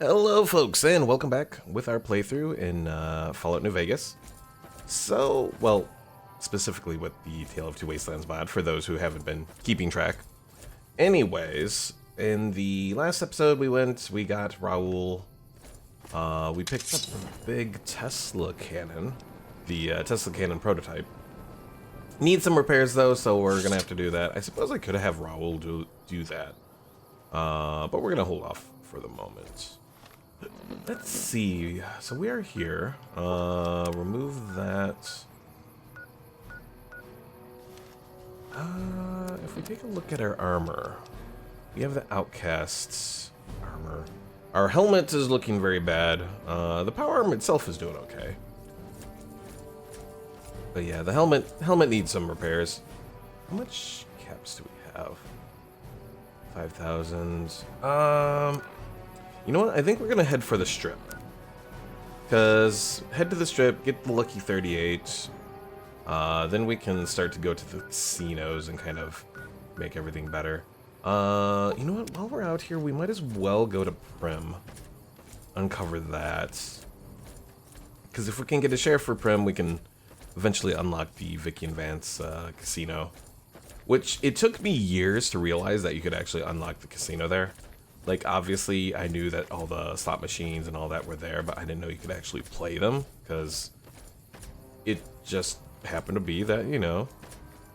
Hello folks, and welcome back with our playthrough in Fallout New Vegas. So, well, specifically with the Tale of Two Wastelands mod, for those who haven't been keeping track. Anyways, in the last episode we got Raul. We picked up the big Tesla cannon, the Tesla cannon prototype. Need some repairs though, so we're gonna have to do that. I suppose I could have Raul do that, but we're gonna hold off for the moment. Let's see. So we are here. Remove that. If we take a look at our armor, we have the Outcast's armor. Our helmet is looking very bad. The power armor itself is doing okay. But yeah, the helmet needs some repairs. How much caps do we have? 5,000. You know what? I think we're gonna head for the strip. Because head to the strip, get the lucky 38. Then we can start to go to the casinos and kind of make everything better. You know what? While we're out here, we might as well go to Prim. Uncover that. Because if we can get a sheriff for Prim, we can eventually unlock the Vicky and Vance casino. Which, it took me years to realize that you could actually unlock the casino there. Like, obviously, I knew that all the slot machines and all that were there, but I didn't know you could actually play them, because it just happened to be that, you know,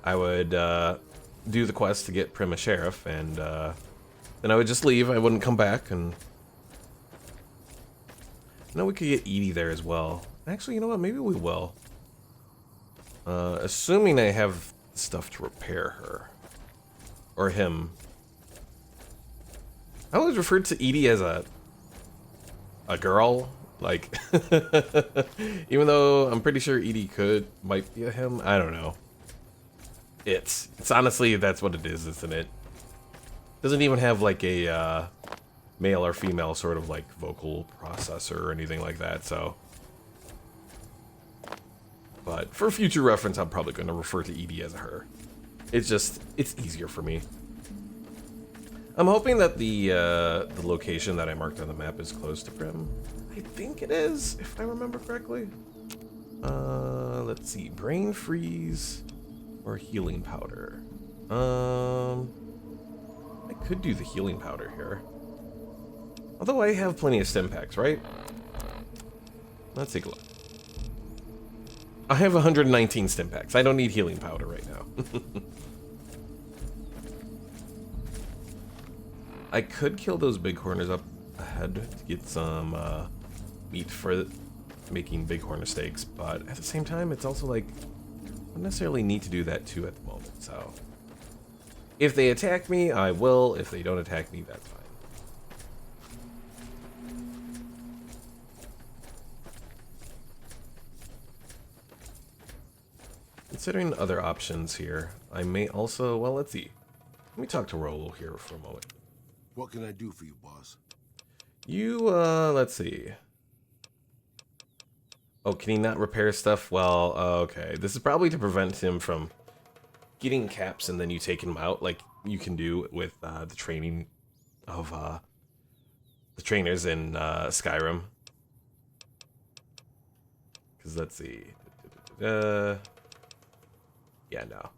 I would do the quest to get Prim a sheriff, and then I would just leave, I wouldn't come back, and... No, we could get Edie there as well. Actually, you know what, maybe we will. Assuming I have stuff to repair her. Or him. I always referred to Edie as a girl, like, even though I'm pretty sure Edie might be a him, I don't know. It's honestly, that's what it is, isn't it? Doesn't even have like a male or female sort of like vocal processor or anything like that, so. But for future reference, I'm probably going to refer to Edie as a her. It's easier for me. I'm hoping that the location that I marked on the map is close to Prim. I think it is, if I remember correctly. Let's see, brain freeze or healing powder. I could do the healing powder here. Although I have plenty of stim packs, right? Let's take a look. I have 119 stim packs. I don't need healing powder right now. I could kill those bighorners up ahead to get some meat for making bighorner steaks, but at the same time, it's also like, I don't necessarily need to do that too at the moment, so. If they attack me, I will. If they don't attack me, that's fine. Considering other options here, I may also, well, let's see. Let me talk to Raul here for a moment. What can I do for you, boss? You, let's see. Oh, can he not repair stuff? Well, okay. This is probably to prevent him from getting caps and then you taking him out, like you can do with the training of the trainers in Skyrim. Because let's see. Yeah, no.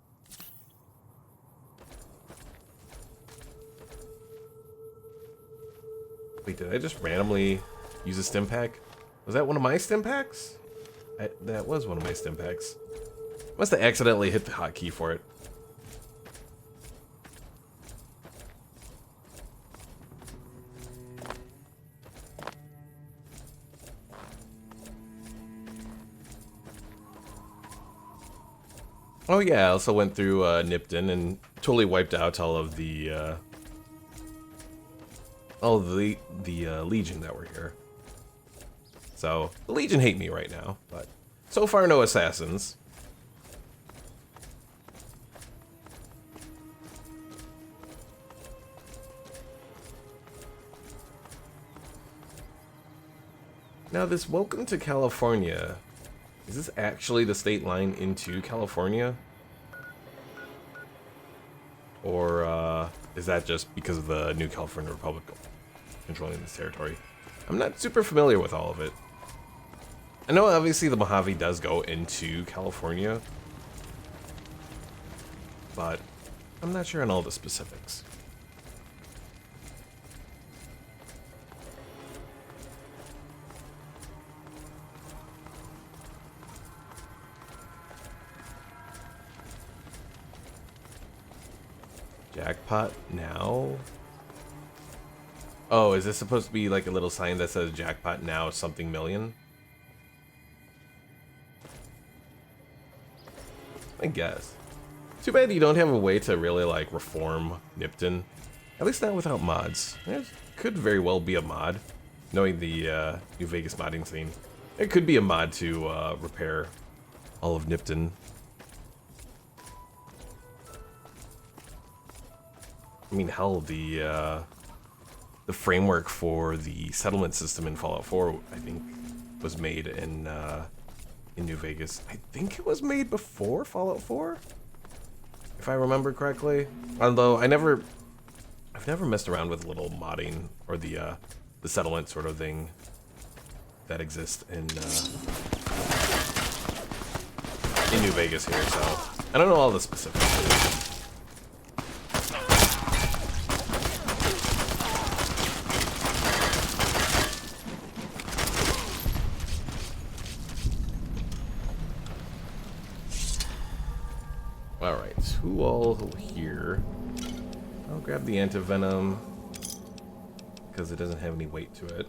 Wait, did I just randomly use a stim pack? Was that one of my stim packs? That was one of my stim packs. Must have accidentally hit the hotkey for it. Oh yeah, I also went through Nipton and totally wiped out all of the Legion that were here. So, the Legion hate me right now, but so far no assassins. Now this welcome to California, is this actually the state line into California? Or is that just because of the new California Republic controlling this territory? I'm not super familiar with all of it. I know obviously the Mojave does go into California, but I'm not sure on all the specifics. Jackpot now? Oh, is this supposed to be like a little sign that says jackpot now something million? I guess. Too bad you don't have a way to really like reform Nipton. At least not without mods. There could very well be a mod, knowing the New Vegas modding scene. There could be a mod to repair all of Nipton. I mean, hell, the framework for the settlement system in Fallout 4, I think, was made in New Vegas. I think it was made before Fallout 4, if I remember correctly. Although I've never messed around with little modding or the settlement sort of thing that exists in New Vegas here, so I don't know all the specifics. Alright, who all here? I'll grab the antivenom because it doesn't have any weight to it.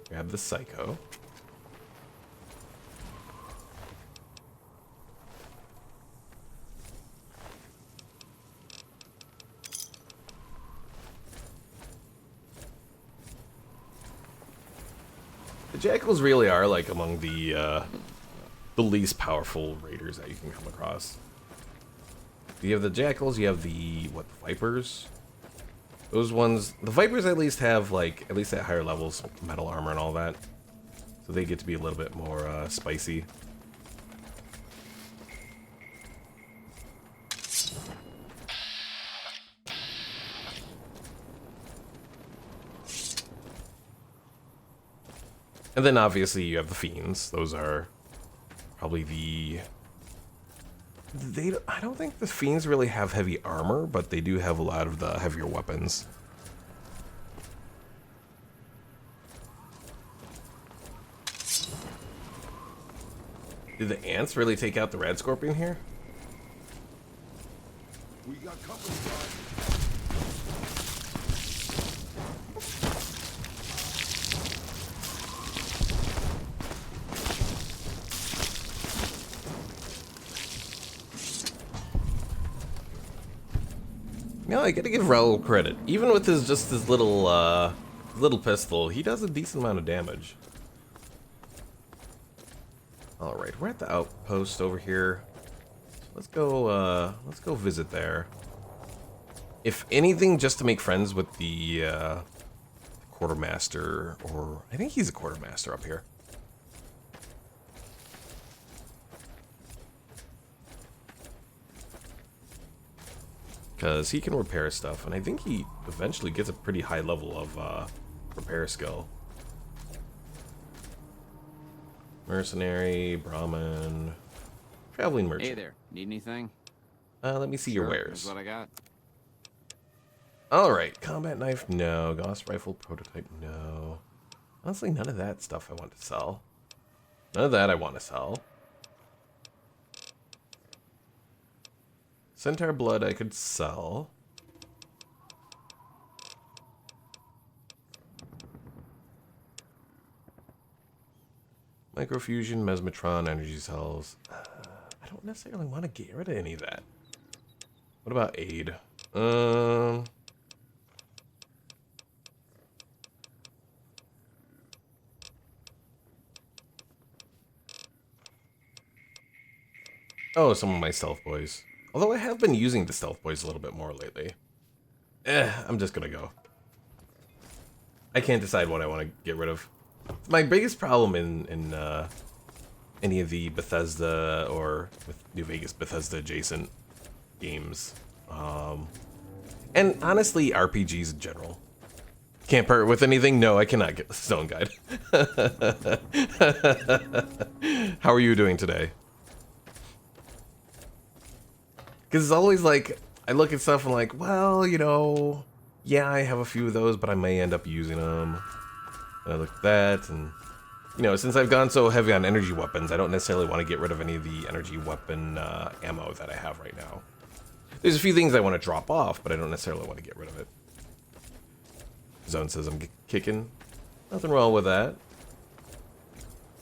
Grab the psycho. The jackals really are like among the least powerful raiders that you can come across. You have the jackals, you have the vipers. Those ones, the vipers at least have like at least at higher levels metal armor and all that, so they get to be a little bit more spicy. And then obviously you have the fiends. Those are probably I don't think the fiends really have heavy armor, but they do have a lot of the heavier weapons. Did the ants really take out the red scorpion here? We got company, guys. No, I gotta give Raul credit. Even with his little pistol, he does a decent amount of damage. All right, we're at the outpost over here. Let's go visit there. If anything, just to make friends with the quartermaster, or I think he's a quartermaster up here. Because he can repair stuff, and I think he eventually gets a pretty high level of repair skill. Mercenary, Brahmin, traveling merchant. Hey there, need anything? Let me see your wares. Here's what I got. Alright, combat knife, no. Gauss rifle prototype, no. Honestly, none of that stuff I want to sell. None of that I want to sell. Centaur blood I could sell. Microfusion, mesmetron, energy cells. I don't necessarily want to get rid of any of that. What about aid? Oh, some of my stealth boys. Although I have been using the stealth boys a little bit more lately. I'm just gonna go. I can't decide what I want to get rid of. My biggest problem in any of the Bethesda or with New Vegas Bethesda adjacent games And honestly, RPGs in general. Can't part with anything? No, I cannot get the stone guide. How are you doing today? Because it's always like, I look at stuff and like, well, you know, yeah, I have a few of those, but I may end up using them. And I look at that, and, you know, since I've gone so heavy on energy weapons, I don't necessarily want to get rid of any of the energy weapon ammo that I have right now. There's a few things I want to drop off, but I don't necessarily want to get rid of it. Zone says I'm kicking. Nothing wrong with that.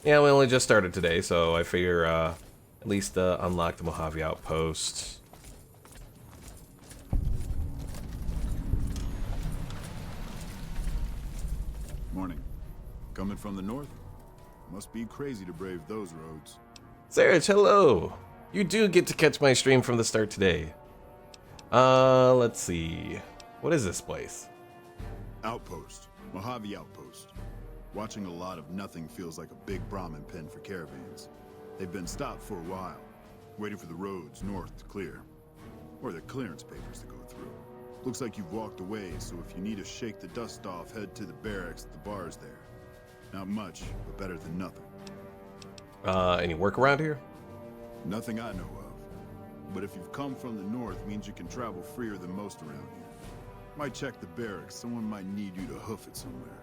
Yeah, we only just started today, so I figure at least unlock the Mojave Outpost. Morning. Coming from the north? Must be crazy to brave those roads. Sarich, hello! You do get to catch my stream from the start today. Let's see. What is this place? Outpost. Mojave Outpost. Watching a lot of nothing feels like a big Brahmin pen for caravans. They've been stopped for a while, waiting for the roads north to clear. Or the clearance papers to go through. Looks like you've walked away, so if you need to shake the dust off, head to the barracks at the bars there. Not much, but better than nothing. Any work around here? Nothing I know of. But if you've come from the north, means you can travel freer than most around here. Might check the barracks, someone might need you to hoof it somewhere.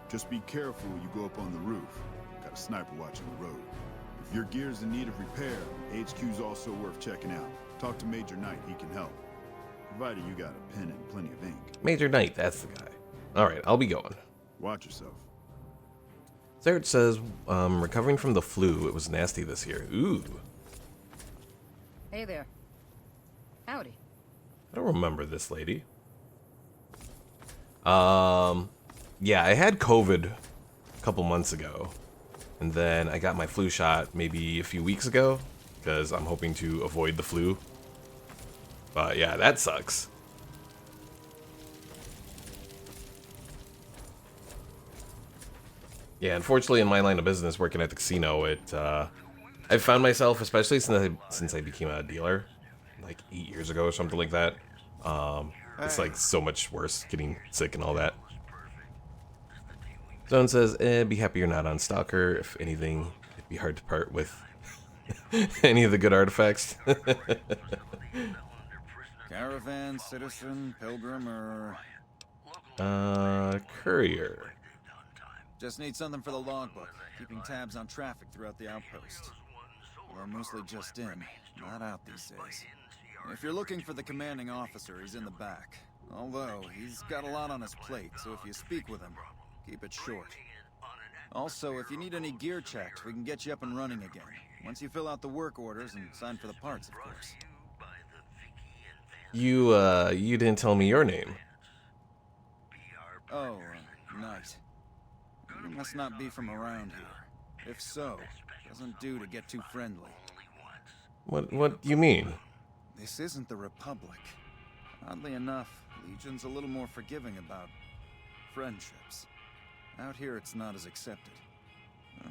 Just be careful when you go up on the roof. Got a sniper watching the road. If your gear's in need of repair, HQ's also worth checking out. Talk to Major Knight, he can help. Provided you got a pen and plenty of ink. Major Knight, that's the guy. Alright, I'll be going. Watch yourself. Sarich says, recovering from the flu, it was nasty this year. Ooh. Hey there. Howdy. I don't remember this lady. Yeah, I had COVID a couple months ago. And then I got my flu shot maybe a few weeks ago, because I'm hoping to avoid the flu. But yeah, that sucks. Yeah, unfortunately in my line of business, working at the casino, I found myself, especially since I became a dealer, like 8 years ago or something like that. It's like so much worse getting sick and all that. Zone says, be happy you're not on Stalker. If anything, it'd be hard to part with any of the good artifacts. Caravan, citizen, pilgrim, or... Courier. Just need something for the logbook, keeping tabs on traffic throughout the outpost. We're mostly just in, not out these days. If you're looking for the commanding officer, he's in the back. Although, he's got a lot on his plate, so if you speak with him, keep it short. Also, if you need any gear checked, we can get you up and running again. Once you fill out the work orders and sign for the parts, of course. You didn't tell me your name. Oh, Knight. You must not be from around here. If so, doesn't do to get too friendly. What do you mean? This isn't the Republic. Oddly enough, Legion's a little more forgiving about friendships. Out here, it's not as accepted.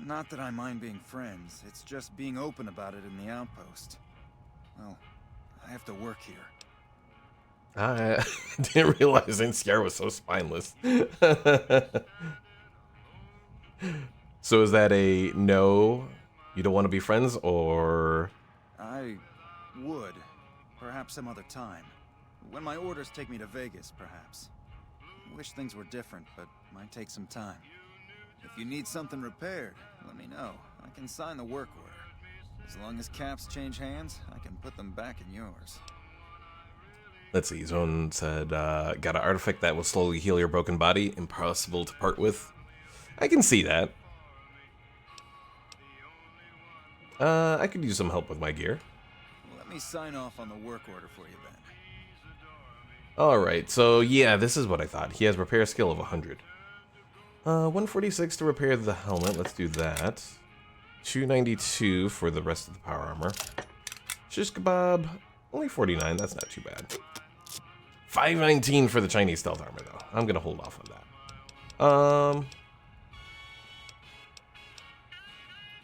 Not that I mind being friends, it's just being open about it in the outpost. Well, I have to work here. I didn't realize NCR was so spineless. So is that a no, you don't want to be friends, or... I would. Perhaps some other time. When my orders take me to Vegas, perhaps. I wish things were different, but might take some time. If you need something repaired, let me know. I can sign the work order. As long as caps change hands, I can put them back in yours. Let's see, Zone said, got an artifact that will slowly heal your broken body, impossible to part with. I can see that. I could use some help with my gear. Let me sign off on the work order for you then. Alright, so yeah, this is what I thought. He has repair skill of 100. 146 to repair the helmet, let's do that. 292 for the rest of the power armor. Shish kebab, only 49, that's not too bad. 519 for the Chinese stealth armor though. I'm gonna hold off on that.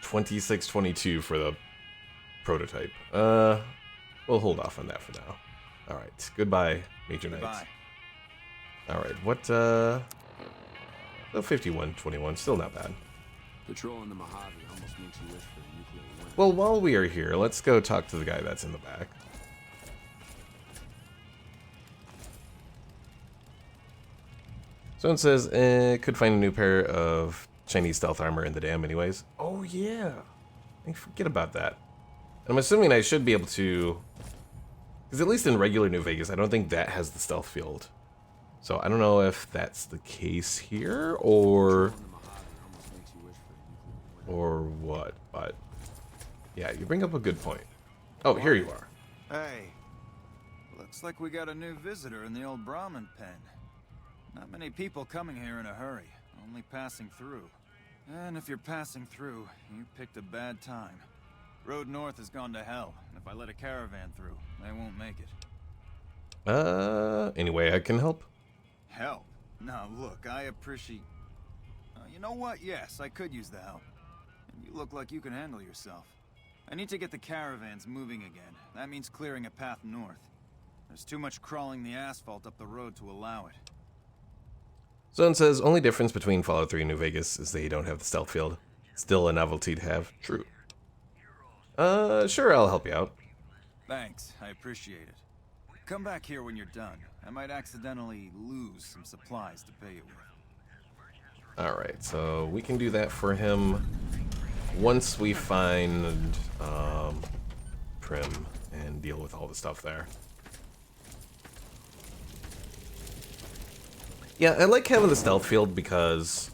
2622 for the prototype. We'll hold off on that for now. Alright, goodbye, Major Knight. Goodbye. Alright, what, 51-21, still not bad. Patrolling the Mojave almost makes you wish for a nuclear winter. Well, while we are here, let's go talk to the guy that's in the back. Someone says, could find a new pair of Chinese stealth armor in the dam anyways. Oh, yeah. I forget about that. I'm assuming I should be able to... Because at least in regular New Vegas, I don't think that has the stealth field. So I don't know if that's the case here, or... or what, but... Yeah, you bring up a good point. Oh, here you are. Hey. Looks like we got a new visitor in the old Brahmin pen. Not many people coming here in a hurry, only passing through. And if you're passing through, you picked a bad time. Road north has gone to hell, and if I let a caravan through, they won't make it. Anyway, I can help? Help? Now look, I appreciate... you know what? Yes, I could use the help. And you look like you can handle yourself. I need to get the caravans moving again. That means clearing a path north. There's too much crawling the asphalt up the road to allow it. Zone says, only difference between Fallout 3 and New Vegas is they don't have the stealth field. Still a novelty to have. True. Sure, I'll help you out. Thanks, I appreciate it. Come back here when you're done. I might accidentally lose some supplies to pay you with. Alright, so we can do that for him once we find Prim and deal with all the stuff there. Yeah, I like having the stealth field because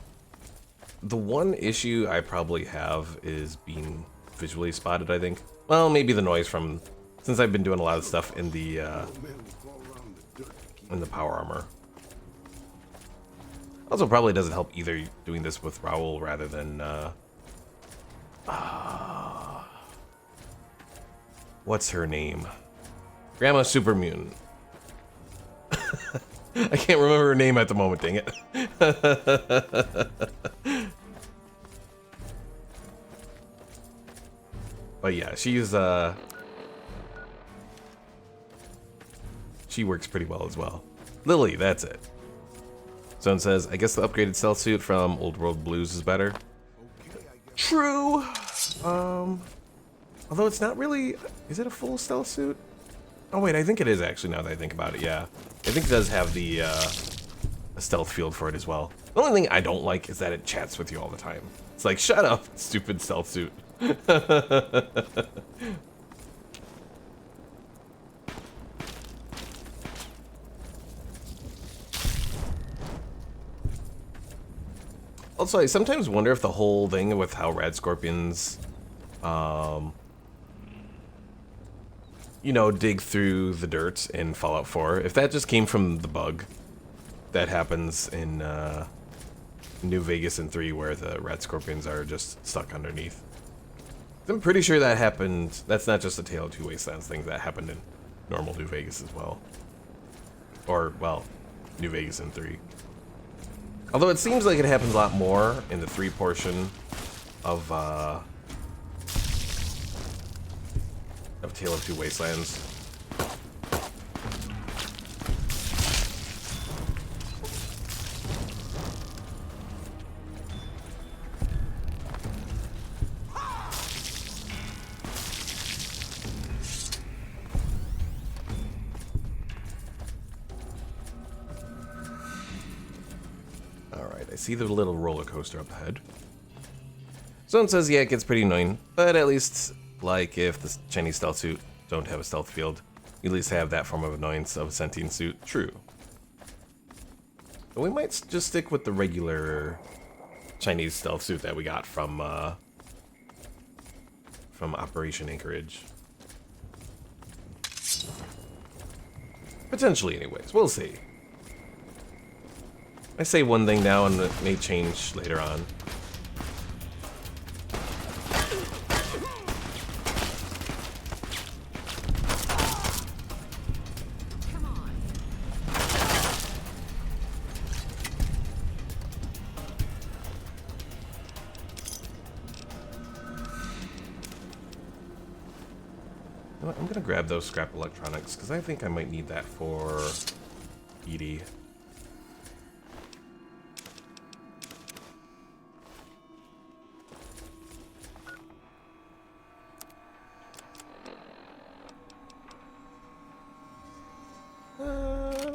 the one issue I probably have is being visually spotted, I think. Well, maybe the noise from... since I've been doing a lot of stuff in the power armor. Also, probably doesn't help either doing this with Raoul rather than... what's her name? Grandma Super Mutant. I can't remember her name at the moment, dang it. But yeah, she's she works pretty well as well. Lily, that's it. Someone says, I guess the upgraded stealth suit from Old World Blues is better. True. Although it's not really, is it a full stealth suit? Oh wait, I think it is actually now that I think about it, yeah. I think it does have the a stealth field for it as well. The only thing I don't like is that it chats with you all the time. It's like, shut up, stupid stealth suit. Also, I sometimes wonder if the whole thing with how Rad Scorpions, you know, dig through the dirt in Fallout 4, if that just came from the bug that happens in New Vegas and 3 where the Rat Scorpions are just stuck underneath. I'm pretty sure that happened, that's not just a Tale of Two Wastelands thing, that happened in normal New Vegas as well. Or, well, New Vegas in 3. Although it seems like it happens a lot more in the 3 portion of Tale of Two Wastelands. Alright, I see the little roller coaster up ahead. Someone says, yeah, it gets pretty annoying, but at least, like, if the Chinese stealth suit don't have a stealth field, you at least have that form of annoyance of a sentient suit. True. But we might just stick with the regular Chinese stealth suit that we got from Operation Anchorage. Potentially, anyways. We'll see. I say one thing now and it may change later on. know what, I'm gonna grab those scrap electronics because I think I might need that for Edie.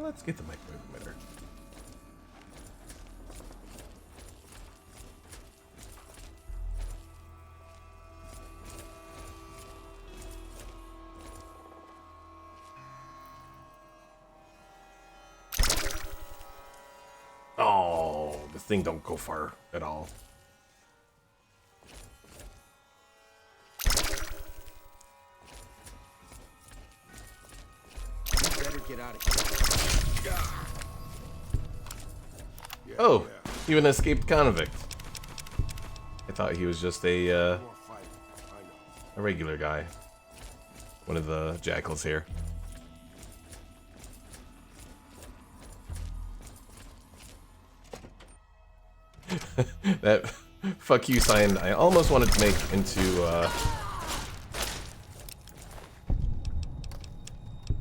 Let's get the microwave emitter. Oh, this thing don't go far at all. Better get out of here. Oh, even an escaped convict. I thought he was just a regular guy. One of the jackals here. That fuck you sign I almost wanted to make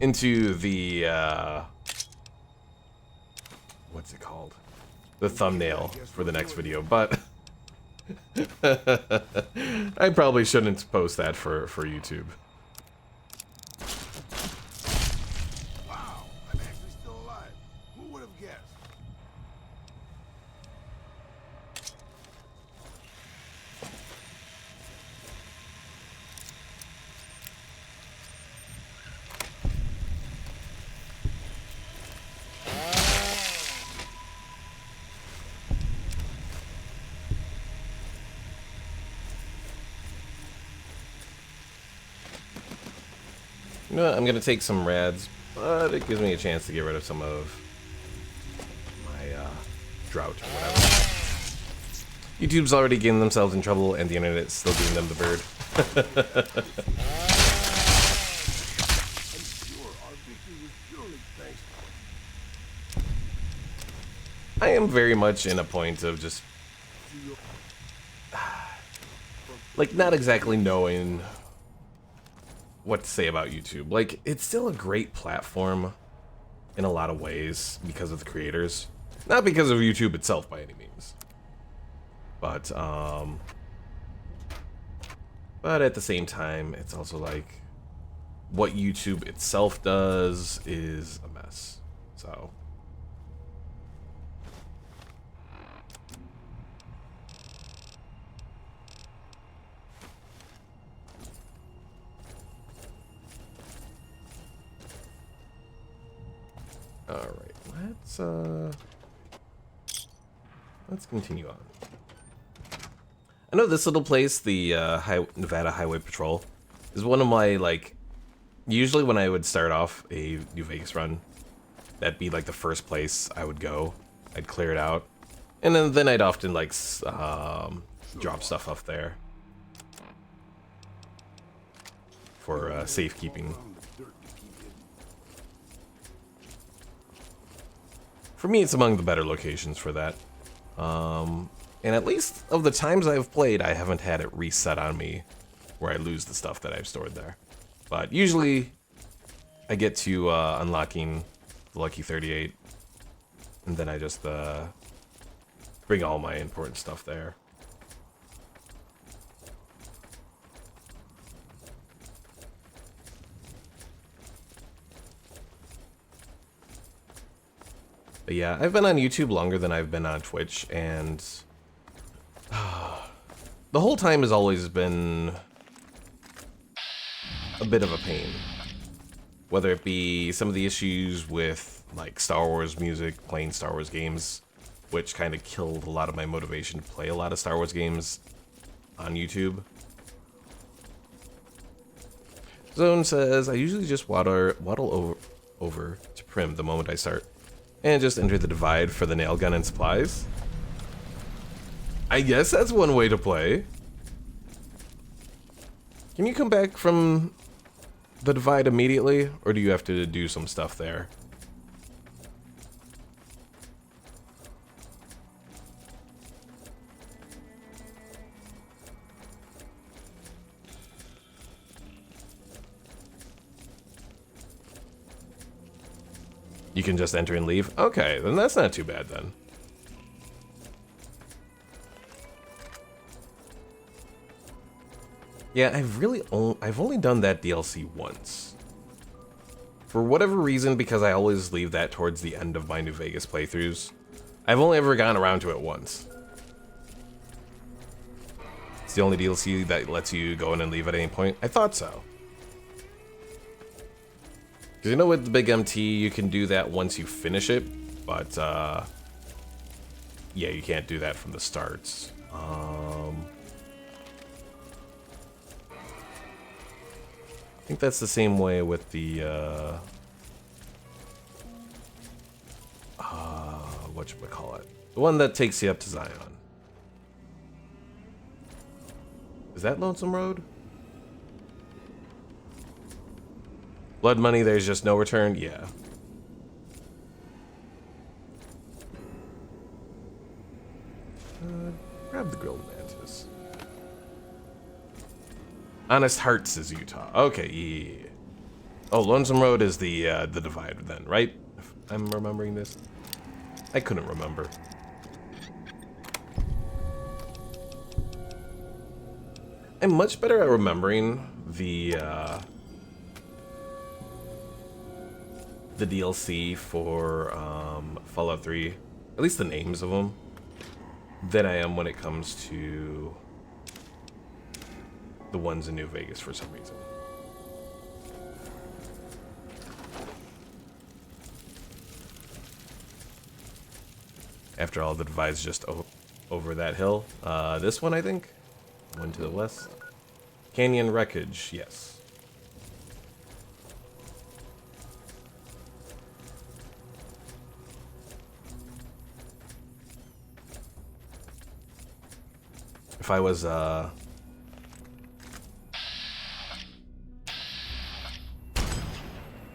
into the what's it called? The thumbnail for the next video, but I probably shouldn't post that for YouTube. Wow, I'm actually still alive. Who would have guessed? You know what? I'm gonna take some rads, but it gives me a chance to get rid of some of my drought or whatever. YouTube's already getting themselves in trouble, and the internet's still giving them the bird. I'm sure our victory was purely thanks to I am very much in a point of just like not exactly knowing what to say about YouTube. Like, it's still a great platform in a lot of ways because of the creators. Not because of YouTube itself by any means. But at the same time, it's also like what YouTube itself does is a mess. So alright, let's continue on. I know this little place, the Nevada Highway Patrol, is one of my, like, usually when I would start off a New Vegas run, that'd be like the first place I would go. I'd clear it out, and then I'd often like drop stuff off there for safekeeping. For me, it's among the better locations for that. And at least of the times I've played, I haven't had it reset on me where I lose the stuff that I've stored there. But usually, I get to unlocking the Lucky 38, and then I just bring all my important stuff there. But yeah, I've been on YouTube longer than I've been on Twitch, and the whole time has always been a bit of a pain. Whether it be some of the issues with like Star Wars music, playing Star Wars games, which kind of killed a lot of my motivation to play a lot of Star Wars games on YouTube. Zone says, I usually just waddle over to Prim the moment I start, and just enter the divide for the nail gun and supplies. I guess that's one way to play. Can you come back from the divide immediately, or do you have to do some stuff there? You can just enter and leave? Okay, then that's not too bad then. Yeah, I've only done that DLC once. For whatever reason, because I always leave that towards the end of my New Vegas playthroughs, I've only ever gotten around to it once. It's the only DLC that lets you go in and leave at any point. I thought so. Because you know with the Big MT, you can do that once you finish it, but yeah, you can't do that from the start. I think that's the same way with the whatchamacallit? The one that takes you up to Zion. Is that Lonesome Road? Blood money, there's just no return? Yeah. Grab the grilled mantis. Honest Hearts is Utah. Okay, yeah. Oh, Lonesome Road is the divide then, right? If I'm remembering this. I couldn't remember. I'm much better at remembering the DLC for Fallout 3, at least the names of them, than I am when it comes to the ones in New Vegas for some reason. After all, the divide's just over that hill. This one, I think. One to the west. Canyon Wreckage, yes. If I was,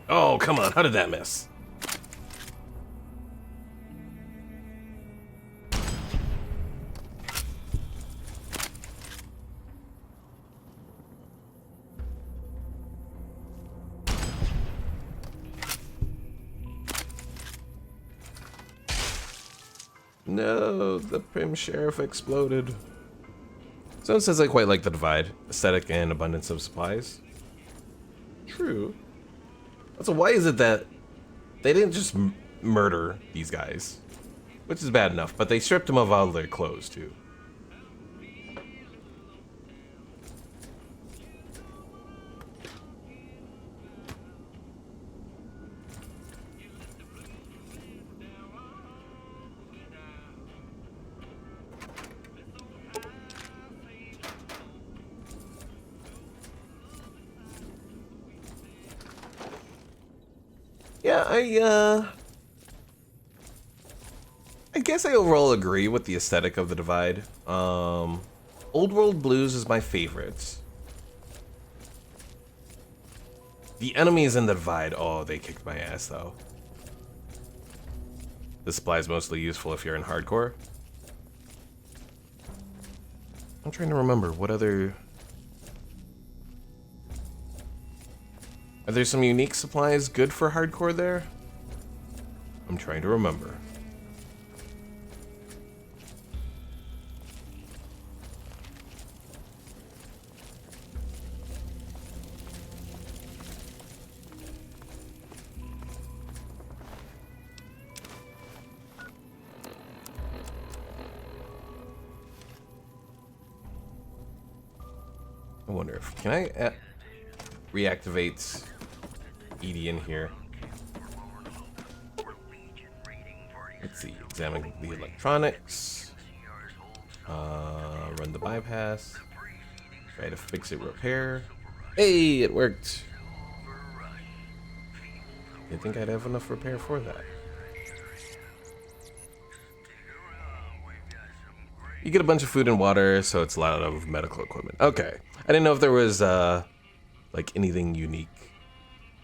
Oh, come on, how did that miss? No, the Prim Sheriff exploded. Someone says I quite like the divide. Aesthetic and abundance of supplies. True. So why is it that they didn't just murder these guys? Which is bad enough, but they stripped them of all their clothes too. Yeah, I guess I overall agree with the aesthetic of the divide. Old World Blues is my favorite. The enemies in the divide, oh, they kicked my ass though. This supply is mostly useful if you're in hardcore. I'm trying to remember what other... Are there some unique supplies good for hardcore there? I'm trying to remember. I wonder if... Can I reactivate Edie in here? Let's see. Examine the electronics. Run the bypass. Try to fix it, repair. Hey, it worked. I think I'd have enough repair for that. You get a bunch of food and water, so it's a lot of medical equipment. Okay. I didn't know if there was, like, anything unique.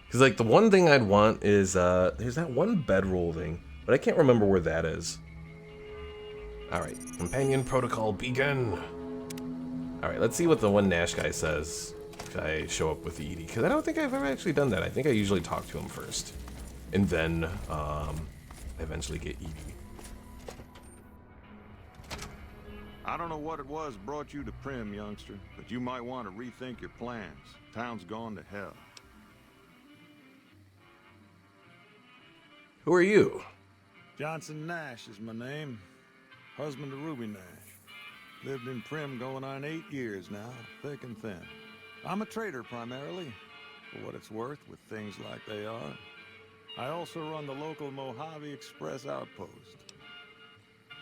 Because, like, the one thing I'd want is, there's that one bedroll thing, but I can't remember where that is. Alright, Companion Protocol Beacon. Alright, let's see what the one Nash guy says if I show up with the Edie. Because I don't think I've ever actually done that. I think I usually talk to him first. and then eventually get Edie. I don't know what it was brought you to Prim, youngster, but you might want to rethink your plans. Town's gone to hell. Who are you? Johnson Nash is my name. Husband of Ruby Nash. Lived in Prim going on 8 years now, thick and thin. I'm a trader primarily, for what it's worth with things like they are. I also run the local Mojave Express outpost.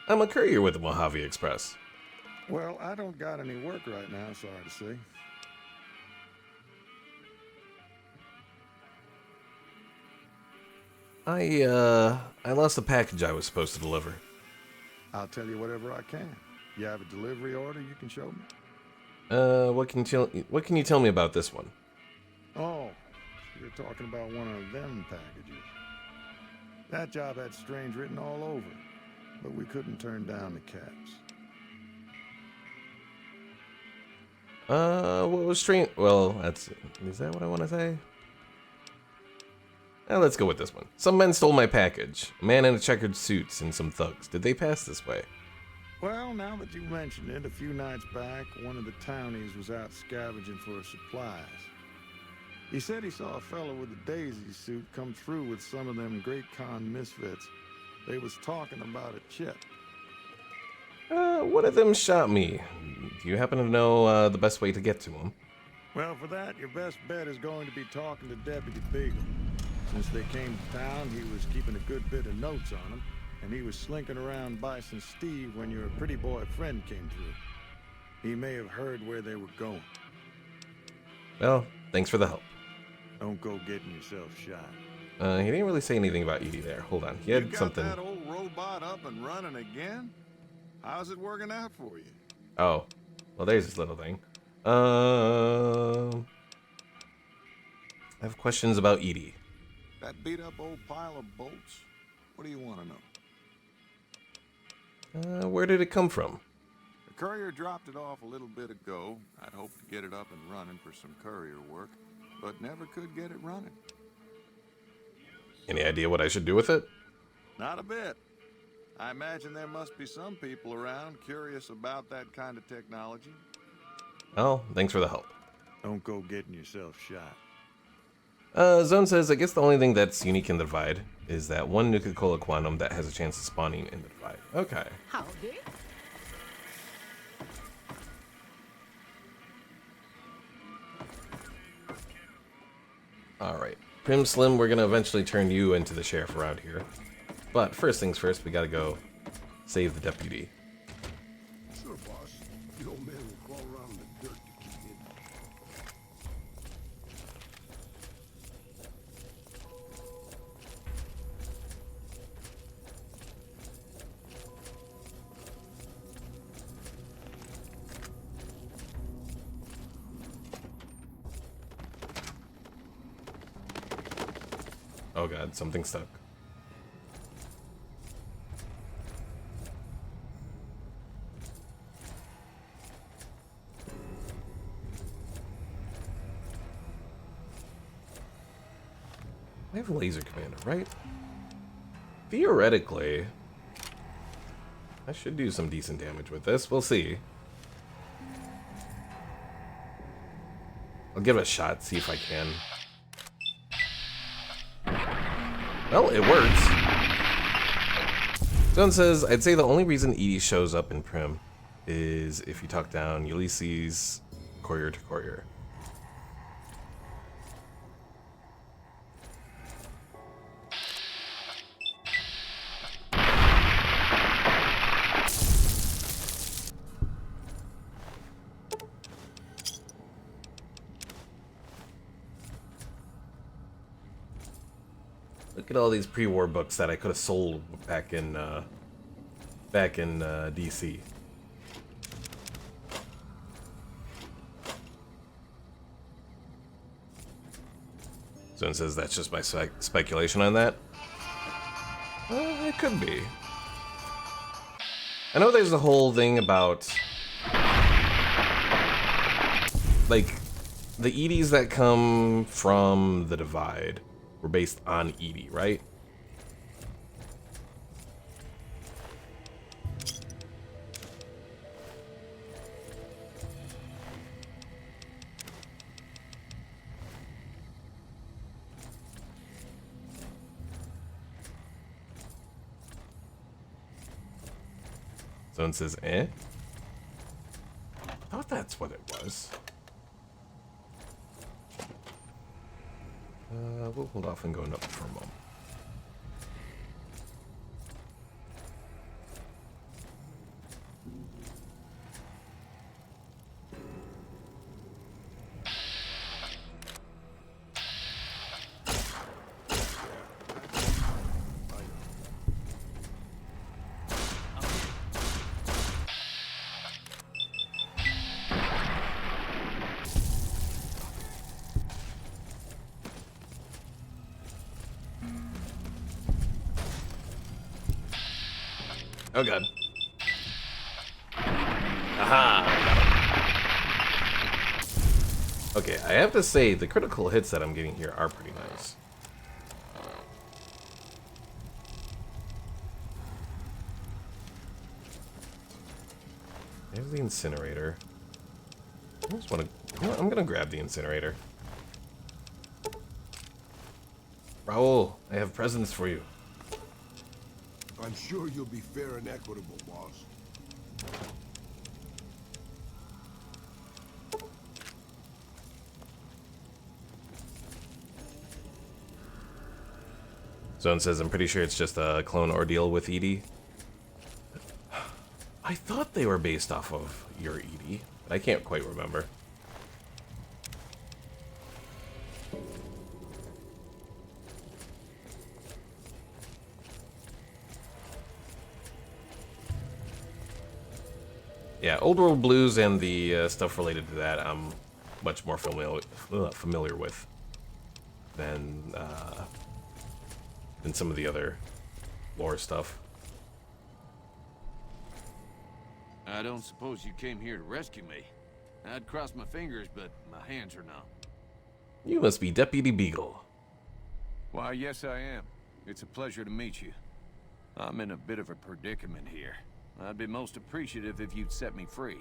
I'm a courier with the Mojave Express. Well, I don't got any work right now, sorry to say. I lost a package I was supposed to deliver. I'll tell you whatever I can. You have a delivery order you can show me? What can you tell me about this one? Oh, you're talking about one of them packages. That job had strange written all over it, but we couldn't turn down the caps. What was strange? Well, is that what I want to say? Let's go with this one. Some men stole my package. A man in a checkered suit and some thugs. Did they pass this way? Well, now that you mention it, a few nights back, one of the townies was out scavenging for supplies. He said he saw a fellow with a daisy suit come through with some of them Great Con misfits. They was talking about a chip. One of them shot me. Do you happen to know the best way to get to him? Well, for that, your best bet is going to be talking to Deputy Beagle. Since they came to town, he was keeping a good bit of notes on them, and he was slinking around Bison Steve when your pretty boy friend came through. He may have heard where they were going. Well, thanks for the help. Don't go getting yourself shot. He didn't really say anything about Edie there. Hold on. He had You got something. that old robot up and running again? How's it working out for you? Oh. Well, there's this little thing. I have questions about Edie. That beat up old pile of bolts? What do you want to know? Where did it come from? The courier dropped it off a little bit ago. I'd hoped to get it up and running for some courier work, but never could get it running. Any idea what I should do with it? Not a bit. I imagine there must be some people around curious about that kind of technology. Well, thanks for the help. Don't go getting yourself shot. Zone says, I guess the only thing that's unique in the Divide is that one Nuka-Cola Quantum that has a chance of spawning in the Divide. Okay. Howdy. Alright. Prim Slim, we're gonna eventually turn you into the sheriff around here. But first things first, we gotta go save the deputy. Sure, boss. The old man will crawl around in the dirt to keep hidden. Oh god, something stuck. I have laser commander, right? Theoretically, I should do some decent damage with this. We'll see. I'll give it a shot, see if I can. Well, it works. Zone says, I'd say the only reason Edie shows up in Prim is if you talk down Ulysses courier to courier. Look at all these pre-war books that I could have sold back in DC. Zone says that's just my speculation on that. It could be. I know there's a whole thing about like the Edies that come from the Divide were based on Edie, right? Someone says, eh? I thought that's what it was. We'll hold off and go up for a moment. Oh god. Aha! Okay, I have to say, the critical hits that I'm getting here are pretty nice. There's the incinerator. I just want to... You know what, I'm gonna grab the incinerator. Raul, I have presents for you. I'm sure you'll be fair and equitable, boss. Zone says, I'm pretty sure it's just a clone ordeal with Edie. I thought they were based off of your Edie, but I can't quite remember. Yeah, Old World Blues and the stuff related to that, I'm much more familiar with than some of the other lore stuff. I don't suppose you came here to rescue me. I'd cross my fingers, but my hands are numb. You must be Deputy Beagle. Why, yes I am. It's a pleasure to meet you. I'm in a bit of a predicament here. I'd be most appreciative if you'd set me free.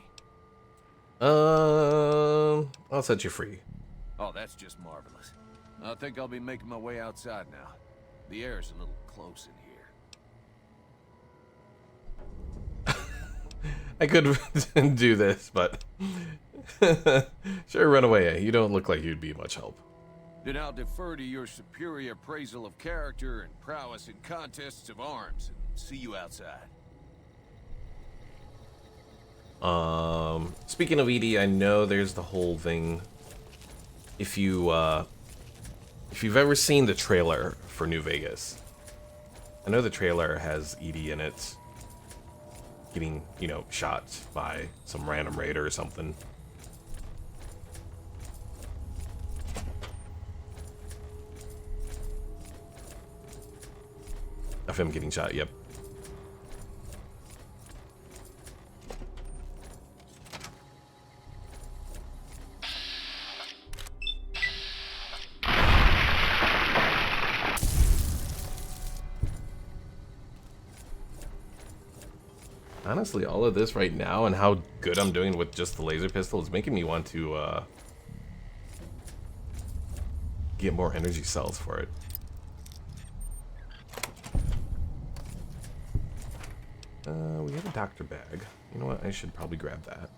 I'll set you free. Oh, that's just marvelous. I think I'll be making my way outside now. The air's a little close in here. I could do this, but sure, run away. You don't look like you'd be much help. Then I'll defer to your superior appraisal of character and prowess in contests of arms, and see you outside. Speaking of Edie, I know there's the whole thing. If you've ever seen the trailer for New Vegas, I know the trailer has Edie in it getting, you know, shot by some random raider or something. Of him getting shot, yep. Honestly, all of this right now and how good I'm doing with just the laser pistol is making me want to get more energy cells for it. We have a doctor bag. You know what? I should probably grab that.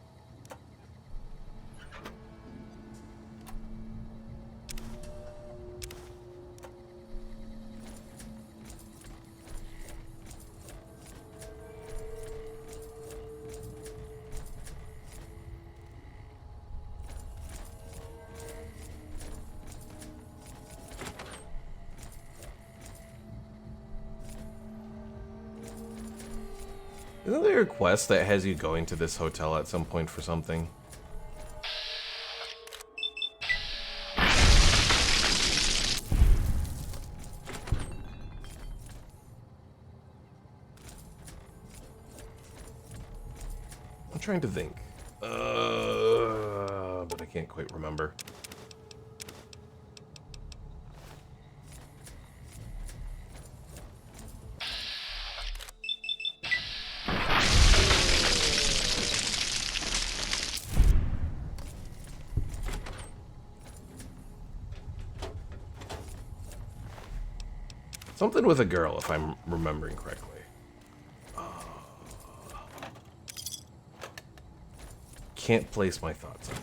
Isn't there a quest that has you going to this hotel at some point for something? I'm trying to think. But I can't quite remember. Something with a girl, if I'm remembering correctly. Can't place my thoughts on it.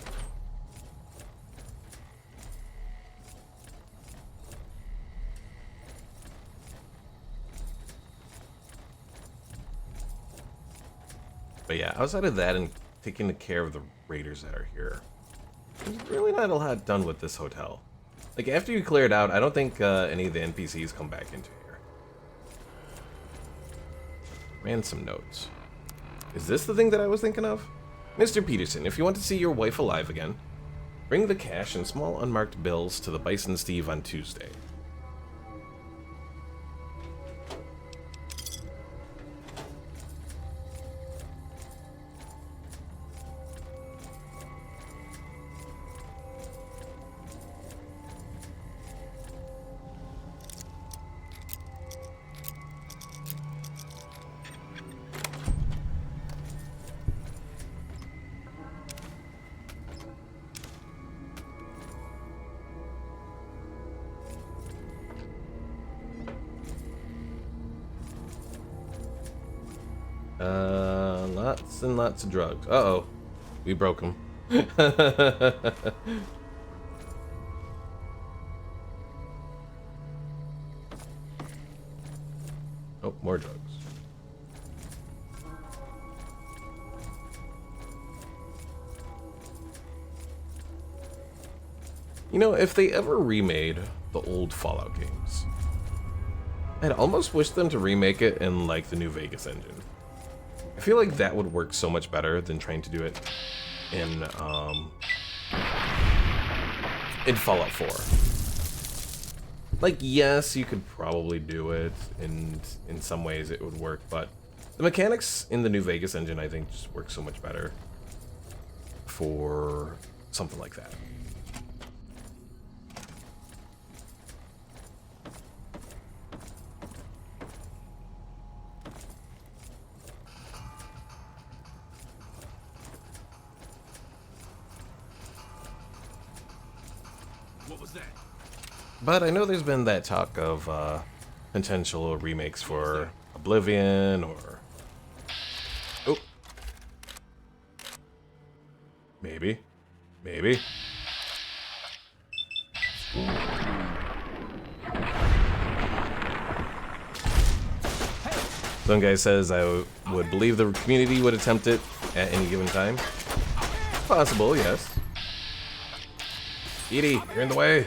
But yeah, outside of that and taking care of the raiders that are here, there's really not a lot done with this hotel. Like, after you clear it out, I don't think any of the NPCs come back into here. Ransom notes. Is this the thing that I was thinking of? Mr. Peterson, if you want to see your wife alive again, bring the cash and small unmarked bills to the Bison Steve on Tuesday. Lots and lots of drugs. Uh-oh. We broke them. Oh, more drugs. You know, if they ever remade the old Fallout games, I'd almost wish them to remake it in, like, the New Vegas engine. I feel like that would work so much better than trying to do it in Fallout 4. Like, yes, you could probably do it, and in some ways it would work, but the mechanics in the New Vegas engine, I think, just work so much better for something like that. But I know there's been that talk of potential remakes for Oblivion or... Oh. Maybe. Maybe. Some guy says I would believe the community would attempt it at any given time. Possible, yes. Edie, you're in the way.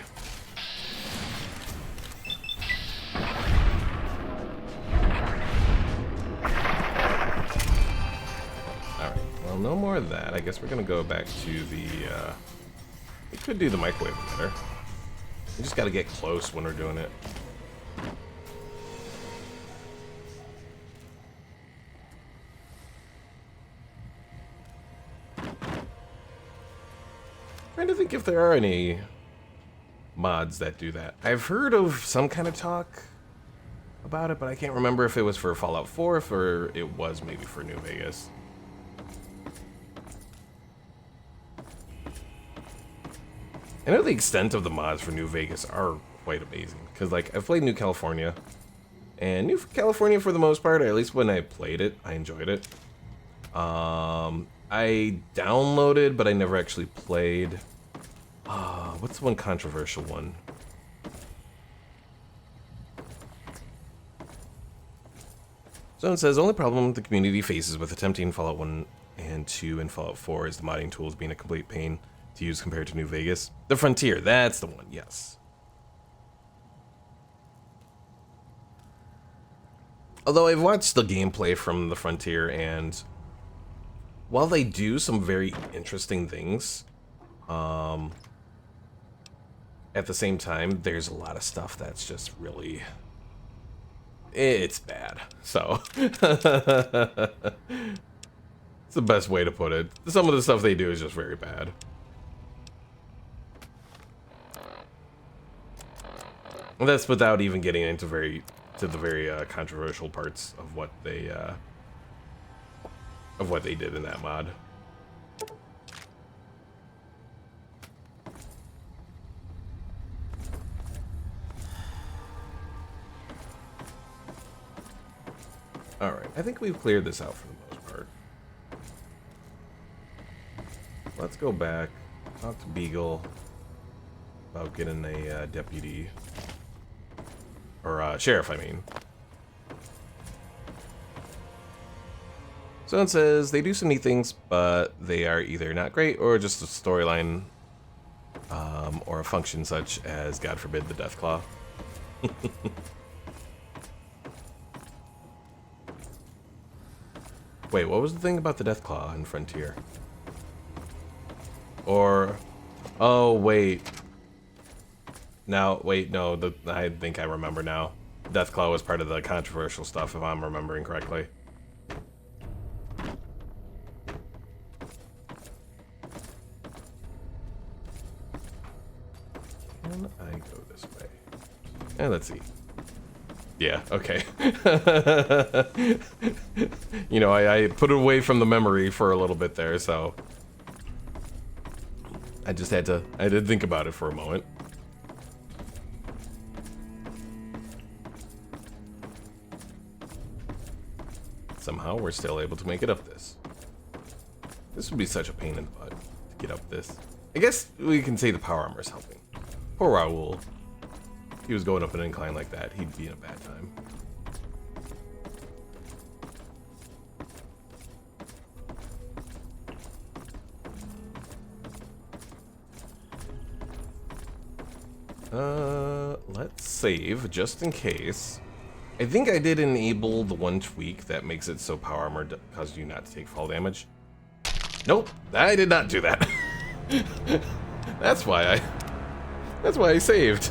No more of that. I guess we're gonna go back to the, we could do the microwave emitter. We just gotta get close when we're doing it. Trying to think if there are any mods that do that. I've heard of some kind of talk about it, but I can't remember if it was for Fallout 4 or it was maybe for New Vegas. I know the extent of the mods for New Vegas are quite amazing, because, like, I've played New California, and New California, for the most part, at least when I played it, I enjoyed it. I downloaded, but I never actually played. What's the one controversial one? Someone says, only problem the community faces with attempting Fallout 1 and 2 and Fallout 4 is the modding tools being a complete pain to use compared to New Vegas. The Frontier, that's the one, yes. Although I've watched the gameplay from the Frontier, and while they do some very interesting things, at the same time, there's a lot of stuff that's just really... it's bad. So... it's the best way to put it. Some of the stuff they do is just very bad. And that's without even getting into the very controversial parts of what they did in that mod. Alright, I think we've cleared this out for the most part. Let's go back, talk to Beagle about getting a deputy. Or sheriff, I mean. So it says they do some neat things, but they are either not great or just a storyline or a function such as, God forbid, the Deathclaw. Wait, what was the thing about the Deathclaw in Frontier? Or, oh wait. Now, wait, no, I think I remember now. Deathclaw was part of the controversial stuff, if I'm remembering correctly. Can I go this way? And let's see. Yeah, okay. You know, I put it away from the memory for a little bit there, so I just had to think about it for a moment. Somehow we're still able to make it up this. This would be such a pain in the butt to get up this. I guess we can say the power armor is helping. Poor Raoul. If he was going up an incline like that, he'd be in a bad time. Let's save just in case. I think I did enable the one tweak that makes it so power armor causes you not to take fall damage. Nope, I did not do that. That's why I saved.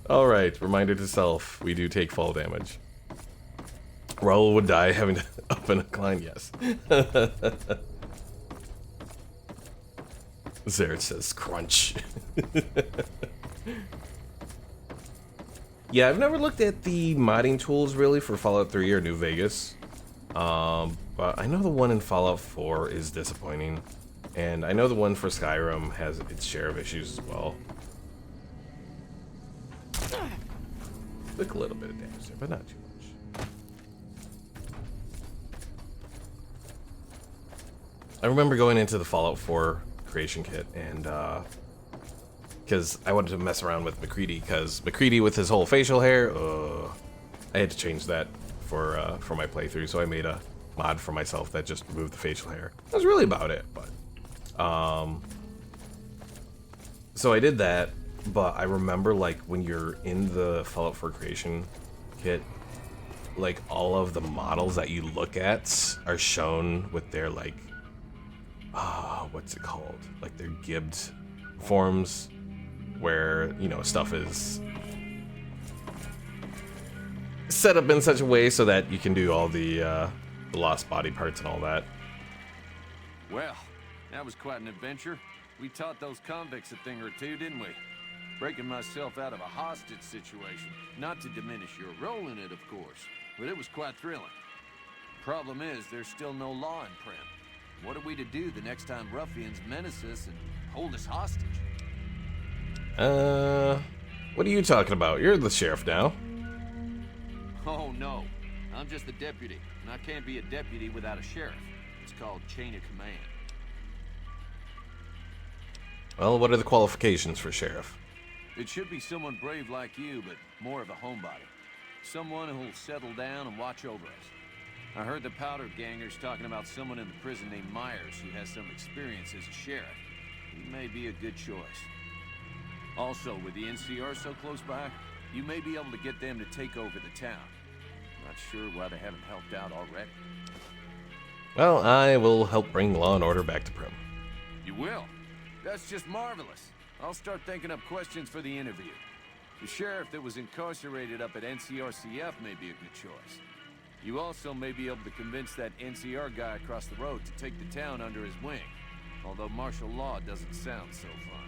Alright, reminder to self, we do take fall damage. Raoul would die having to up and incline, yes. Zerich says crunch. Yeah, I've never looked at the modding tools really for Fallout 3 or New Vegas. But I know the one in Fallout 4 is disappointing. And I know the one for Skyrim has its share of issues as well. Took a little bit of damage there, but not too much. I remember going into the Fallout 4 creation kit and because I wanted to mess around with McCready, because McCready with his whole facial hair, I had to change that for my playthrough, so I made a mod for myself that just removed the facial hair. That's really about it, but so I did that, but I remember like when you're in the Fallout 4 creation kit, like all of the models that you look at are shown with their like what's it called? Like their gibbed forms, where, you know, stuff is set up in such a way so that you can do all the lost body parts and all that. Well, that was quite an adventure. We taught those convicts a thing or two, didn't we? Breaking myself out of a hostage situation. Not to diminish your role in it, of course, but it was quite thrilling. Problem is, there's still no law in Prim. What are we to do the next time ruffians menace us and hold us hostage? What are you talking about? You're the sheriff now. Oh, no. I'm just the deputy, and I can't be a deputy without a sheriff. It's called chain of command. Well, what are the qualifications for sheriff? It should be someone brave like you, but more of a homebody. Someone who'll settle down and watch over us. I heard the powder gangers talking about someone in the prison named Myers who has some experience as a sheriff. He may be a good choice. Also, with the NCR so close by, you may be able to get them to take over the town. Not sure why they haven't helped out already. Well, I will help bring law and order back to Prim. You will? That's just marvelous. I'll start thinking up questions for the interview. The sheriff that was incarcerated up at NCRCF may be a good choice. You also may be able to convince that NCR guy across the road to take the town under his wing. Although martial law doesn't sound so fun.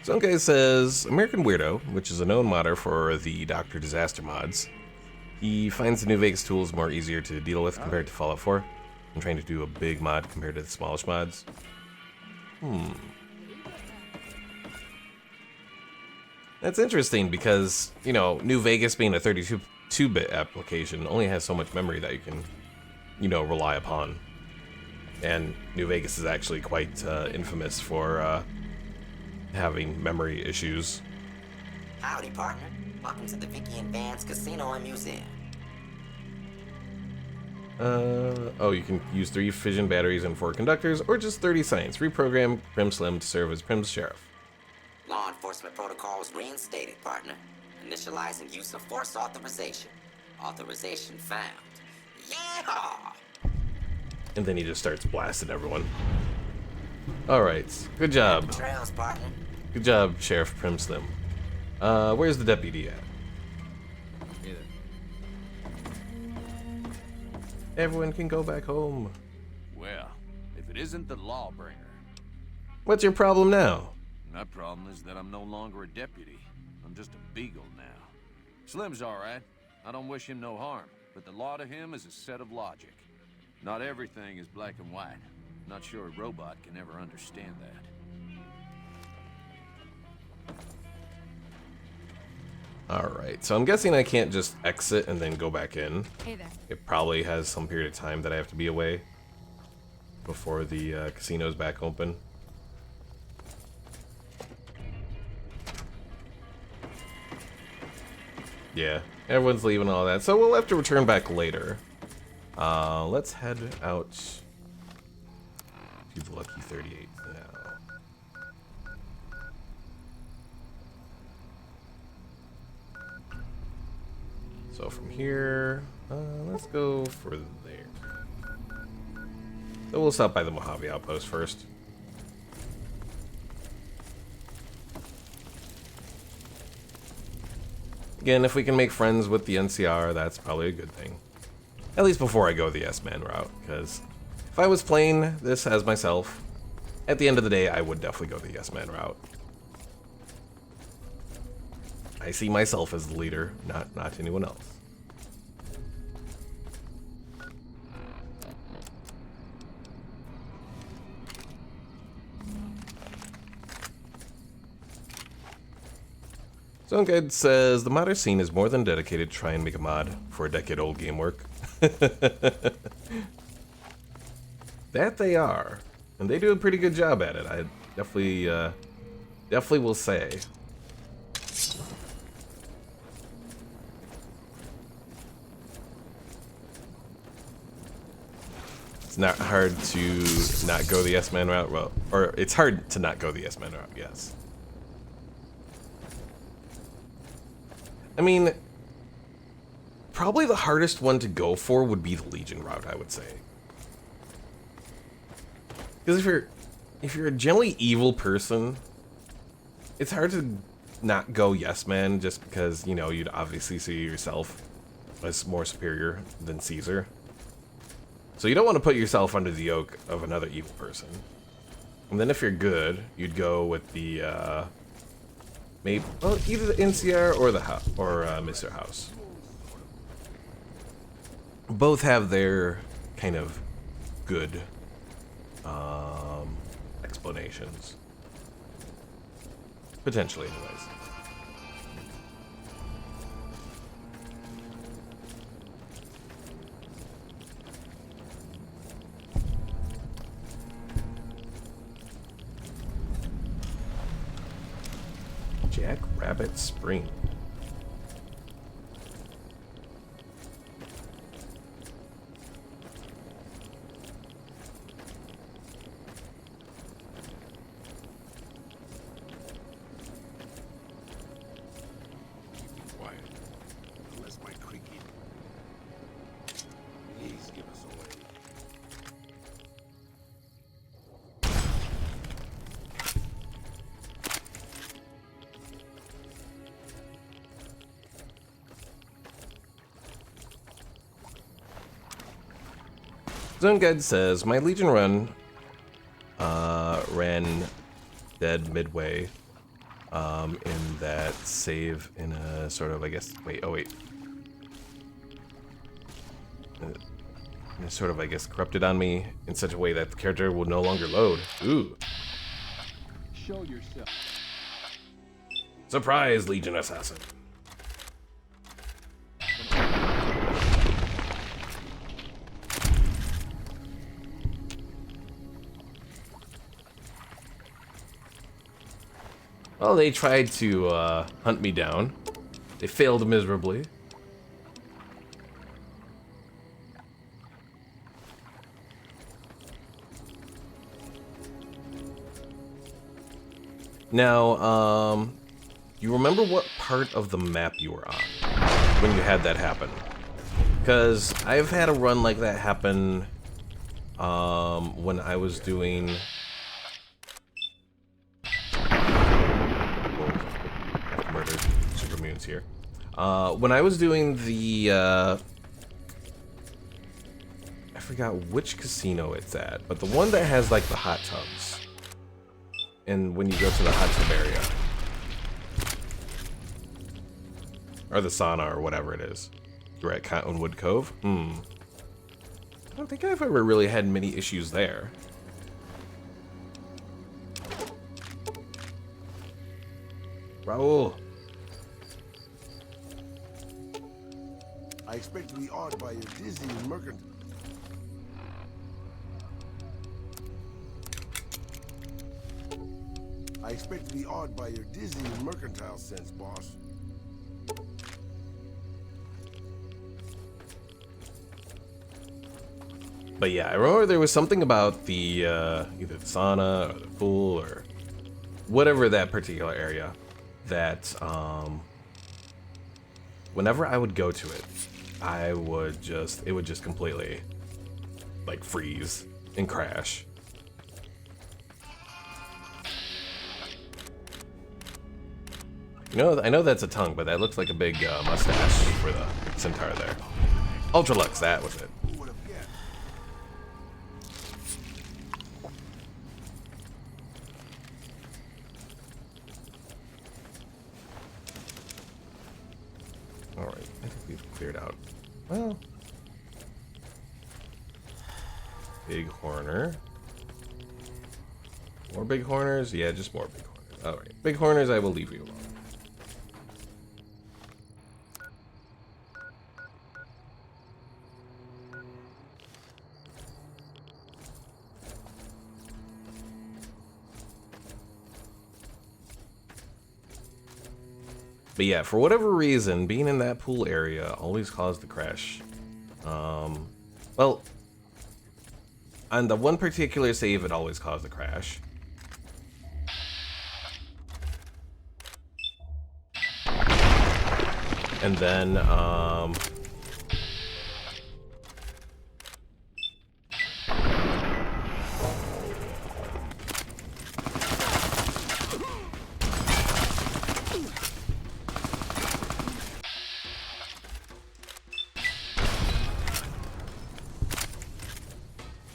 Some guy says, American Weirdo, which is a known modder for the Dr. Disaster mods. He finds the New Vegas tools more easier to deal with compared to Fallout 4. I'm trying to do a big mod compared to the smallish mods. That's interesting because, you know, New Vegas being a 32-bit application only has so much memory that you can, you know, rely upon. And New Vegas is actually quite infamous for having memory issues. Howdy, partner. Welcome to the Vicky and Vance Casino and Museum. Oh, you can use 3 fission batteries and 4 conductors, or just 30 science. Reprogram Prim Slim to serve as Prim's sheriff. Law enforcement protocols reinstated, partner. Initializing use of force authorization. Authorization found. Yeah! And then he just starts blasting everyone. Alright, good job. Trails, partner. Good job, Sheriff Prim Slim. Where's the deputy at? Either. Everyone can go back home. Well, if it isn't the lawbringer. What's your problem now? My problem is that I'm no longer a deputy. I'm just a beagle now. Slim's alright. I don't wish him no harm, but the law to him is a set of logic. Not everything is black and white. Not sure a robot can ever understand that. Alright, so I'm guessing I can't just exit and then go back in. Hey there. It probably has some period of time that I have to be away before the casino's back open. Yeah, everyone's leaving all that, so we'll have to return back later. Let's head out to the Lucky 38 now. So from here, let's go for there. So we'll stop by the Mojave Outpost first. Again, if we can make friends with the NCR, that's probably a good thing. At least before I go the S-Man route, because if I was playing this as myself, at the end of the day, I would definitely go the Yes-Man route. I see myself as the leader, not anyone else. Zone Guide says, the modder scene is more than dedicated to try and make a mod for a decade-old game work. That they are. And they do a pretty good job at it, I definitely will say. It's not hard to not go the S-Man route, well, or it's hard to not go the S-Man route, yes. I mean, probably the hardest one to go for would be the Legion route, I would say. Because if you're a generally evil person, it's hard to not go yes man just because, you know, you'd obviously see yourself as more superior than Caesar. So you don't want to put yourself under the yoke of another evil person. And then if you're good, you'd go with the maybe, well, either the NCR or the Mr. House. Both have their kind of good explanations. Potentially, anyways. Jack Rabbit Spring. Quiet. Unless my creaking. Please give us away. Zone Guide says, my Legion run ran dead midway in that save in a sort of, I guess, wait, oh wait. It sort of, I guess, corrupted on me in such a way that the character will no longer load. Ooh. Show yourself. Surprise, Legion Assassin. Well, they tried to hunt me down. They failed miserably. Now, you remember what part of the map you were on when you had that happen? Because I've had a run like that happen when I was doing... I've murdered Super Moons here. When I was doing the... I forgot which casino it's at, but the one that has like the hot tubs. And when you go to the hot tub area. Or the sauna or whatever it is. You're at Cottonwood Cove? I don't think I've ever really had many issues there. Raul. I expect to be awed by your dizzying mercantile. I expect to be awed by your dizzying mercantile sense, boss. But yeah, I remember there was something about the, either the sauna or the pool or whatever that particular area that, whenever I would go to it, it would just completely, like, freeze and crash. You know, I know that's a tongue, but that looks like a big mustache for the centaur there. Ultralux, that was it. Alright, I think we've cleared out. Well. Big Horner. More Big Horners? Yeah, just more Big Horners. Alright. Big Horners, I will leave you alone. But yeah, for whatever reason, being in that pool area always caused the crash. Well, on the one particular save, it always caused the crash. And then,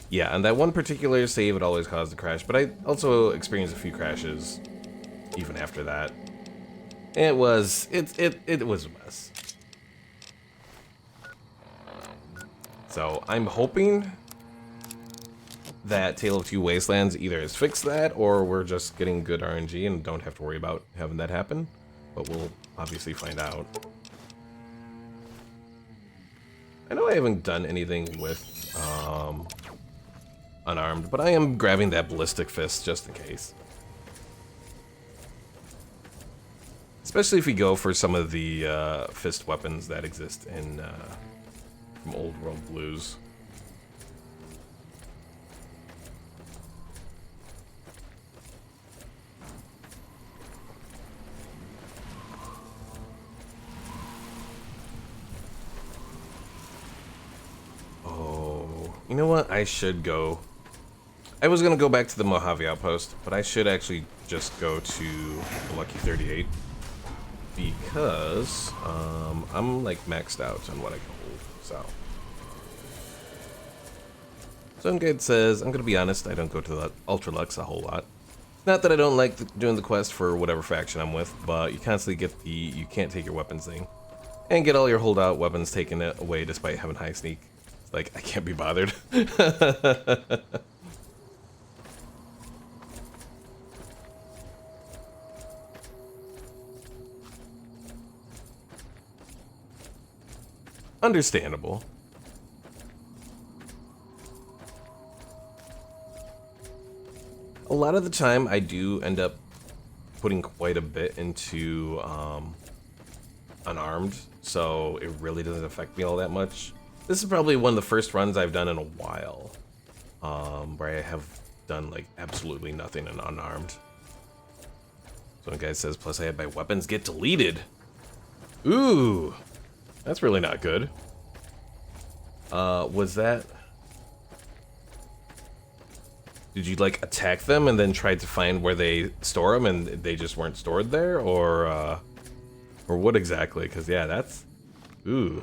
yeah, on that one particular save, it always caused a crash, but I also experienced a few crashes even after that. It was a mess. So I'm hoping that Tale of Two Wastelands either has fixed that or we're just getting good RNG and don't have to worry about having that happen. But we'll obviously find out. I know I haven't done anything with unarmed, but I am grabbing that ballistic fist just in case. Especially if we go for some of the fist weapons that exist in from Old World Blues. Oh, you know what? I should go. I was gonna go back to the Mojave Outpost, but I should actually just go to the Lucky 38 because I'm like maxed out on what I can hold. So Some Guide says, I'm gonna be honest, I don't go to the Ultralux a whole lot. Not that I don't like doing the quest for whatever faction I'm with, but you constantly get the you can't take your weapons thing. And get all your holdout weapons taken away despite having high sneak. It's like, I can't be bothered. Understandable. A lot of the time, I do end up putting quite a bit into unarmed, so it really doesn't affect me all that much. This is probably one of the first runs I've done in a while, where I have done like absolutely nothing in unarmed. So one guy says, plus I had my weapons get deleted. Ooh, that's really not good. Was that... Did you like attack them and then try to find where they store them and they just weren't stored there, or what exactly? Because yeah, that's... Ooh.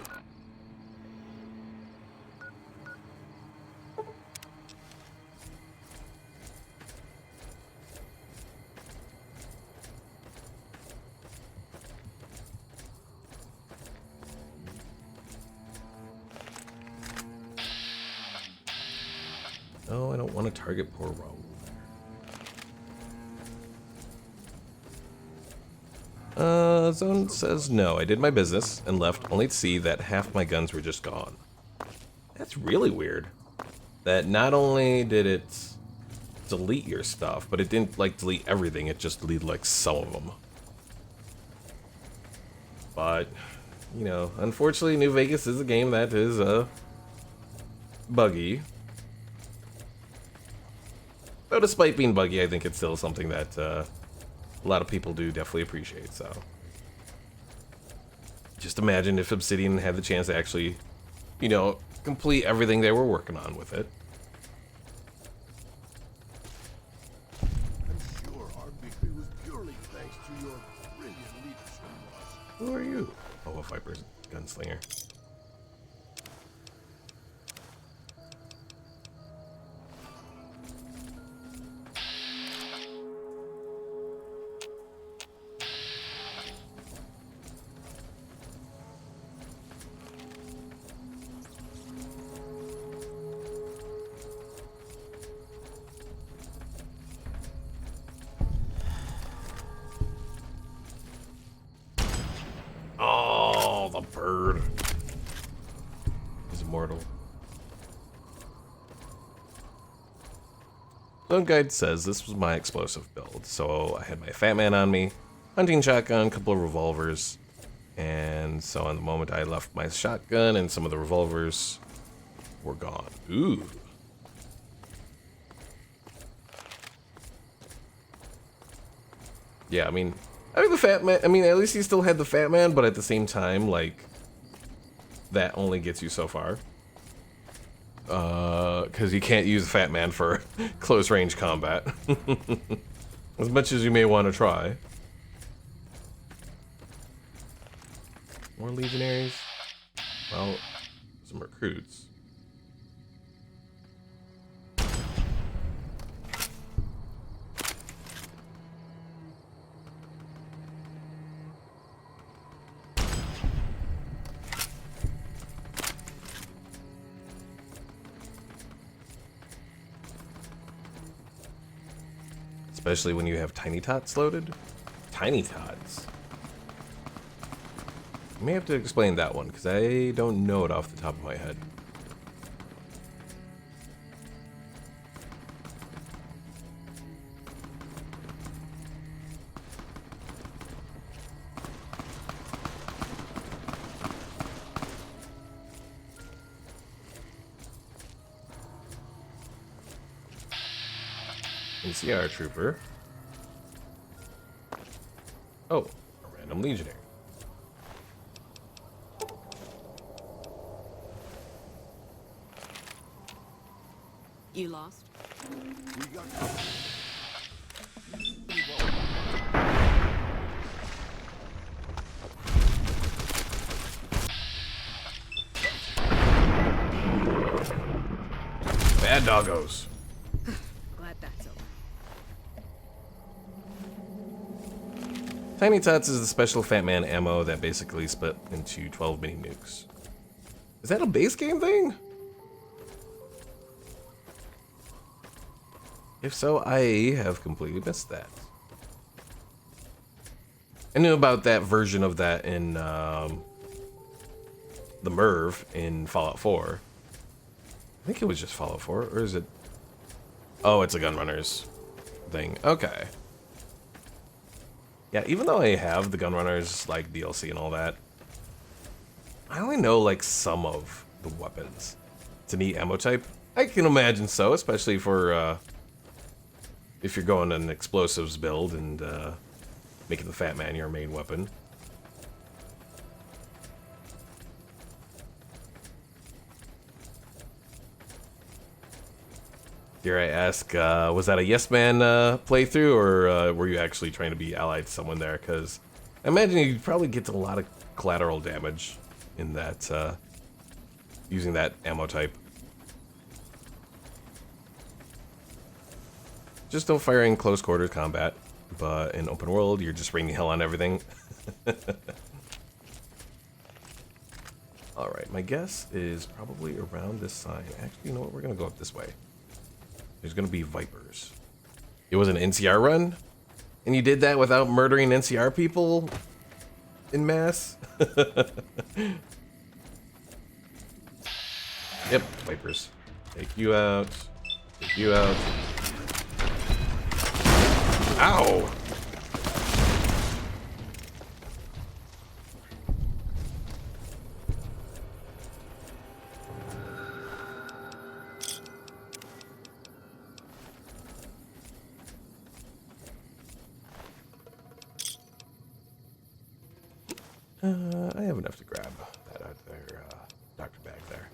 Oh, I don't want to target poor Raoul. Zone says no. I did my business and left only to see that half my guns were just gone. That's really weird. That not only did it delete your stuff, but it didn't like delete everything. It just deleted like some of them. But, you know, unfortunately, New Vegas is a game that is buggy. Though despite being buggy, I think it's still something that a lot of people do definitely appreciate, so. Just imagine if Obsidian had the chance to actually, you know, complete everything they were working on with it. I'm sure our victory was purely thanks to your brilliant leadership, boss. Who are you? Oh, a Viper's gunslinger. Oh, the bird. He's immortal. Zone Guide says this was my explosive build. So I had my Fat Man on me, hunting shotgun, a couple of revolvers, and so on the moment I left my shotgun and some of the revolvers were gone. Ooh. Yeah, I mean the Fat Man, I mean, at least he still had the Fat Man, but at the same time, like, that only gets you so far. Because you can't use the Fat Man for close range combat. As much as you may want to try. More legionaries? Well, some recruits. Especially when you have tiny tots loaded. Tiny tots. You may have to explain that one, because I don't know it off the top of my head. NCR trooper. Oh, a random legionary. You lost? We got Bad doggos. Glad that's over. Tiny Tots is the special Fat Man ammo that basically split into 12 mini nukes. Is that a base game thing? If so, I have completely missed that. I knew about that version of that in the Merv in Fallout 4. I think it was just Fallout 4, or is it? Oh, it's a Gunrunners thing. Okay. Yeah, even though I have the Gunrunners like DLC and all that, I only know like some of the weapons. It's a neat ammo type. I can imagine so, especially for if you're going an explosives build and making the Fat Man your main weapon. Dare I ask, was that a Yes Man playthrough, or were you actually trying to be allied to someone there? Because I imagine you probably get a lot of collateral damage in that, using that ammo type. Just don't fire in close quarters combat, but in open world, you're just raining hell on everything. Alright, my guess is probably around this sign. Actually, you know what? We're going to go up this way. There's going to be Vipers. It was an NCR run? And you did that without murdering NCR people in mass? Yep, Vipers. Take you out. Take you out. Ow! I have enough to grab that out there, doctor bag there.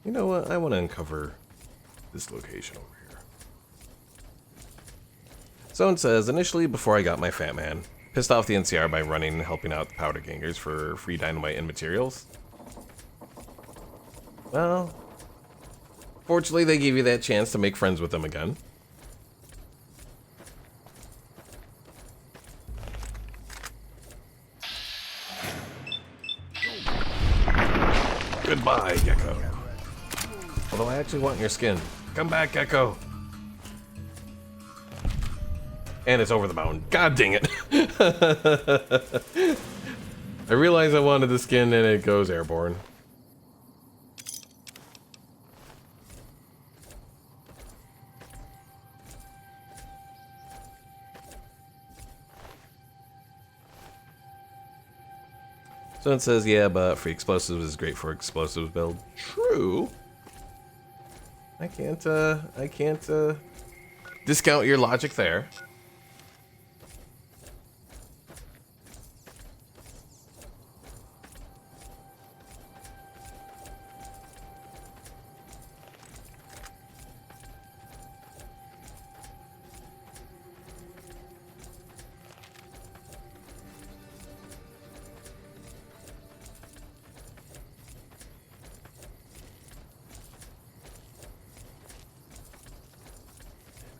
You know what? I want to uncover this location over here. Someone says, initially, before I got my Fat Man, pissed off the NCR by running and helping out the powder gangers for free dynamite and materials. Well, fortunately they gave you that chance to make friends with them again. Goodbye, Gecko. Although I actually want your skin. Come back, Gecko. And it's over the mountain. God dang it. I realized I wanted the skin and it goes airborne. So it says, yeah, but free explosives is great for explosives build. True. I can't discount your logic there.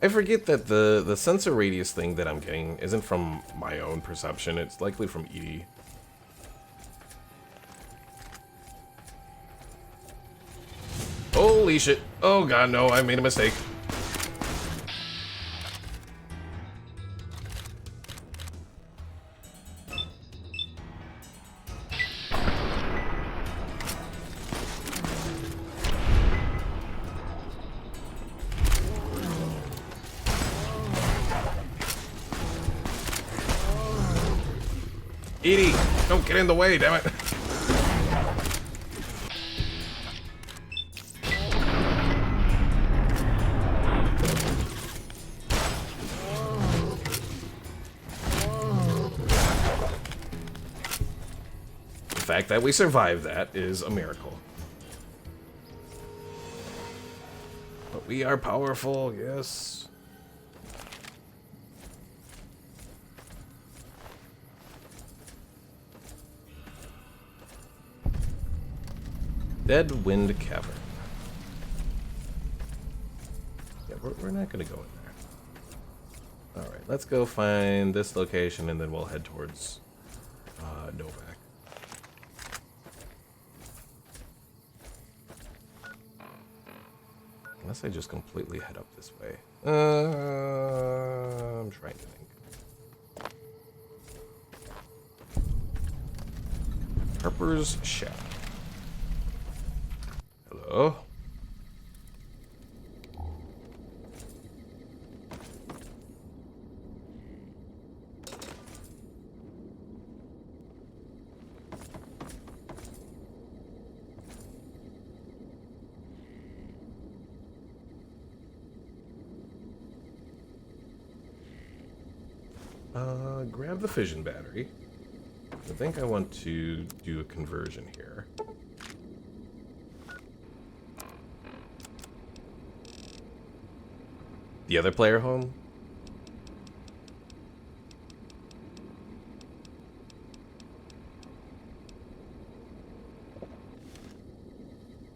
I forget that the sensor radius thing that I'm getting isn't from my own perception, it's likely from Edie. Holy shit. Oh god, no, I made a mistake. Edie, don't get in the way, damn it. The fact that we survived that is a miracle. But we are powerful, yes. Dead Wind Cavern. Yeah, we're not gonna go in there. Alright, let's go find this location and then we'll head towards Novak. Unless I just completely head up this way. I'm trying to think. Harper's Shack. Hello? Grab the fission battery. I think I want to do a conversion here. The other player home?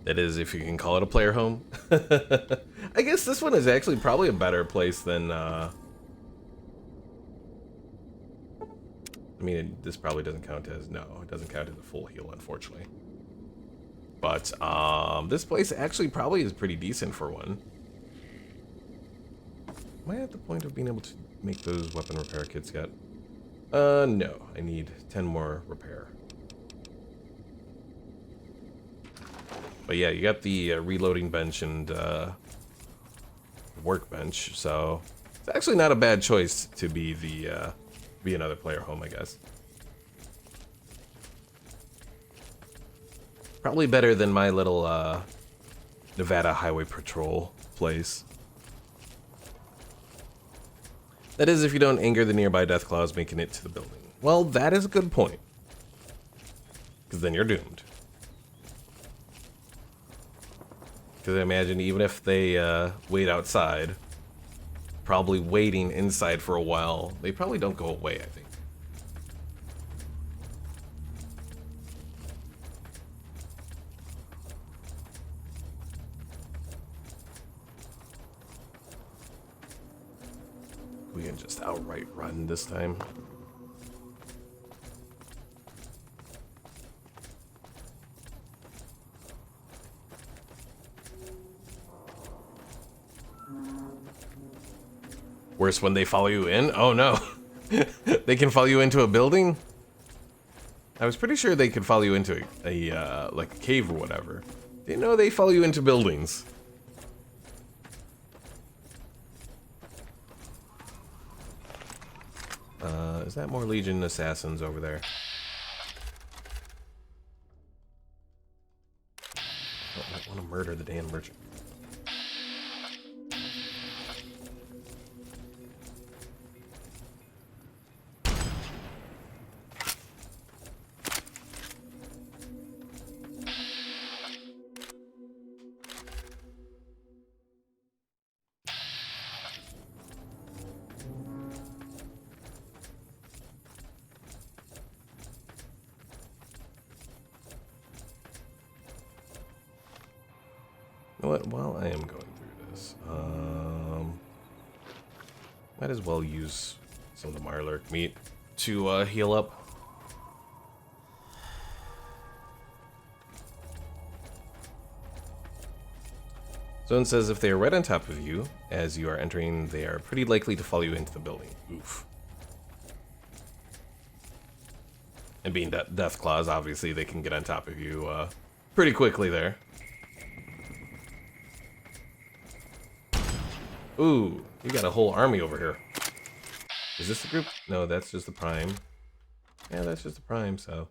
That is, if you can call it a player home. I guess this one is actually probably a better place than, I mean, this probably doesn't count as, no, it doesn't count as a full heal, unfortunately. But, this place actually probably is pretty decent for one. Am I at the point of being able to make those weapon repair kits yet? No, I need 10 more repair. But yeah, you got the reloading bench and workbench, so it's actually not a bad choice to be the be another player home, I guess. Probably better than my little Nevada Highway Patrol place. That is, if you don't anger the nearby Deathclaws making it to the building. Well, that is a good point, because then you're doomed. Because I imagine even if they wait outside, probably waiting inside for a while, they probably don't go away, I think. We can just outright run this time. Worse when they follow you in? Oh no. They can follow you into a building? I was pretty sure they could follow you into a like a cave or whatever. Didn't know they follow you into buildings. Is that more Legion assassins over there? I might want to murder the damn merchant. You know what? While I am going through this, might as well use some of the Mirelurk meat to heal up. Zone says if they are right on top of you as you are entering, they are pretty likely to follow you into the building. Oof. And being Deathclaws, obviously they can get on top of you pretty quickly there. Ooh, you got a whole army over here. Is this the group? No, that's just the Prime. Yeah, that's just the Prime, so.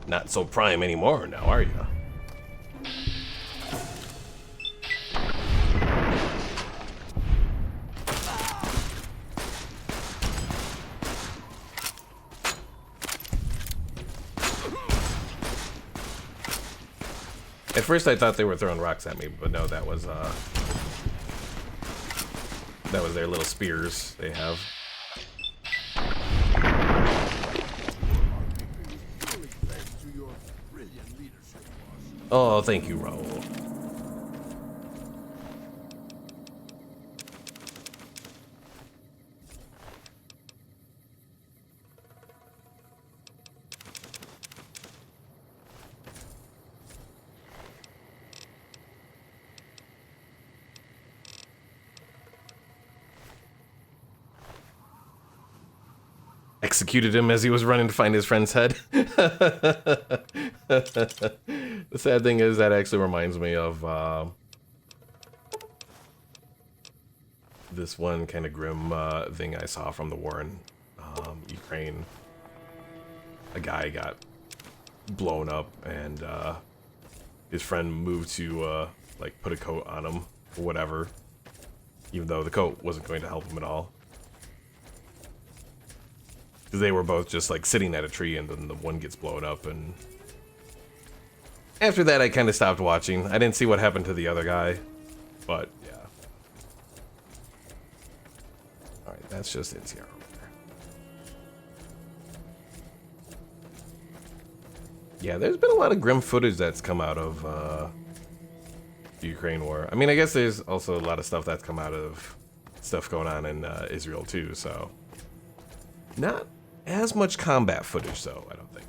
Not so Prime anymore now, are you? At first I thought they were throwing rocks at me, but no, that was their little spears they have. Oh, thank you, Raul. executed him as he was running to find his friend's head. The sad thing is that actually reminds me of this one kind of grim thing I saw from the war in Ukraine. A guy got blown up and his friend moved to like put a coat on him or whatever, even though the coat wasn't going to help him at all. Because they were both just like sitting at a tree and then the one gets blown up, and after that I kind of stopped watching. I didn't see what happened to the other guy, but yeah. Alright, that's just NCR over there. Yeah, there's been a lot of grim footage that's come out of the Ukraine war. I mean, I guess there's also a lot of stuff that's come out of stuff going on in Israel too, so not as much combat footage, though, I don't think.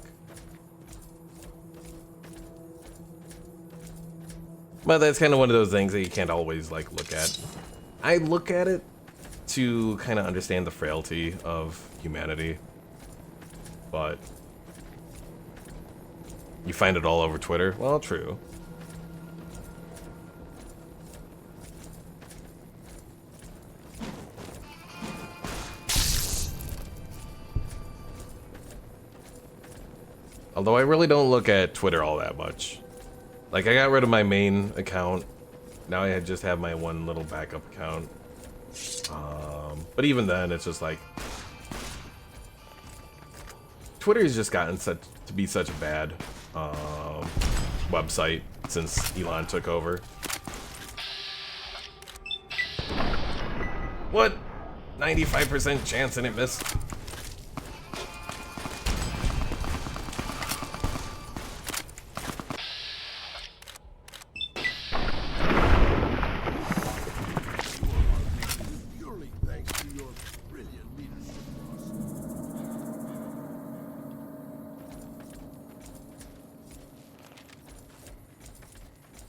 But that's kind of one of those things that you can't always, like, look at. I look at it to kind of understand the frailty of humanity. But you find it all over Twitter? Well, true. Although I really don't look at Twitter all that much. Like, I got rid of my main account. Now I just have my one little backup account. But even then, it's just like... Twitter's just gotten to be such a bad website since Elon took over. What? 95% chance and it missed.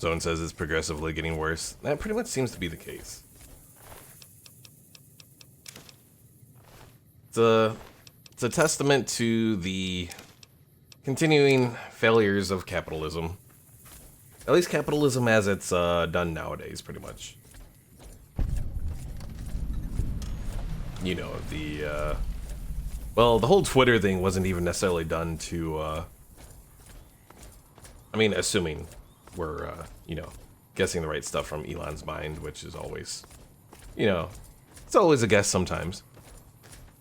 Zone says it's progressively getting worse. That pretty much seems to be the case. It's a testament to the continuing failures of capitalism. At least capitalism as it's done nowadays, pretty much. You know, well, the whole Twitter thing wasn't even necessarily done to, I mean, assuming we're, you know, guessing the right stuff from Elon's mind, which is always, you know, it's always a guess sometimes.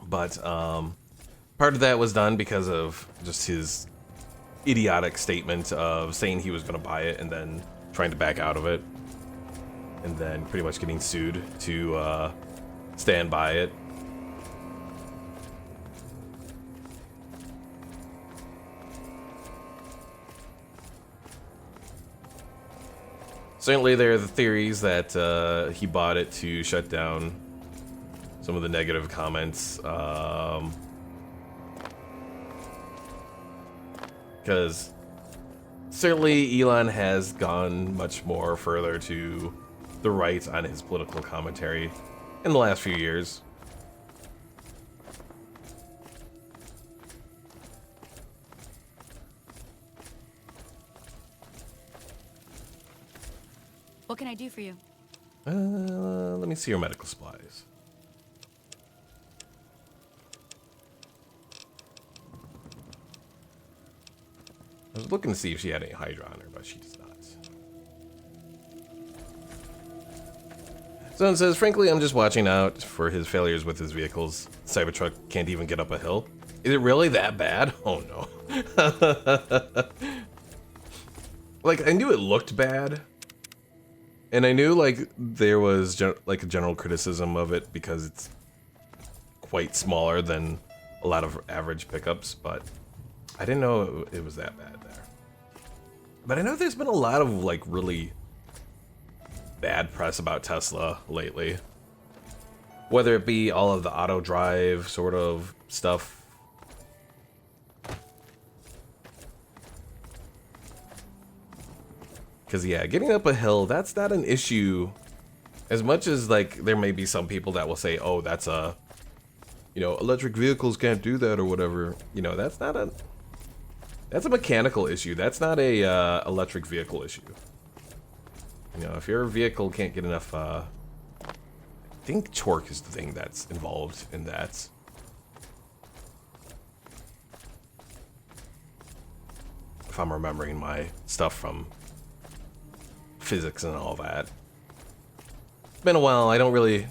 But part of that was done because of just his idiotic statement of saying he was going to buy it and then trying to back out of it. And then pretty much getting sued to stand by it. Certainly there are the theories that he bought it to shut down some of the negative comments. Because certainly Elon has gone much more further to the right on his political commentary in the last few years. What can I do for you? Let me see your medical supplies. I was looking to see if she had any Hydra on her, but she does not. Zone says, frankly, I'm just watching out for his failures with his vehicles. Cybertruck can't even get up a hill. Is it really that bad? Oh no. Like, I knew it looked bad. And I knew, like, there was, like, a general criticism of it because it's quite smaller than a lot of average pickups, but I didn't know it was that bad there. But I know there's been a lot of, like, really bad press about Tesla lately. Whether it be all of the auto drive sort of stuff. Because, yeah, getting up a hill, that's not an issue. As much as, like, there may be some people that will say, oh, that's a, you know, electric vehicles can't do that or whatever. You know, that's a mechanical issue. That's not a electric vehicle issue. You know, if your vehicle can't get enough, I think torque is the thing that's involved in that. If I'm remembering my stuff from physics and all that. It's been a while. I don't really...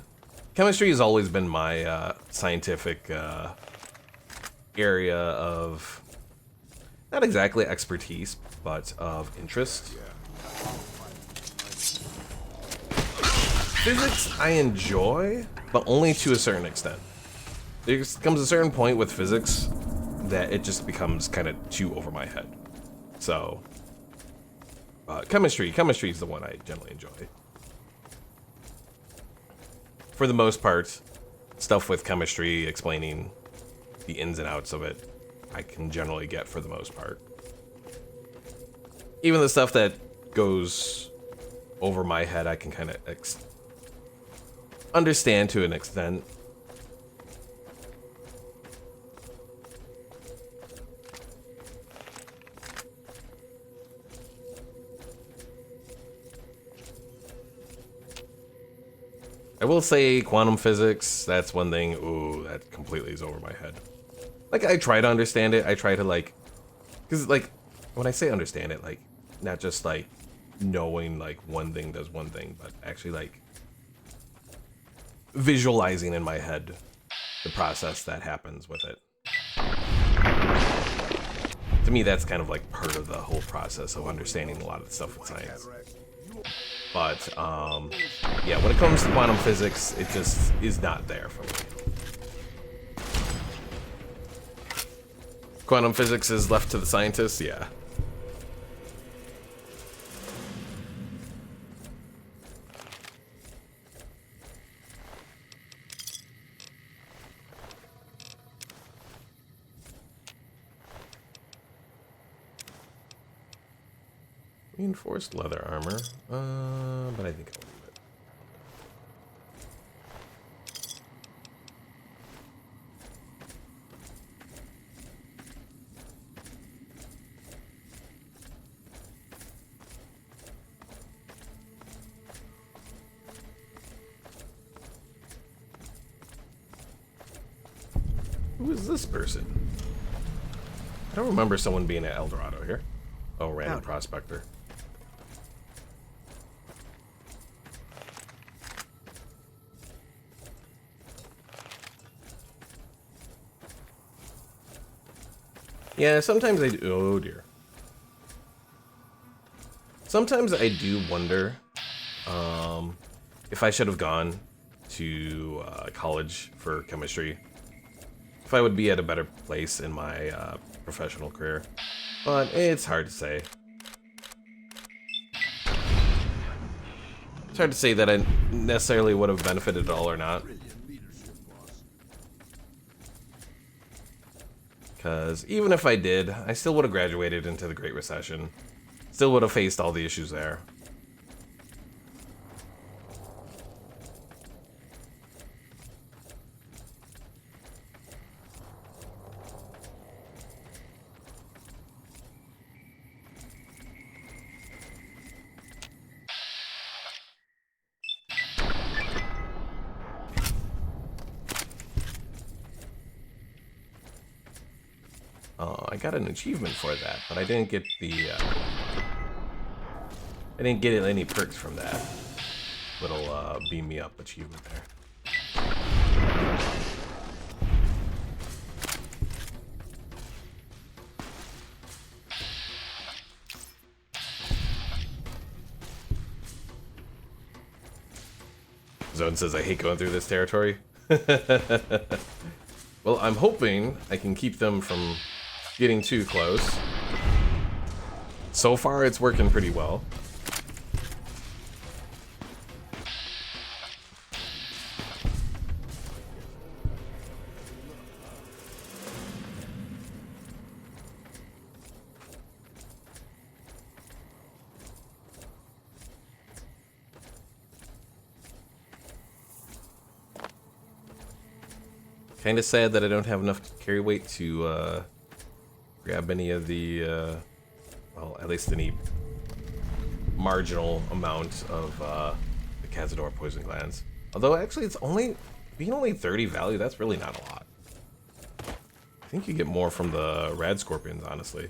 Chemistry has always been my scientific area of... not exactly expertise, but of interest. Physics I enjoy, but only to a certain extent. There comes a certain point with physics that it just becomes kind of too over my head. So, chemistry is the one I generally enjoy. For the most part, stuff with chemistry, explaining the ins and outs of it, I can generally get for the most part. Even the stuff that goes over my head, I can kind of understand to an extent. I will say quantum physics, that's one thing, ooh, that completely is over my head. Like, I try to understand it, I try to, like, because, like, when I say understand it, like, not just, like, knowing, like, one thing does one thing, but actually, like, visualizing in my head the process that happens with it. To me, that's kind of, like, part of the whole process of understanding a lot of the stuff with science. But, yeah, when it comes to quantum physics, it just is not there for me. Quantum physics is left to the scientists, yeah. Reinforced leather armor, but I think I'll leave it. Who is this person? I don't remember someone being at El Dorado here. Oh, random prospector. Yeah, sometimes I do. Oh dear. Sometimes I do wonder if I should have gone to college for chemistry. If I would be at a better place in my professional career. But it's hard to say. It's hard to say that I necessarily would have benefited at all or not. Because even if I did, I still would have graduated into the Great Recession. Still would have faced all the issues there. I got an achievement for that, but I didn't get the, I didn't get any perks from that little, beam me up achievement there. Zone says, I hate going through this territory. Well, I'm hoping I can keep them from getting too close. So far, it's working pretty well. Kind of sad that I don't have enough carry weight to grab any of the, well, at least any marginal amount of the Cazador poison glands. Although actually, it's being only 30 value. That's really not a lot. I think you get more from the rad scorpions, honestly.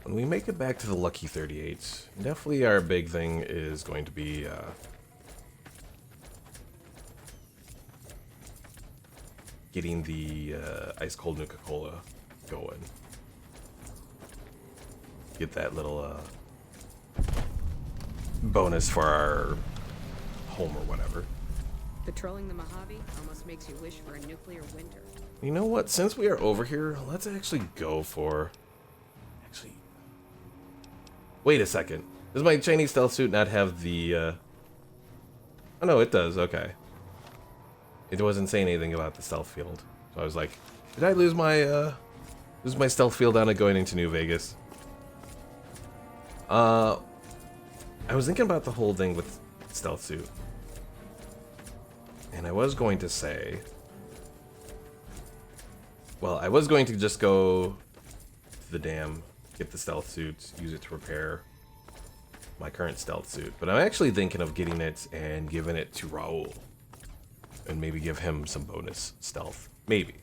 When we make it back to the Lucky 38, definitely our big thing is going to be getting the ice cold Nuka-Cola going. Get that little bonus for our home or whatever. Patrolling the Mojave almost makes you wish for a nuclear winter. You know what? Since we are over here, let's actually go for... Actually... Wait a second. Does my Chinese stealth suit not have the... Oh no, it does. Okay. It wasn't saying anything about the stealth field. So I was like, did I lose my stealth field on it going into New Vegas? I was thinking about the whole thing with stealth suit. And I was going to say... Well, I was going to just go to the dam, get the stealth suit, use it to repair my current stealth suit. But I'm actually thinking of getting it and giving it to Raul. And maybe give him some bonus stealth. Maybe.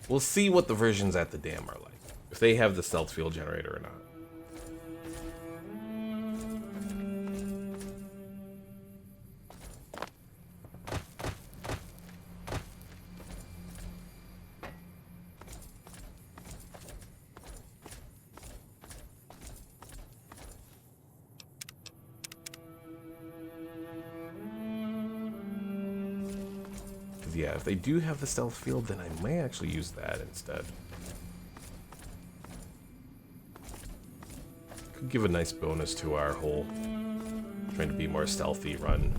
We'll see what the versions at the dam are like. If they have the stealth field generator or not. Yeah, if they do have the stealth field, then I may actually use that instead. Could give a nice bonus to our whole trying to be more stealthy run.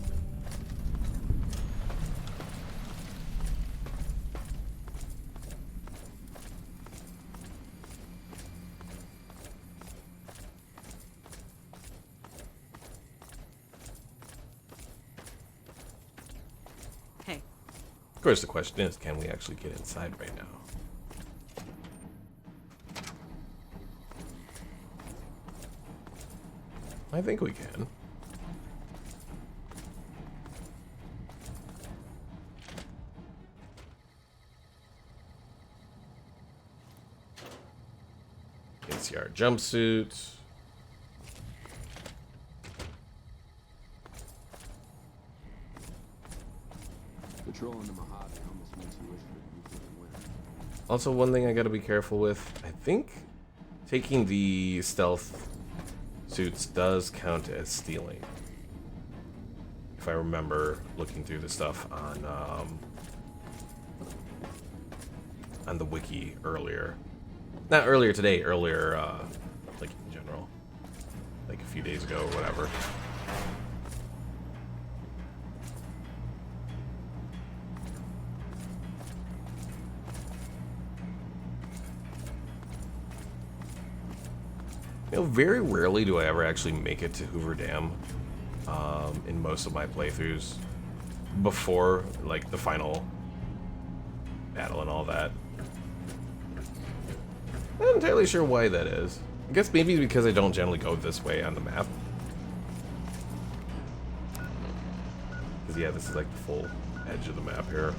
Of course, the question is, can we actually get inside right now? I think we can. NCR jumpsuit. Patrolling the Mojave almost makes you wish for a nuclear winter. Also, one thing I gotta be careful with, I think taking the stealth suits does count as stealing. If I remember looking through the stuff on the wiki earlier. Not earlier today, earlier, like in general. Like a few days ago or whatever. You know, very rarely do I ever actually make it to Hoover Dam in most of my playthroughs before, like, the final battle and all that. Not entirely sure why that is. I guess maybe because I don't generally go this way on the map. Because, yeah, this is like the full edge of the map here.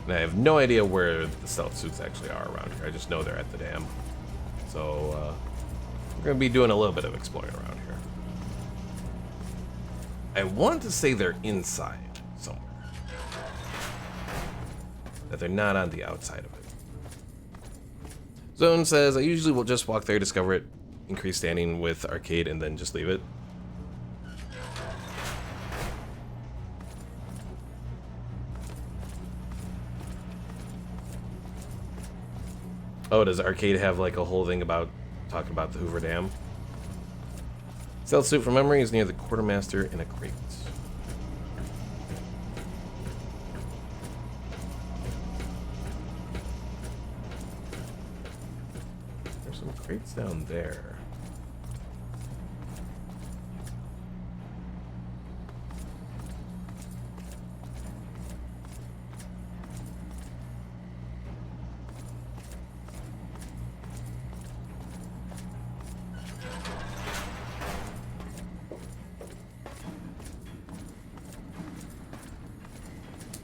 And I have no idea where the stealth suits actually are around here. I just know they're at the dam. So, we're going to be doing a little bit of exploring around here. I want to say they're inside somewhere. That they're not on the outside of it. Zone says, I usually will just walk there, discover it, increase standing with arcade, and then just leave it. Oh, does arcade have like a whole thing about talking about the Hoover Dam? Stealth suit from memory is near the quartermaster in a crate. There's some crates down there.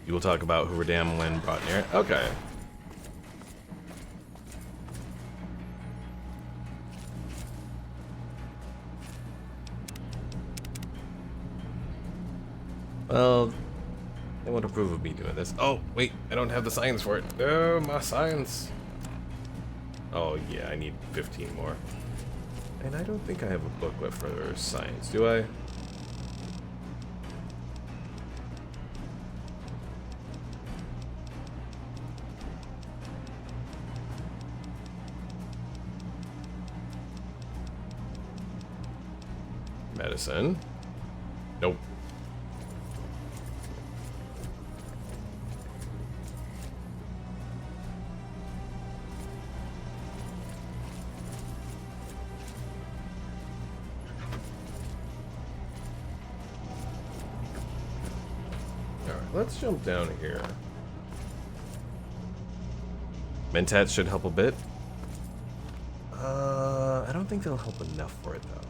You will talk about Hoover Dam when brought near it. Okay. Well, they won't approve of me doing this. Oh, wait, I don't have the science for it. Oh, my science. Oh, yeah, I need 15 more. And I don't think I have a booklet for science, do I? Medicine. Nope. Alright, let's jump down here. Mentats should help a bit. I don't think they'll help enough for it though.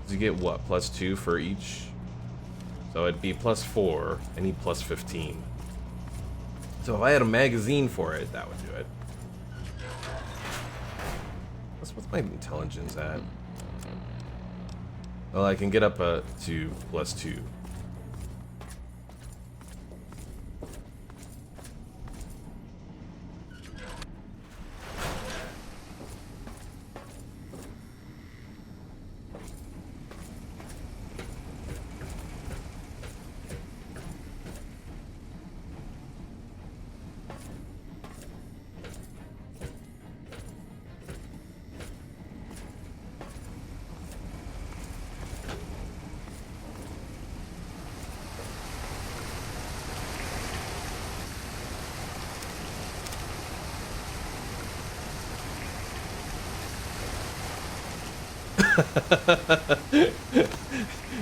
You get what, +2 for each? So it'd be +4. I need +15. So if I had a magazine for it, that would do it. What's my intelligence at? Well, I can get up to +2.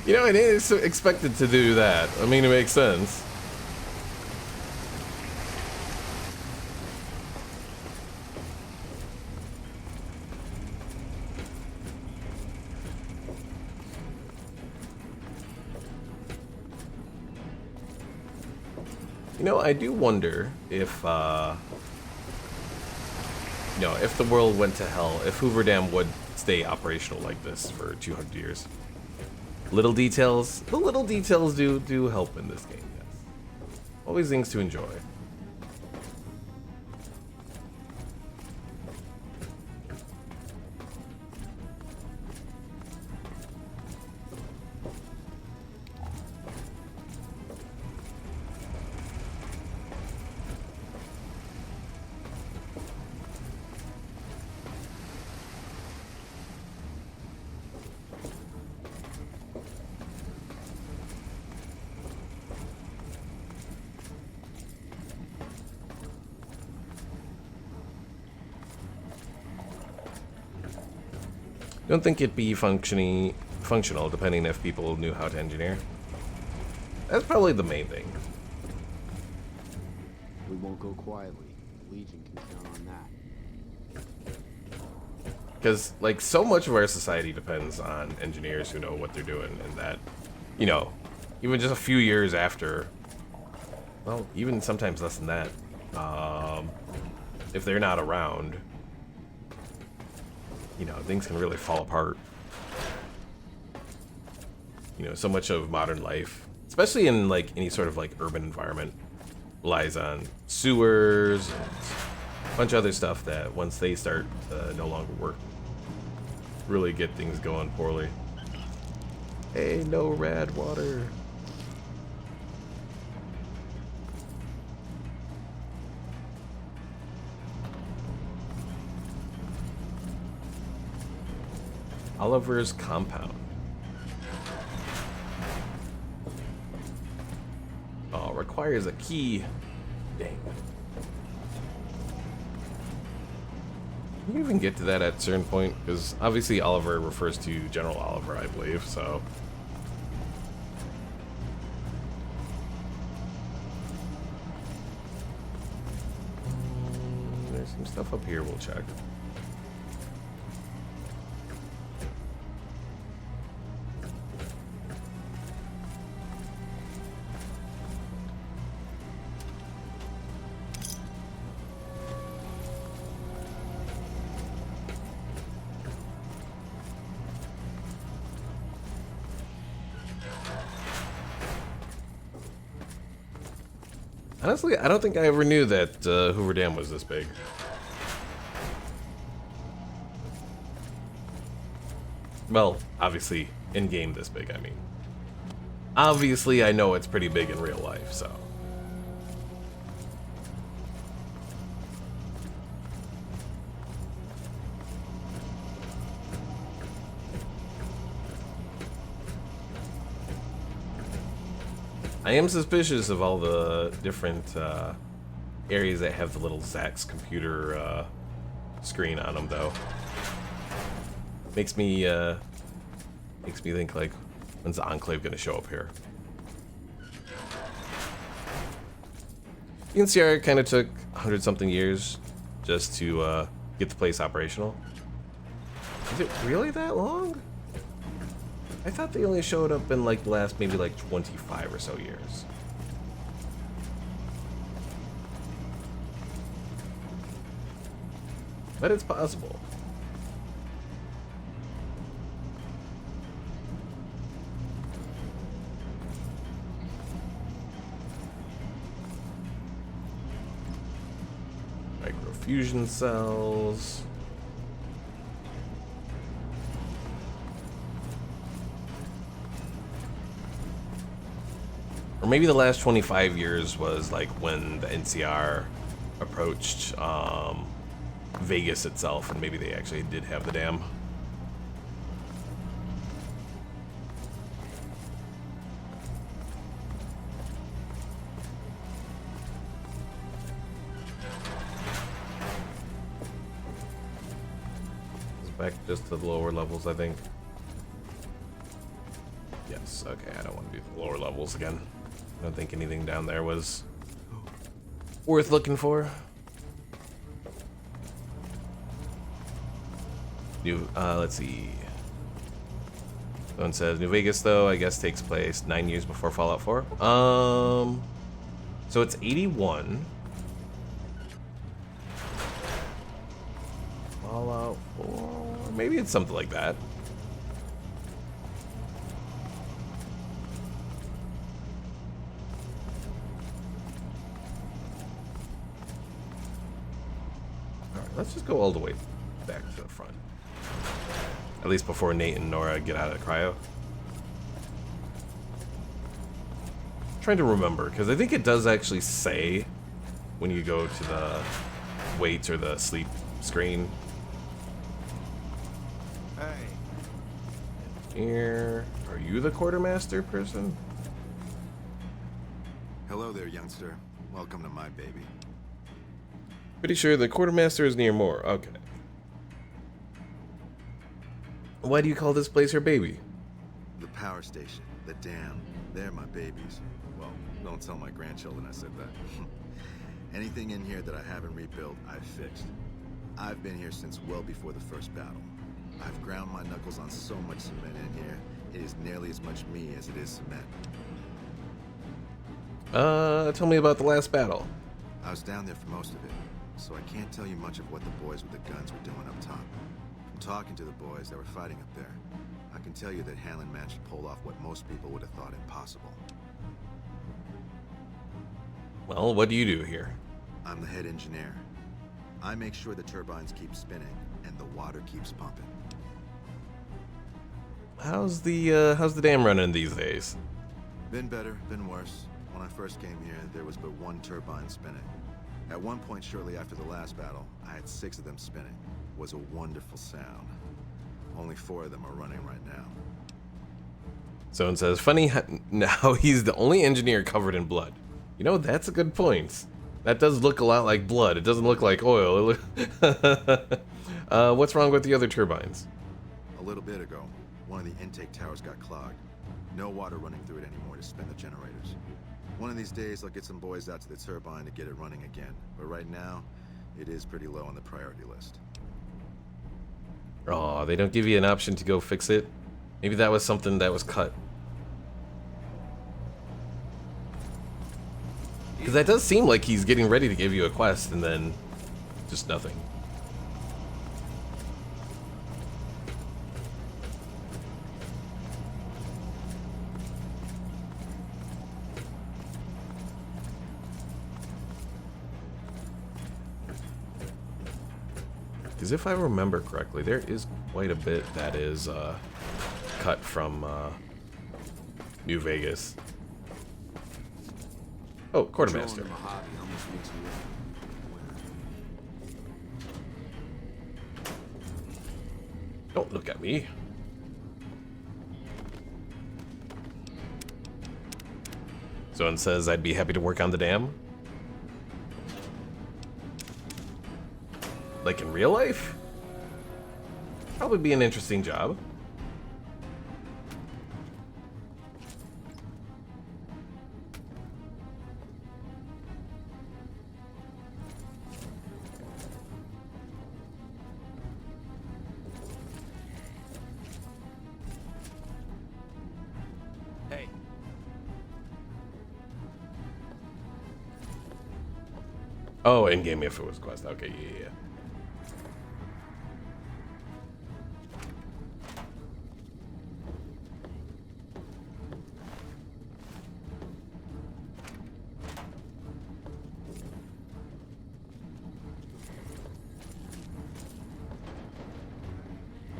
You know, I didn't expect it to do that. I mean, it makes sense. You know, I do wonder if, if the world went to hell, if Hoover Dam would stay operational like this for 200 years. The little details do help in this game, yes. Always things to enjoy. Don't think it'd be functional, depending if people knew how to engineer. That's probably the main thing. We won't go quietly. The Legion can count on that. Because, like, so much of our society depends on engineers who know what they're doing, and that, even just a few years after, well, even sometimes less than that, if they're not around, things can really fall apart. So much of modern life especially in like any sort of like urban environment, relies on sewers and a bunch of other stuff that once they start no longer work, really get things going poorly. Hey, no rad water. Oliver's compound. Oh, requires a key. Dang. Can you even get to that at a certain point? Because obviously Oliver refers to General Oliver, I believe, so. There's some stuff up here we'll check. Honestly, I don't think I ever knew that Hoover Dam was this big. Well, obviously, in-game this big, I mean. Obviously, I know it's pretty big in real life, so. I am suspicious of all the different areas that have the little Zack's computer screen on them, though. Makes me think like, when's the Enclave gonna show up here? The NCR kind of took 100-something years just to get the place operational. Is it really that long? I thought they only showed up in like the last maybe like 25 or so years. But it's possible. Microfusion cells. Or maybe the last 25 years was like when the NCR approached Vegas itself, and maybe they actually did have the dam. It's back just to the lower levels, I think. Yes, okay, I don't want to do the lower levels again. I don't think anything down there was worth looking for. Let's see. One says New Vegas, though, I guess takes place 9 years before Fallout 4. So it's 81. Fallout 4. Maybe it's something like that. Let's just go all the way back to the front. At least before Nate and Nora get out of the cryo. I'm trying to remember, because I think it does actually say when you go to the weights or the sleep screen. Hey. Here. Are you the quartermaster person? Hello there, youngster. Welcome to my baby. Pretty sure the quartermaster is near more. Okay. Why do you call this place your baby? The power station, the dam, they're my babies. Well, don't tell my grandchildren I said that. Anything in here that I haven't rebuilt, I've fixed. I've been here since well before the first battle. I've ground my knuckles on so much cement in here, it is nearly as much me as it is cement. Tell me about the last battle. I was down there for most of it, so I can't tell you much of what the boys with the guns were doing up top. From talking to the boys that were fighting up there, I can tell you that Hanlon managed to pull off what most people would have thought impossible. Well, what do you do here? I'm the head engineer. I make sure the turbines keep spinning and the water keeps pumping. How's the dam running these days? Been better, been worse. When I first came here, there was but one turbine spinning. At one point shortly after the last battle, I had 6 of them spinning. It was a wonderful sound. Only 4 of them are running right now. Someone says, funny now he's the only engineer covered in blood. You know, that's a good point. That does look a lot like blood. It doesn't look like oil. What's wrong with the other turbines? A little bit ago, one of the intake towers got clogged. No water running through it anymore to spin the generators. One of these days, I'll get some boys out to the turbine to get it running again. But right now, it is pretty low on the priority list. Oh, they don't give you an option to go fix it? Maybe that was something that was cut. Because that does seem like he's getting ready to give you a quest and then just nothing. Because if I remember correctly, there is quite a bit that is cut from New Vegas. Oh, Quartermaster. Don't look at me. Someone says I'd be happy to work on the dam. Like in real life? Probably be an interesting job. Hey. Oh, in-game if it was quest. Okay, yeah.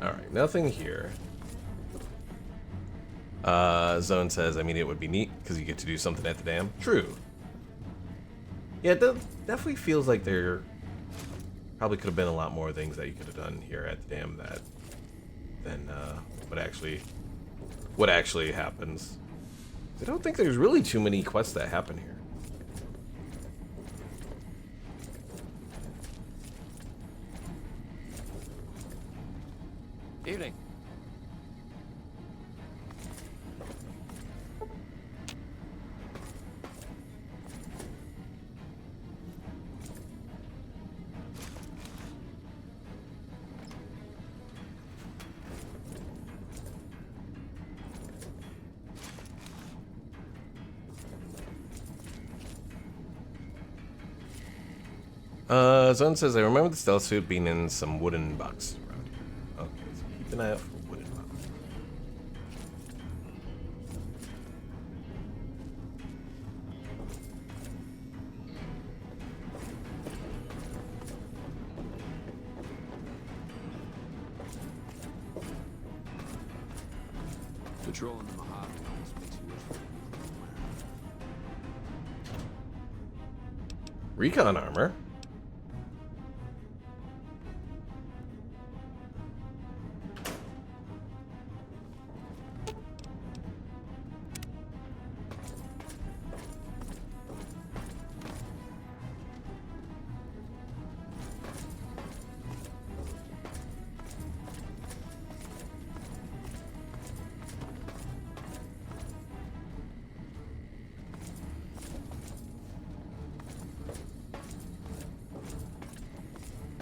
Alright, nothing here. Zone says, I mean, it would be neat because you get to do something at the dam. True. Yeah, it definitely feels like there probably could have been a lot more things that you could have done here at the dam than what actually happens. I don't think there's really too many quests that happen here. Evening. Zone says, I remember the stealth suit being in some wooden box around here. Okay, so keep an eye out for wooden box. Patrolling the Mojave almost makes you wish for Recon armor?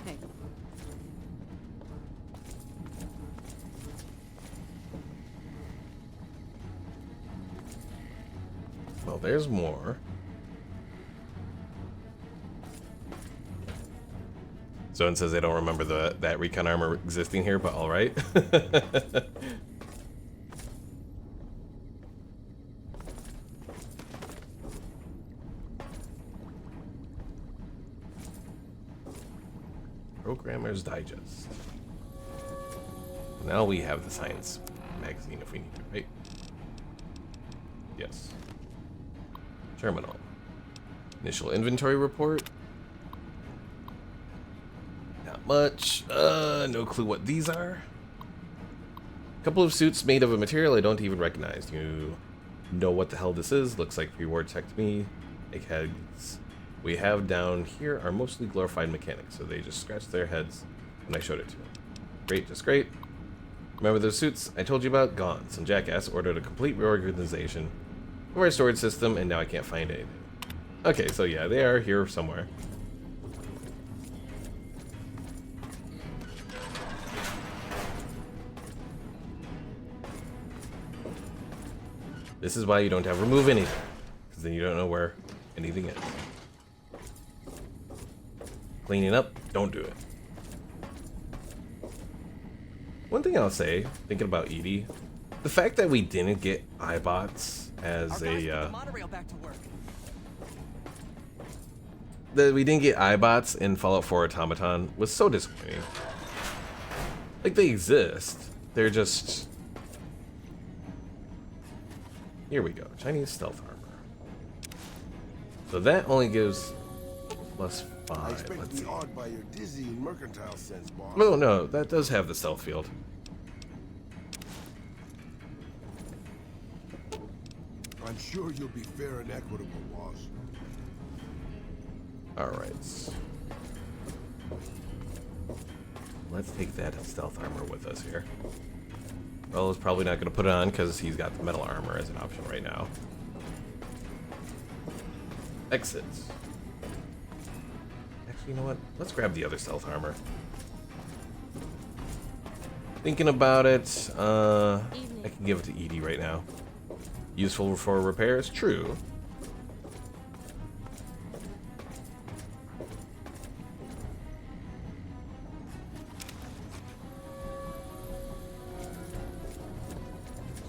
Hey, Well, there's more. Zone says they don't remember that recon armor existing here, but all right. Programmer's Digest. Now we have the science magazine if we need to, right? Yes. Terminal. Initial inventory report. Not much. No clue what these are. A couple of suits made of a material I don't even recognize. You know what the hell this is? Looks like pre-war tech to me. Eggheads we have down here are mostly glorified mechanics, so they just scratched their heads when I showed it to them. Great, just great. Remember those suits I told you about? Gone. Some jackass ordered a complete reorganization of our storage system, and now I can't find anything. Okay, so yeah, they are here somewhere. This is why you don't have remove anything, because then you don't know where anything is. Cleaning up, don't do it. One thing I'll say, thinking about Edie, the fact that we didn't get iBots as that we didn't get iBots in Fallout 4 Automaton was so disappointing. Like, they exist, they're just... Here we go, Chinese stealth armor. So that only gives +5. I expect Let's to see. be awed by your dizzy and mercantile sense, boss. Oh no, that does have the stealth field. I'm sure you'll be fair and equitable, boss. Alright. Let's take that stealth armor with us here. Well, is probably not going to put it on because he's got the metal armor as an option right now. Exits. Actually, you know what? Let's grab the other stealth armor. Thinking about it, I can give it to Edie right now. Useful for repairs? True.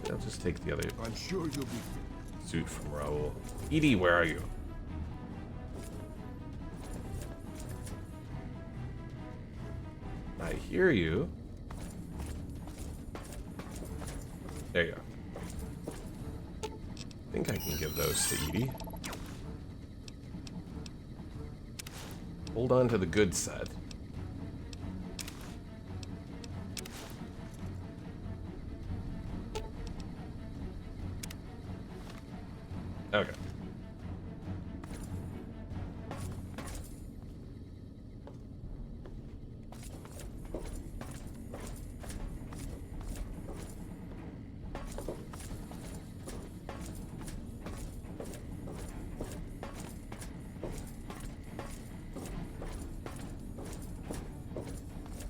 So I'll just take the other I'm sure you'll be suit from Raoul. Edie, where are you? I hear you. There you go. I think I can give those to Edie. Hold on to the good set. Okay.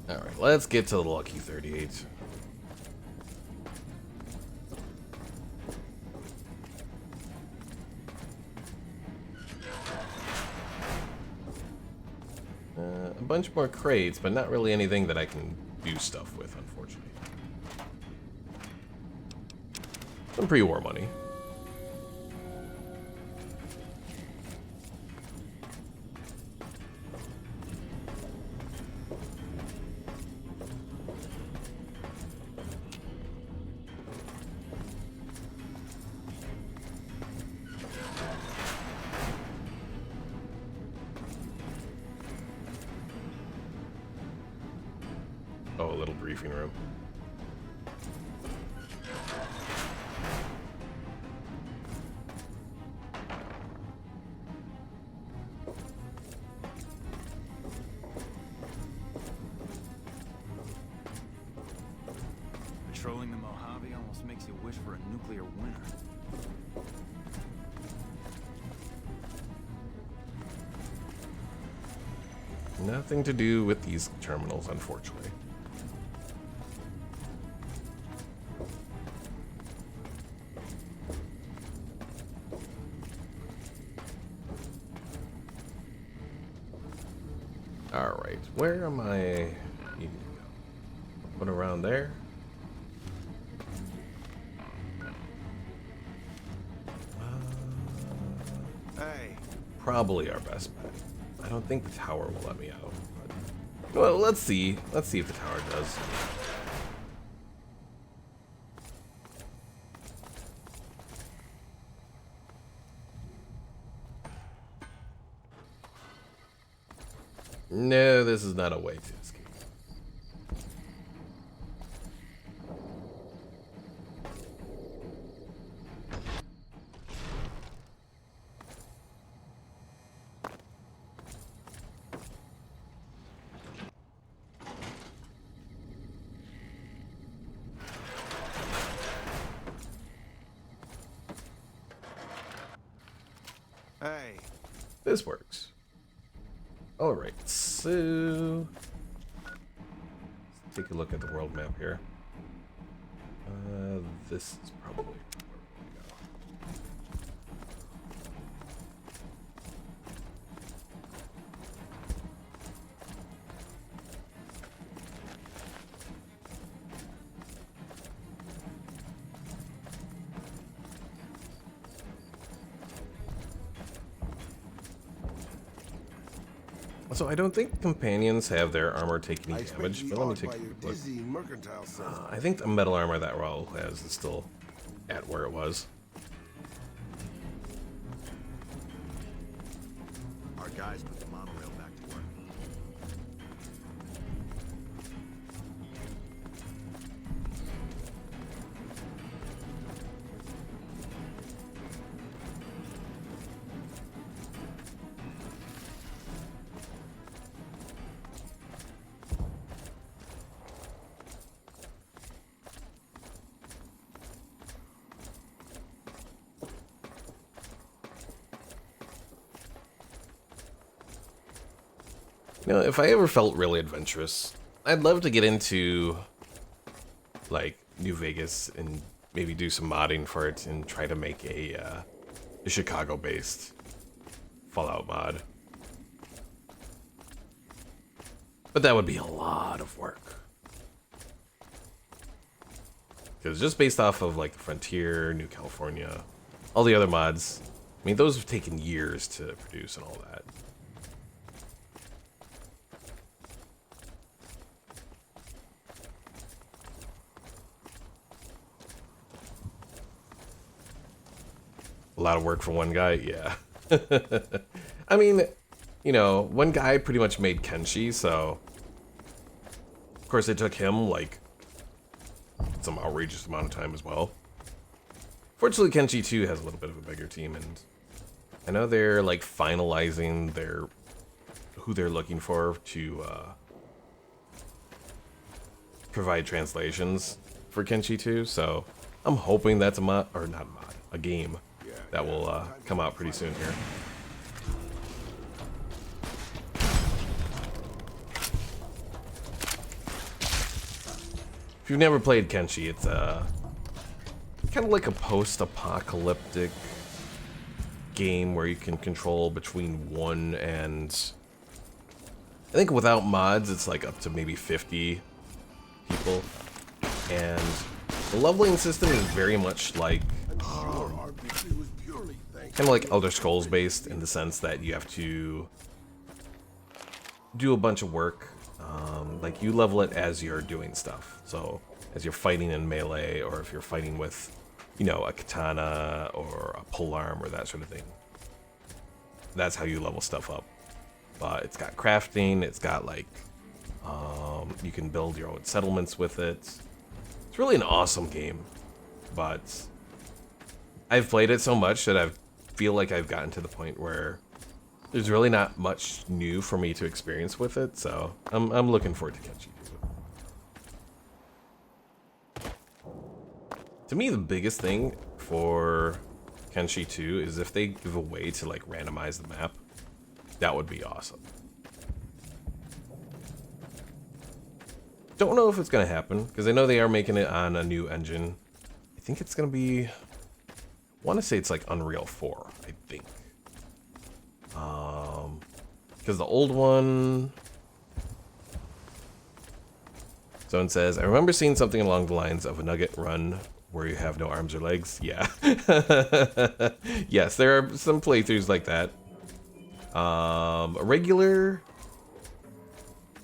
Alright, let's get to the lucky 38. A bunch more crates, but not really anything that I can do stuff with, unfortunately. Some pre-war money. Oh, a little briefing room. Patrolling the Mojave almost makes you wish for a nuclear winter. Nothing to do with these terminals, unfortunately. Alright, where am I? Put around there. Hey. Probably our best bet. I don't think the tower will let me out. But Well, let's see. Let's see if the tower does. No, this is not a way to escape. Hey. This works. Alright, so... let's take a look at the world map here. This is probably where we're gonna go. So I don't think companions have their armor take any damage, but let me take a quick look. I think the metal armor that Raul has is still at where it was. Our guys put the monorail back to work. You know, if I ever felt really adventurous, I'd love to get into, like, New Vegas and maybe do some modding for it and try to make a Chicago-based Fallout mod. But that would be a lot of work. Because just based off of, like, the Frontier, New California, all the other mods, I mean, those have taken years to produce and all that. A lot of work for one guy, yeah. I mean, you know, one guy pretty much made Kenshi, so of course it took him like some outrageous amount of time as well. Fortunately, Kenshi 2 has a little bit of a bigger team, and I know they're like finalizing their who they're looking for to provide translations for Kenshi 2, so I'm hoping that's a mod, or not a mod, a game that will come out pretty soon here. If you've never played Kenshi, it's kind of like a post-apocalyptic game where you can control between 1 and... I think without mods, it's like up to maybe 50 people. And the leveling system is very much like... kind of like Elder Scrolls based in the sense that you have to do a bunch of work. Like you level it as you're doing stuff. So as you're fighting in melee, or if you're fighting with, you know, a katana or a polearm or that sort of thing. That's how you level stuff up. But it's got crafting, it's got like, you can build your own settlements with it. It's really an awesome game, but I've played it so much that I feel like I've gotten to the point where there's really not much new for me to experience with it, so I'm looking forward to Kenshi 2. To me, the biggest thing for Kenshi 2 is if they give a way to like randomize the map, that would be awesome. Don't know if it's gonna happen, because I know they are making it on a new engine. I think it's gonna be, I want to say it's like Unreal 4, I think. Because the old one... Someone says, I remember seeing something along the lines of a nugget run where you have no arms or legs. Yeah. Yes, there are some playthroughs like that. A regular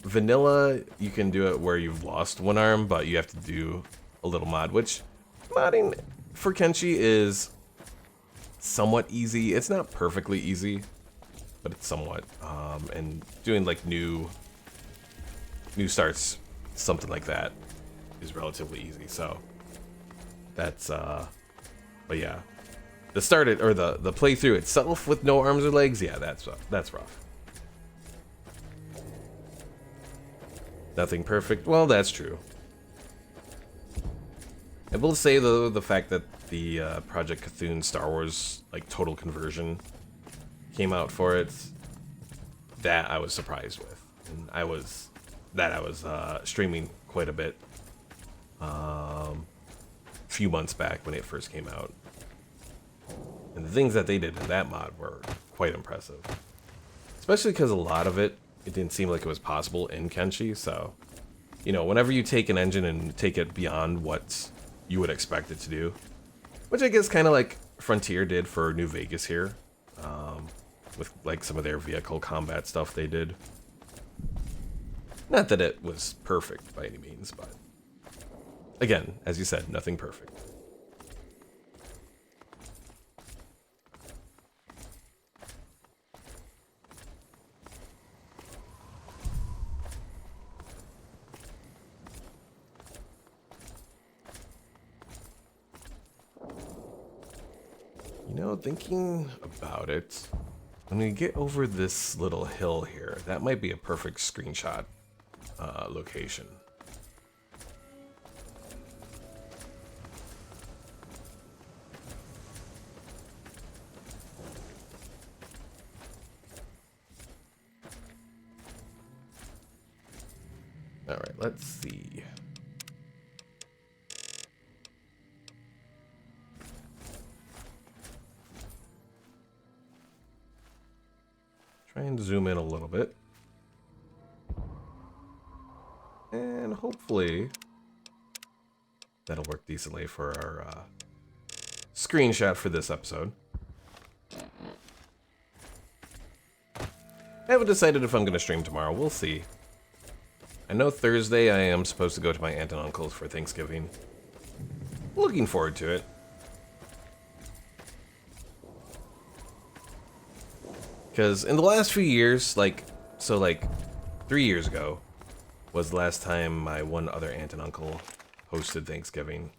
vanilla, you can do it where you've lost one arm, but you have to do a little mod, which modding for Kenshi is somewhat easy. It's not perfectly easy, but it's somewhat. And doing like new starts, something like that, is relatively easy. So that's but yeah, the playthrough itself with no arms or legs, yeah, that's rough. Nothing perfect. Well, that's true. I will say though, the fact that the Project Cthulhu Star Wars like total conversion came out for it, that I was surprised with, and I was streaming quite a bit a few months back when it first came out, and the things that they did in that mod were quite impressive, especially because a lot of it didn't seem like it was possible in Kenshi. So, you know, whenever you take an engine and take it beyond what you would expect it to do, which I guess kind of like Frontier did for New Vegas here, with like some of their vehicle combat stuff they did. Not that it was perfect by any means, but again, as you said, nothing perfect. You know, thinking about it, when we get over this little hill here, that might be a perfect screenshot location. All right, let's see. Try and zoom in a little bit. And hopefully that'll work decently for our screenshot for this episode. I haven't decided if I'm going to stream tomorrow. We'll see. I know Thursday I am supposed to go to my aunt and uncle's for Thanksgiving. Looking forward to it. Because in the last few years, like 3 years ago, was the last time my one other aunt and uncle hosted Thanksgiving.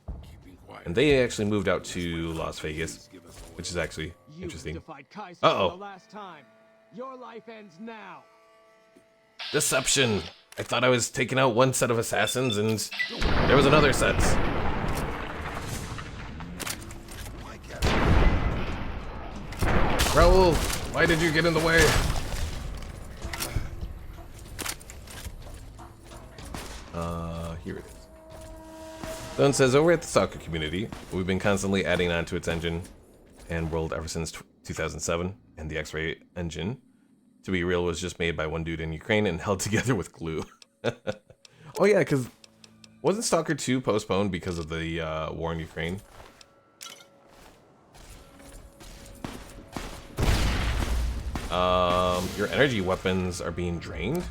And they actually moved out to Las Vegas, which is actually interesting. Uh-oh. Your life ends now. Deception. I thought I was taking out one set of assassins and there was another set. Raoul, why did you get in the way? Here it is. Stone says, over at the soccer community, we've been constantly adding on to its engine and world ever since 2007, and the X-ray engine, to be real, was just made by one dude in Ukraine and held together with glue. Oh yeah, because wasn't Stalker 2 postponed because of the war in Ukraine? Your energy weapons are being drained?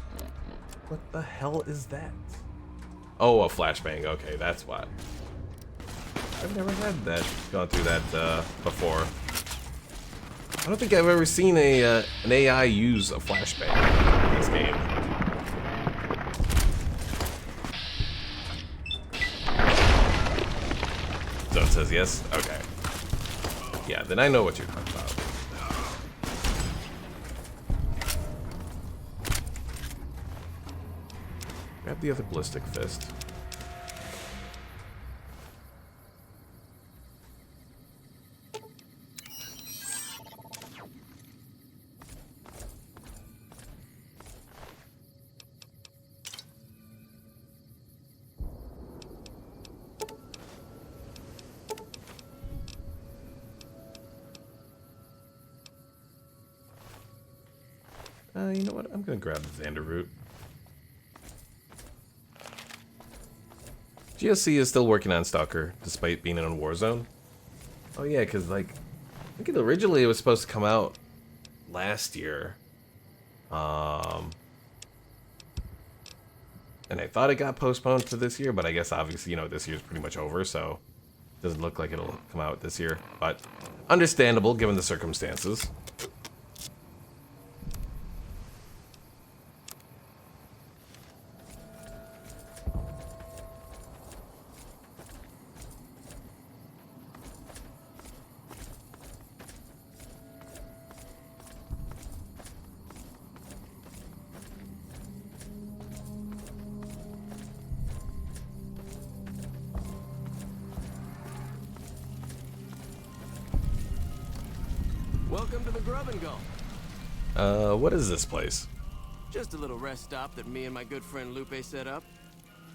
What the hell is that? Oh, a flashbang. Okay, that's why. I've never had that, gone through that before. I don't think I've ever seen an AI use a flashbang in this game. Zone says yes? Okay. Yeah, then I know what you're talking about. Grab the other ballistic fist. You know what? I'm gonna grab the Xander root. GSC is still working on Stalker, despite being in a war zone. Oh yeah, because like, I think originally it was supposed to come out last year. and I thought it got postponed to this year, but I guess obviously, you know, this year's pretty much over, so it doesn't look like it'll come out this year. But understandable given the circumstances. Welcome to the Grub and Go. What is this place? Just a little rest stop that me and my good friend Lupe set up.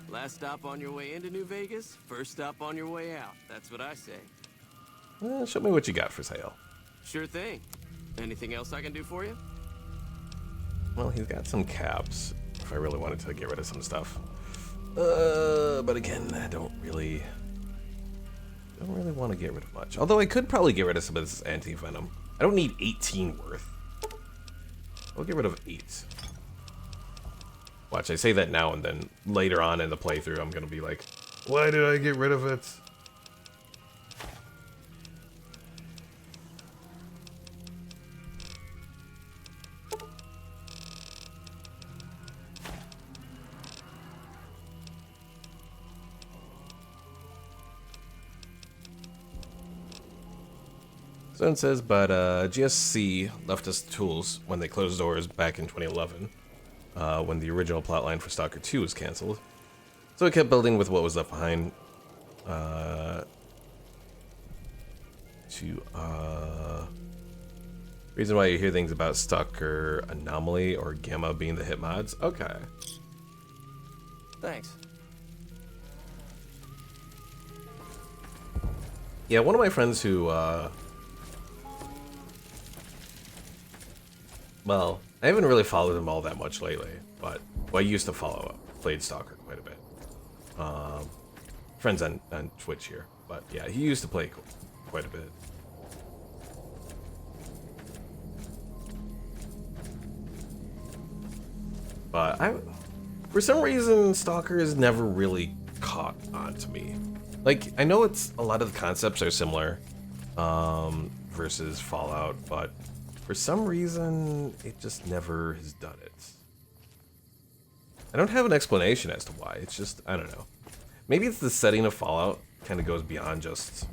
Last stop on your way into New Vegas, first stop on your way out. That's what I say. Show me what you got for sale. Sure thing. Anything else I can do for you? Well, he's got some caps, if I really wanted to get rid of some stuff. But again, I don't really want to get rid of much. Although I could probably get rid of some of this anti-venom. I don't need 18 worth. I'll get rid of 8. Watch, I say that now and then later on in the playthrough I'm gonna be like, why did I get rid of it? So it says, but GSC left us the tools when they closed doors back in 2011, when the original plotline for Stalker 2 was canceled. So we kept building with what was left behind. Reason why you hear things about Stalker Anomaly or Gamma being the hit mods. Okay. Thanks. Yeah, one of my friends who, well, I haven't really followed him all that much lately, but well, I used to follow played Stalker quite a bit. Friends on Twitch here, but yeah, he used to play quite a bit. But for some reason, Stalker has never really caught on to me. Like, I know it's a lot of the concepts are similar, versus Fallout, but for some reason, it just never has done it. I don't have an explanation as to why. It's just, I don't know. Maybe it's the setting of Fallout kind of goes beyond just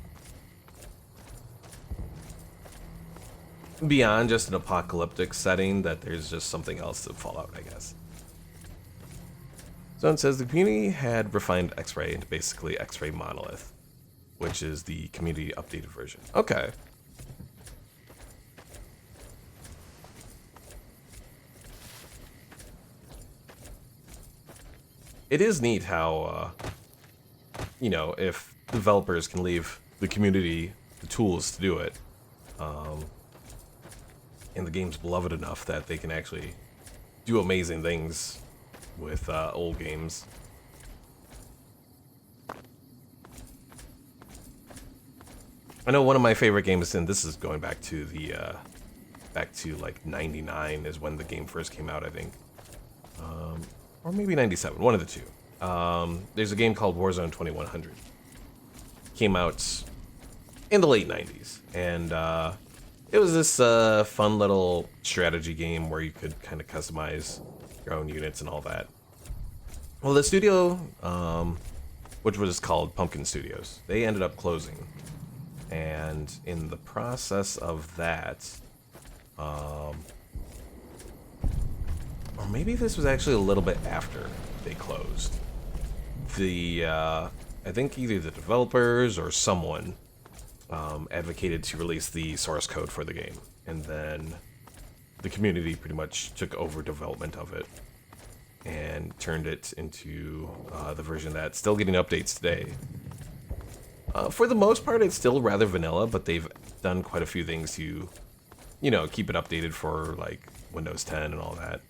an apocalyptic setting, that there's just something else to Fallout, I guess. So it says the community had refined X-Ray into basically X-Ray Monolith, which is the community updated version. Okay. It is neat how, you know, if developers can leave the community the tools to do it, and the game's beloved enough that they can actually do amazing things with old games. I know one of my favorite games, and this is going back to the back to like 99 is when the game first came out, I think. Or maybe 97, one of the two. There's a game called Warzone 2100. Came out in the late 90s, and it was this fun little strategy game where you could kind of customize your own units and all that. Well, the studio, which was called Pumpkin Studios, they ended up closing. And in the process of that, or maybe this was actually a little bit after they closed, I think either the developers or someone advocated to release the source code for the game, and then the community pretty much took over development of it and turned it into the version that's still getting updates today. For the most part, it's still rather vanilla, but they've done quite a few things to, you know, keep it updated for like Windows 10 and all that.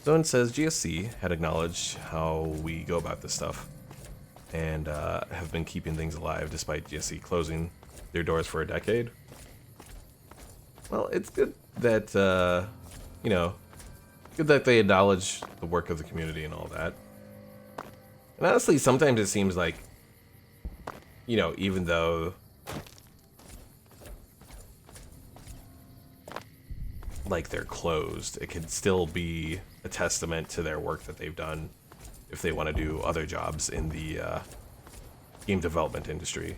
Someone says GSC had acknowledged how we go about this stuff and have been keeping things alive despite GSC closing their doors for a decade. Well, it's good that, you know, good that they acknowledge the work of the community and all that. And honestly, sometimes it seems like, you know, even though like they're closed, it could still be a testament to their work that they've done if they want to do other jobs in the game development industry.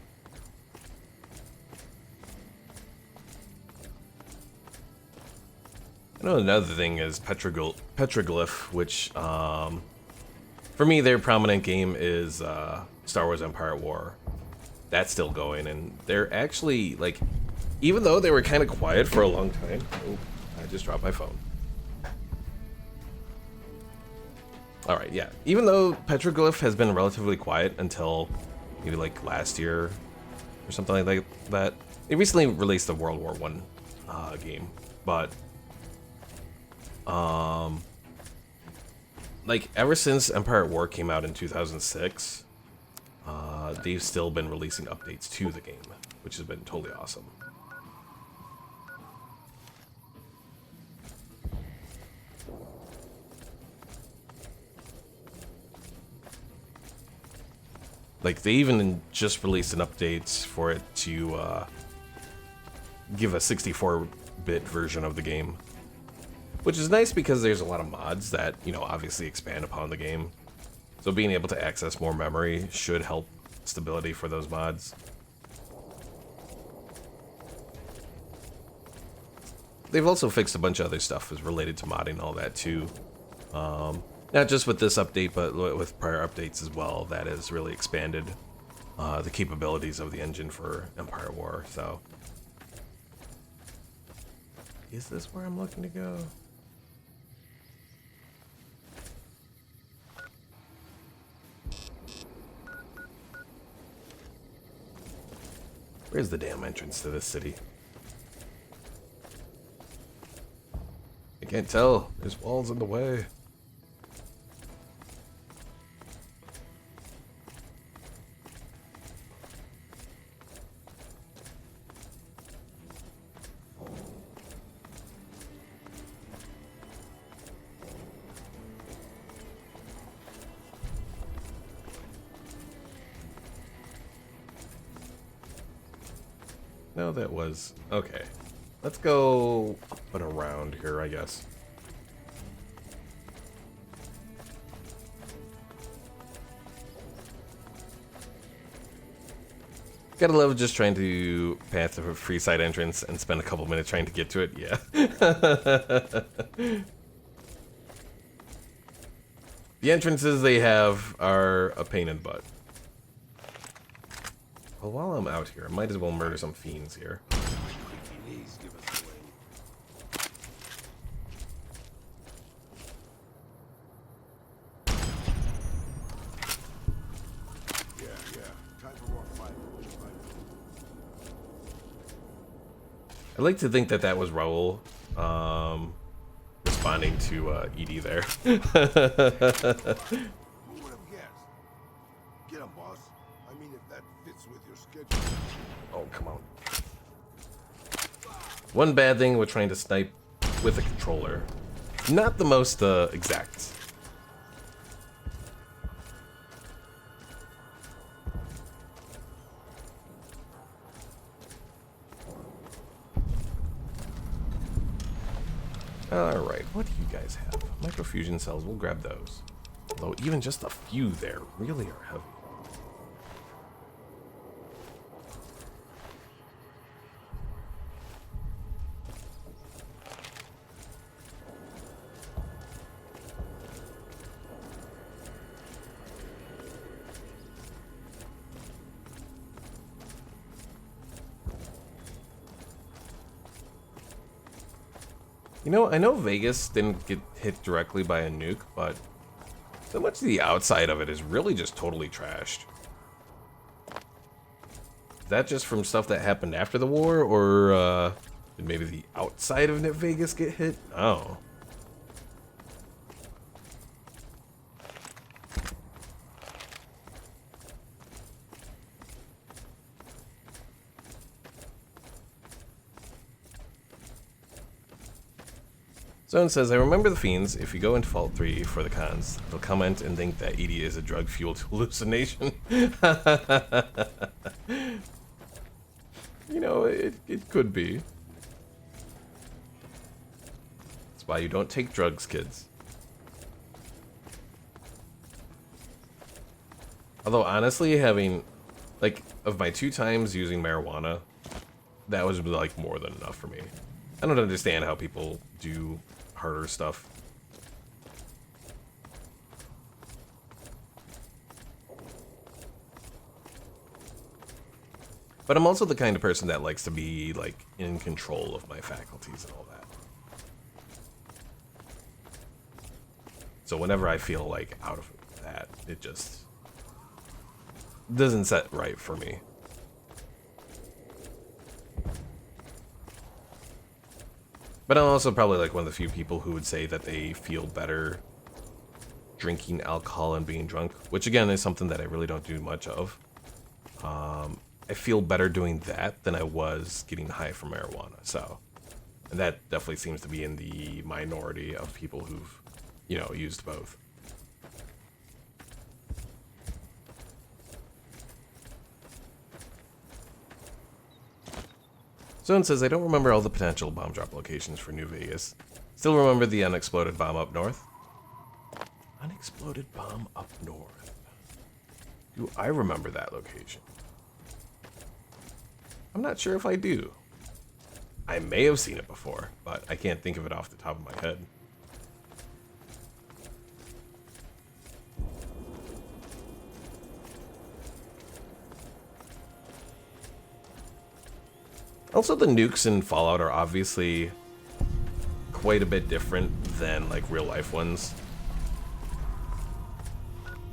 I know another thing is Petroglyph, which, for me, their prominent game is Star Wars Empire at War. That's still going, and they're actually, like, even though they were kind of quiet for a long time... Oh, I just dropped my phone. Alright, yeah. Even though Petroglyph has been relatively quiet until maybe, like, last year or something like that. They recently released the World War I game, but... like, ever since Empire at War came out in 2006, they've still been releasing updates to the game, which has been totally awesome. Like, they even just released an update for it to give a 64-bit version of the game. Which is nice because there's a lot of mods that, you know, obviously expand upon the game. So being able to access more memory should help stability for those mods. They've also fixed a bunch of other stuff as related to modding and all that too. Not just with this update, but with prior updates as well. That has really expanded the capabilities of the engine for Empire at War. So, is this where I'm looking to go? Where's the damn entrance to this city? I can't tell. There's walls in the way. No, that was... Okay. Let's go up and around here, I guess. Gotta love just trying to path a free side entrance and spend a couple minutes trying to get to it. Yeah. The entrances they have are a pain in the butt. Well, while I'm out here, I might as well murder some fiends here. I like to think that that was Raul responding to Edie there. Who would have guessed? Get him, boss. I mean, if that fits with your schedule. Oh, come on. One bad thing with trying to snipe with a controller. Not the most exact. Alright, what do you guys have? Microfusion cells, we'll grab those. Although even just a few there really are heavy. You know, I know Vegas didn't get hit directly by a nuke, but so much of the outside of it is really just totally trashed. Is that just from stuff that happened after the war, or did maybe the outside of Vegas get hit? Oh. Zone says, I remember the fiends. If you go into Vault 3 for the cons, they'll comment and think that Edie is a drug-fueled hallucination. You know, it could be. That's why you don't take drugs, kids. Although, honestly, having, like, of my 2 times using marijuana, that was, like, more than enough for me. I don't understand how people do harder stuff. But I'm also the kind of person that likes to be, like, in control of my faculties and all that. So whenever I feel, like, out of that, it just doesn't set right for me. But I'm also probably like one of the few people who would say that they feel better drinking alcohol and being drunk, which again is something that I really don't do much of. I feel better doing that than I was getting high from marijuana. So, and that definitely seems to be in the minority of people who've, you know, used both. Zone says, I don't remember all the potential bomb drop locations for New Vegas. Still remember the unexploded bomb up north? Unexploded bomb up north. Do I remember that location? I'm not sure if I do. I may have seen it before, but I can't think of it off the top of my head. Also, the nukes in Fallout are obviously quite a bit different than, like, real-life ones.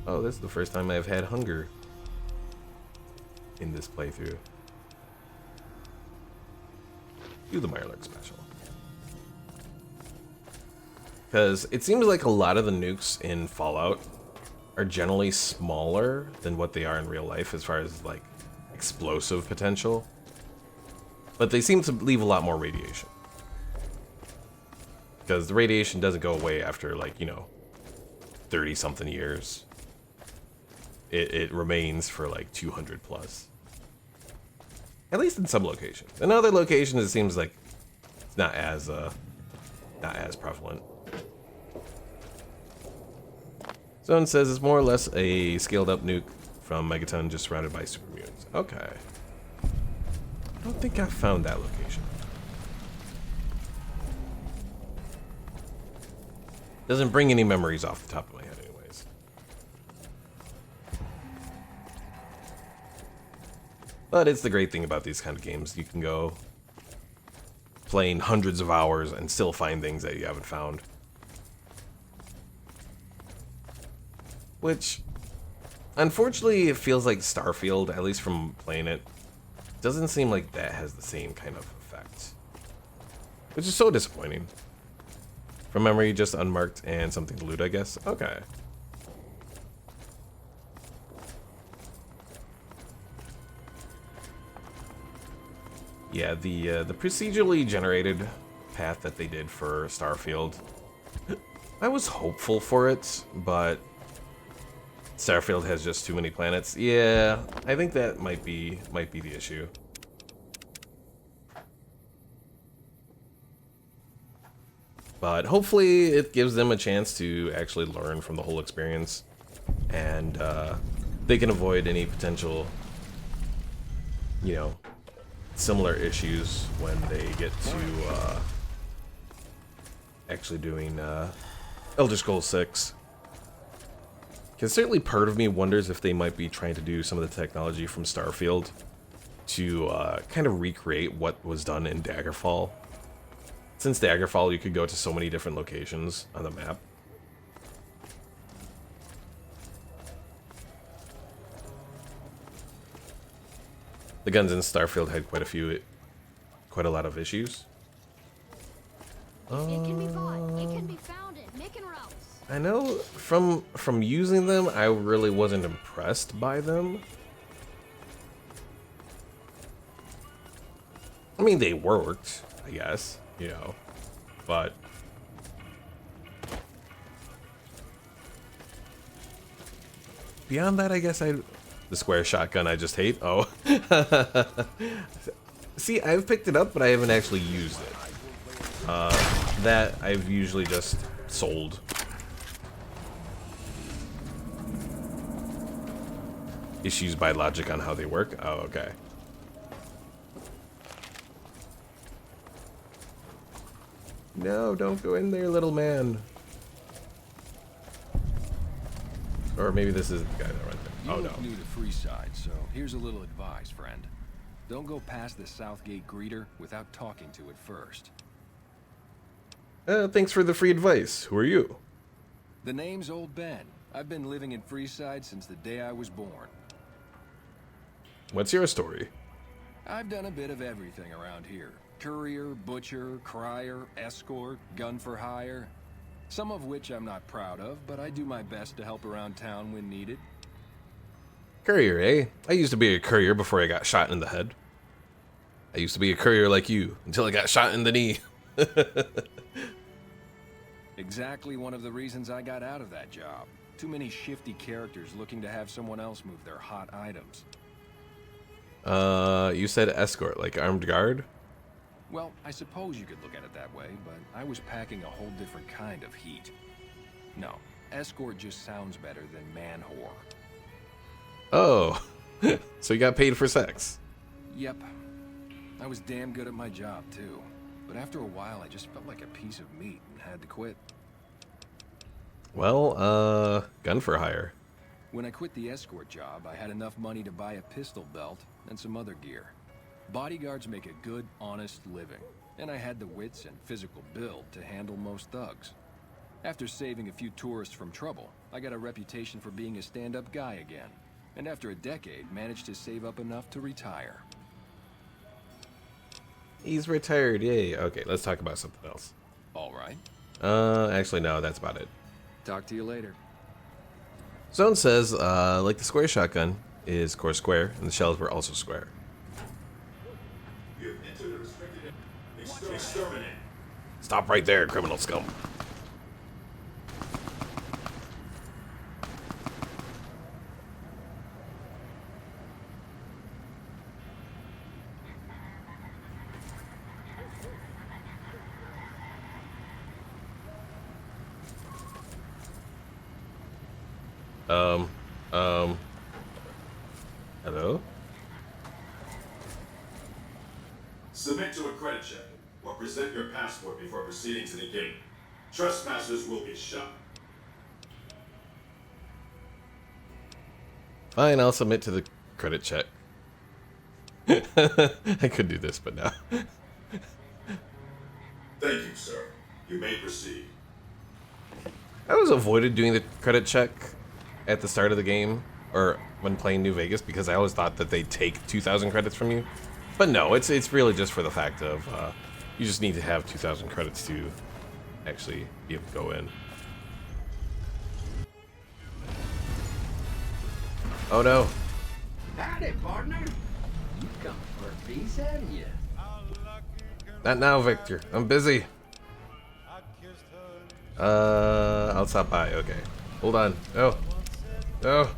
Oh, this is the first time I've had hunger in this playthrough. Do the Mirelurk special. Because it seems like a lot of the nukes in Fallout are generally smaller than what they are in real life as far as, like, explosive potential. But they seem to leave a lot more radiation. Because the radiation doesn't go away after, like, you know, 30-something years. It remains for, like, 200 plus. At least in some locations. In other locations, it seems like it's not as prevalent. Zone says it's more or less a scaled-up nuke from Megaton just surrounded by super mutants. Okay. I don't think I found that location. Doesn't bring any memories off the top of my head anyways. But it's the great thing about these kind of games. You can go playing hundreds of hours and still find things that you haven't found. Which, unfortunately, it feels like Starfield, at least from playing it, doesn't seem like that has the same kind of effect. Which is so disappointing. From memory, just unmarked and something to loot, I guess. Okay. Yeah, the procedurally generated path that they did for Starfield, I was hopeful for it, but Starfield has just too many planets. Yeah, I think that might be the issue. But hopefully it gives them a chance to actually learn from the whole experience, and they can avoid any potential, you know, similar issues when they get to actually doing Elder Scrolls 6. Because certainly part of me wonders if they might be trying to do some of the technology from Starfield to kind of recreate what was done in Daggerfall. Since Daggerfall, you could go to so many different locations on the map. The guns in Starfield had quite a lot of issues. It can be bought. It can be found in Mick and Ralph's. I know from using them, I really wasn't impressed by them. I mean, they worked, I guess, you know, but beyond that, I guess the square shotgun I just hate. Oh. See, I've picked it up, but I haven't actually used it. That I've usually just sold. Issues by logic on how they work? Oh, okay. No, don't go in there, little man. Or maybe this is the guy that went there. You Oh, no. look new to Freeside, so here's a little advice, friend. Don't go past the Southgate greeter without talking to it first. Thanks for the free advice. Who are you? The name's Old Ben. I've been living in Freeside since the day I was born. What's your story? I've done a bit of everything around here. Courier, butcher, crier, escort, gun for hire. Some of which I'm not proud of, but I do my best to help around town when needed. Courier, eh? I used to be a courier before I got shot in the head. I used to be a courier like you, until I got shot in the knee. Exactly one of the reasons I got out of that job. Too many shifty characters looking to have someone else move their hot items. You said escort, like armed guard? Well, I suppose you could look at it that way, but I was packing a whole different kind of heat. No, escort just sounds better than man whore. Oh, so you got paid for sex? Yep. I was damn good at my job, too. But after a while, I just felt like a piece of meat and had to quit. Well, gun for hire. When I quit the escort job, I had enough money to buy a pistol belt and some other gear. Bodyguards make a good, honest living, and I had the wits and physical build to handle most thugs. After saving a few tourists from trouble, I got a reputation for being a stand-up guy again, and after a decade, managed to save up enough to retire. He's retired, yay. Okay, let's talk about something else. All right. Actually, no, that's about it. Talk to you later. Zone says, like the square shotgun is, of course, square, and the shells were also square. You have entered a restricted exterminate. Stop right there, criminal scum. Hello? Submit to a credit check, or present your passport before proceeding to the gate. Trespassers will be shot. Fine, I'll submit to the credit check. I could do this, but no. Thank you, sir. You may proceed. I always avoided doing the credit check at the start of the game, or when playing New Vegas, because I always thought that they'd take 2,000 credits from you. But no, it's really just for the fact of you just need to have 2,000 credits to actually be able to go in. Oh no. Howdy, partner. You come for a piece, haven't you? Not now, Victor. I'm busy. I'll stop by. Okay. Hold on. Oh. Oh.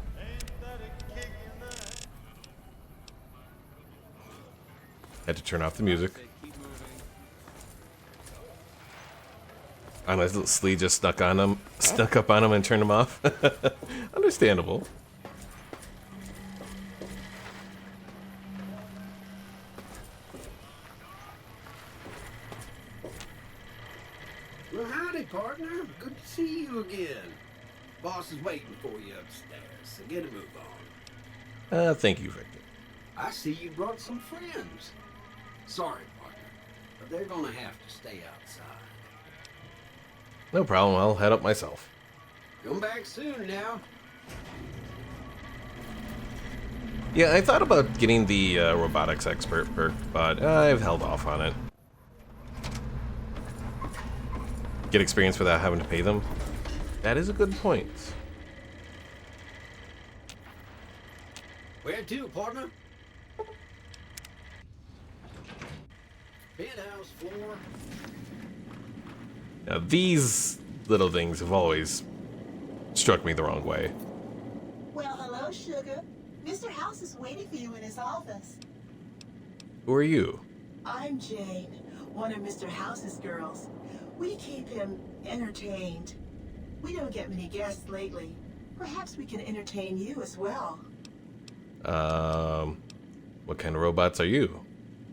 Had to turn off the music. Unless Lee just snuck up on him and turned him off. Understandable. Well, howdy, partner. Good to see you again. Boss is waiting for you upstairs, so get a move on. Thank you, Victor. I see you brought some friends. Sorry, partner, but they're gonna have to stay outside. No problem, I'll head up myself. Come back soon now. Yeah, I thought about getting the robotics expert perk, but I've held off on it. Get experience without having to pay them? That is a good point. Where to, partner? Penthouse floor. Now, these little things have always struck me the wrong way. Well, Hello, Sugar. Mr. House is waiting for you in his office. Who are you? I'm Jane, one of Mr. House's girls. We keep him entertained. We don't get many guests lately. Perhaps we can entertain you as well. What kind of robots are you?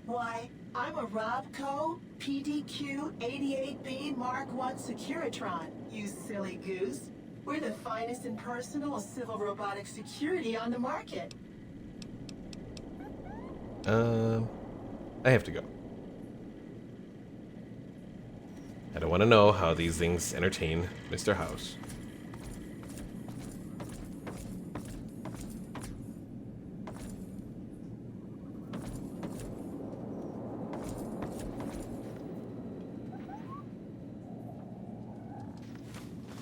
Why, I'm a Robco PDQ 88B Mark I Securitron, you silly goose. We're the finest in personal civil robotic security on the market. I have to go. I don't want to know how these things entertain Mr. House.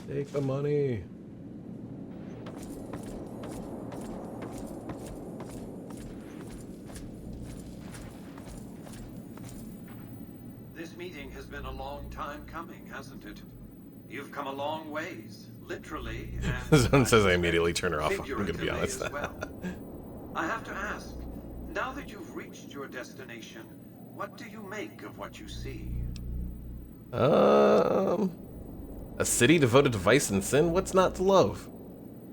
Take the money. This meeting has been a long time coming, hasn't it? You've come a long ways, literally, and Someone says I immediately turn her off. I'm gonna be honest. as well. I have to ask, now that you've reached your destination, what do you make of what you see? A city devoted to vice and sin? What's not to love?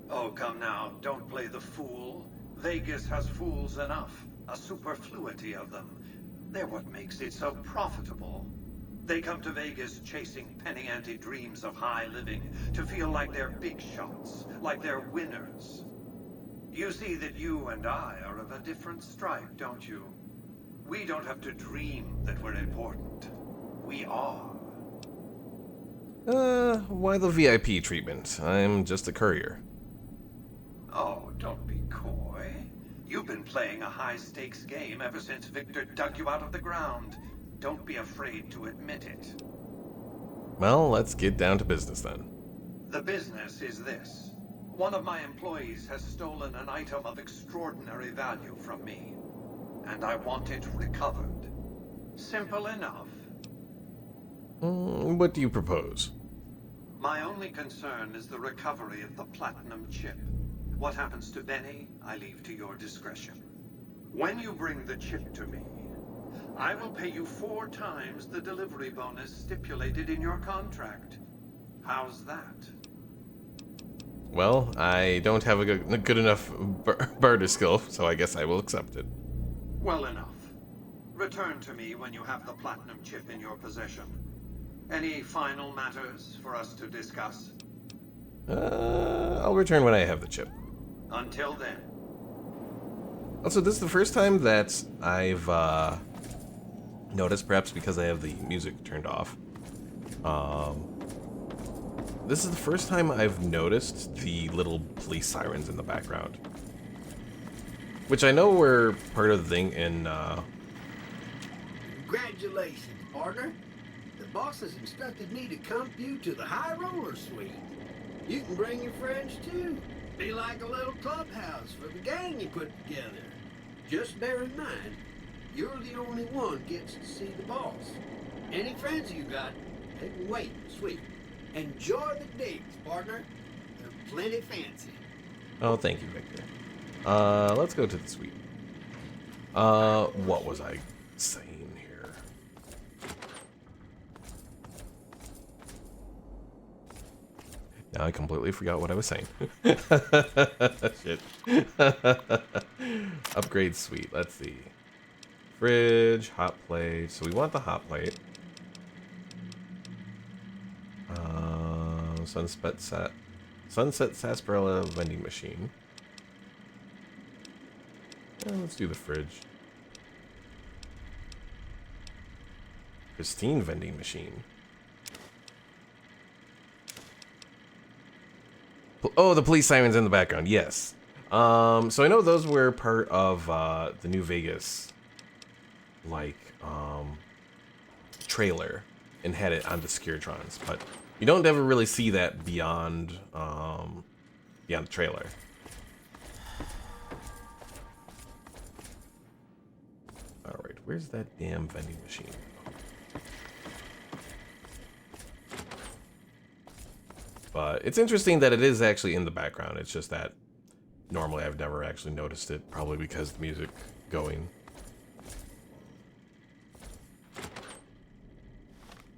Oh, come now, don't play the fool. Vegas has fools enough, a superfluity of them. They're what makes it so profitable. They come to Vegas chasing penny-ante dreams of high living, to feel like they're big shots, like they're winners. You see that you and I are of a different stripe, don't you? We don't have to dream that we're important. We are. Why the VIP treatment? I'm just a courier. Oh, don't be coy. You've been playing a high-stakes game ever since Victor dug you out of the ground. Don't be afraid to admit it. Well, let's get down to business then. The business is this. One of my employees has stolen an item of extraordinary value from me, and I want it recovered. Simple enough. What do you propose? My only concern is the recovery of the platinum chip. What happens to Benny, I leave to your discretion. When you bring the chip to me, I will pay you 4 times the delivery bonus stipulated in your contract. How's that? Well, I don't have a good enough barter skill, so I guess I will accept it. Well enough. Return to me when you have the platinum chip in your possession. Any final matters for us to discuss? I'll return when I have the chip. Until then. Also, this is the first time that I've noticed, perhaps because I have the music turned off. This is the first time I've noticed the little police sirens in the background. Which I know were part of the thing in, Congratulations, partner. The boss has instructed me to come you to the High Roller Suite. You can bring your friends too. Be like a little clubhouse for the gang you put together. Just bear in mind, you're the only one gets to see the boss. Any friends you got, they can wait in the suite. Enjoy the digs, partner. They're plenty fancy. Oh, thank you, Victor. Let's go to the suite. What was I saying here? Now I completely forgot what I was saying. Shit. Upgrade suite. Let's see. Fridge, hot plate. So we want the hot plate. Sunset Sarsaparilla vending machine. Let's do the fridge. Pristine vending machine. Oh, the police sirens in the background. Yes. So I know those were part of the New Vegas, like, trailer, and had it on the Securitrons, but you don't ever really see that beyond the trailer. All right, where's that damn vending machine? But it's interesting that it is actually in the background. It's just that normally I've never actually noticed it, probably because the music going.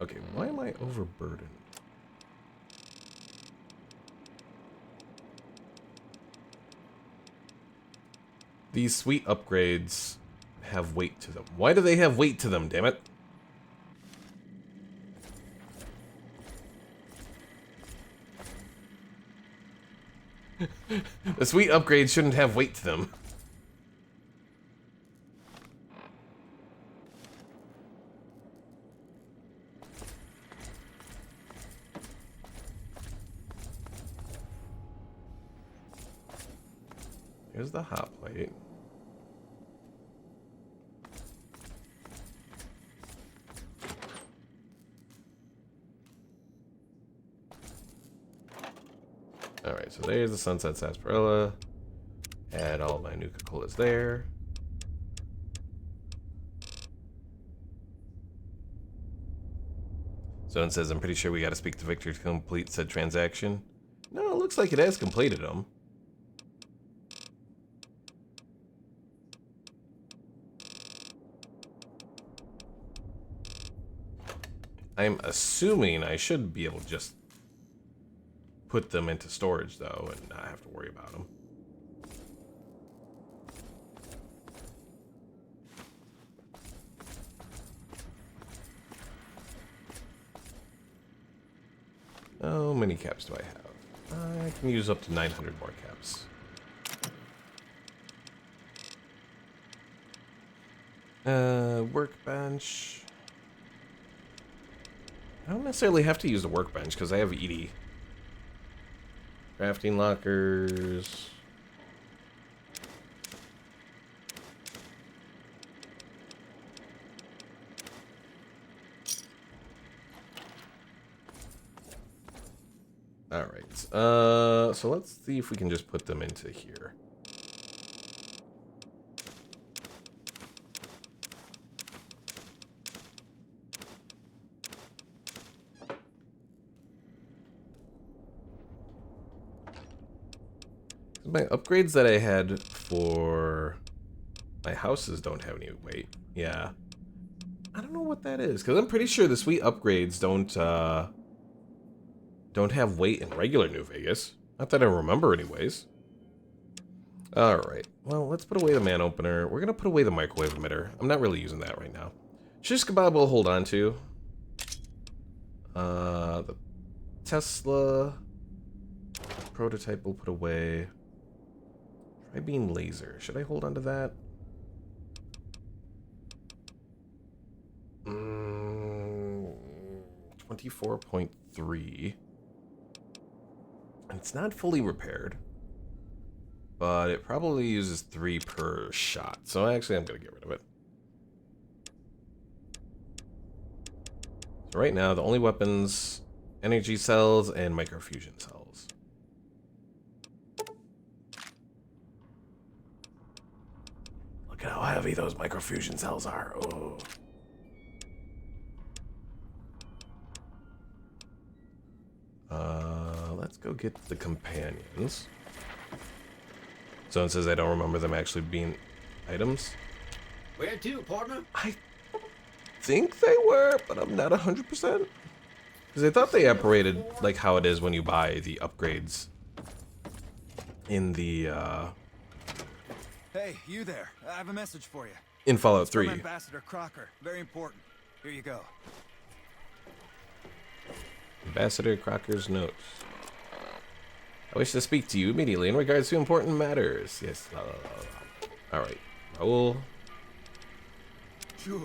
Okay, why am I overburdened? These sweet upgrades have weight to them. Why do they have weight to them, damn it? The sweet upgrades shouldn't have weight to them. Here's the hot plate. Alright, so there's the Sunset Sarsaparilla. Add all my Nuka-Colas there. So it says, I'm pretty sure we gotta speak to Victor to complete said transaction. No, it looks like it has completed them. I'm assuming I should be able to just put them into storage, though, and not have to worry about them. How many caps do I have? I can use up to 900 more caps. Workbench. I don't necessarily have to use the workbench because I have Edie. Crafting lockers. Alright. So let's see if we can just put them into here. My upgrades that I had for my houses don't have any weight. Yeah. I don't know what that is, because I'm pretty sure the sweet upgrades don't have weight in regular New Vegas. Not that I remember anyways. Alright. Well, let's put away the man opener. We're going to put away the microwave emitter. I'm not really using that right now. Shish kebab we'll hold on to. The Tesla prototype we'll put away. Tri-beam laser. Should I hold on to that? 24.3. It's not fully repaired, but it probably uses 3 per shot. So actually, I'm going to get rid of it. So right now, the only weapons, energy cells and microfusion cells. Look at how heavy those microfusion cells are. Oh. Let's go get the companions. So it says I don't remember them actually being items. Where to, partner? I think they were, but I'm not 100%. Because I thought they operated like how it is when you buy the upgrades in the, Hey, you there. I have a message for you. in Fallout It's from 3. Ambassador Crocker. Very important. Here you go. Ambassador Crocker's notes. I wish to speak to you immediately in regards to important matters. Yes. Alright. Raul. Sure.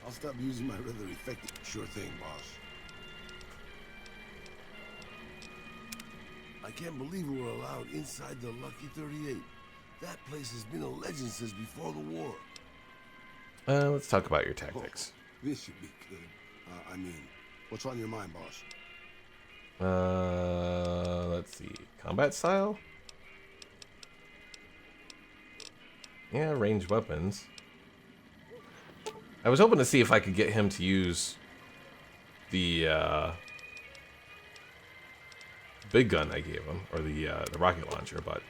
I'll stop using my rather effective. Sure thing, boss. I can't believe we were allowed inside the Lucky 38. That place has been a legend since before the war. Let's talk about your tactics. This should be good. I mean, what's on your mind, boss? Let's see. Combat style? Yeah, ranged weapons. I was hoping to see if I could get him to use the big gun I gave him, or the rocket launcher, but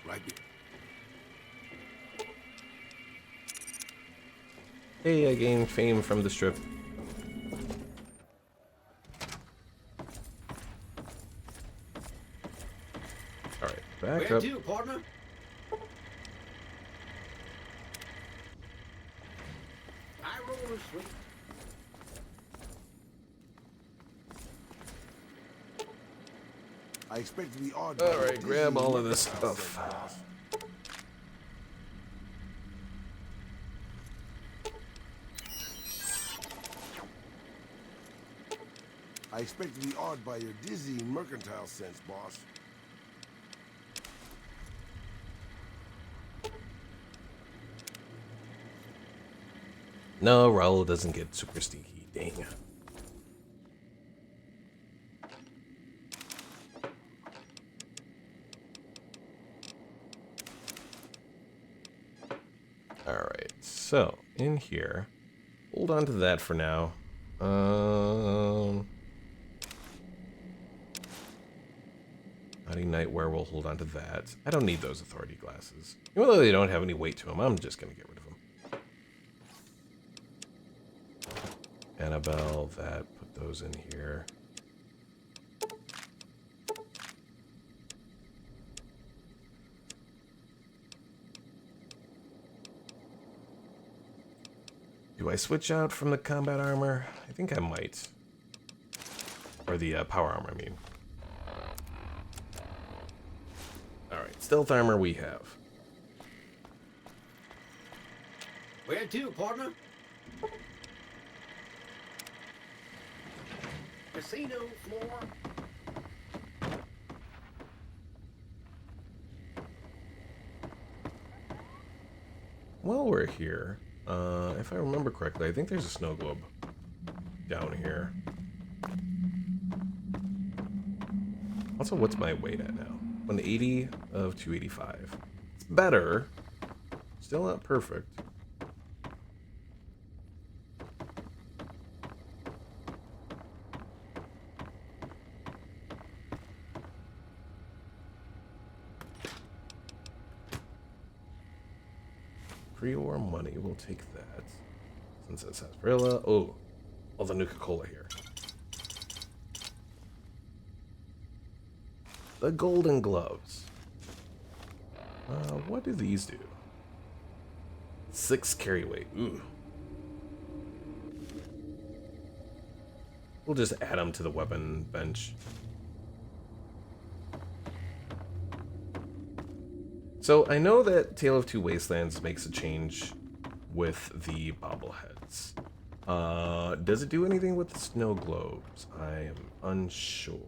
Right here. Hey, I gained fame from this trip. Alright, back Where up. to, partner? High roller sweet. I expect to be odd. Alright, grab all of this stuff. I expect to be awed by your dizzying mercantile sense, boss. No, Raul doesn't get super sneaky. Dang. Alright, so in here, hold on to that for now. Naughty Nightwear, we'll hold on to that. I don't need those authority glasses. Even though they don't have any weight to them, I'm just gonna get rid of them. Annabelle, that, put those in here. Do I switch out from the combat armor? I think I might. Or the power armor, I mean. Alright, stealth armor we have. Where to, partner? Casino floor. While we're here, if I remember correctly, I think there's a snow globe down here. Also, what's my weight at now? 180 of 285. It's better. Still not perfect. Pre-war money, we'll take that. Since it says Rilla. Oh, all the Nuka-Cola here. The golden gloves. What do these do? 6 carry weight. Ooh. We'll just add them to the weapon bench. So I know that Tale of Two Wastelands makes a change with the bobbleheads. Does it do anything with the snow globes? I am unsure.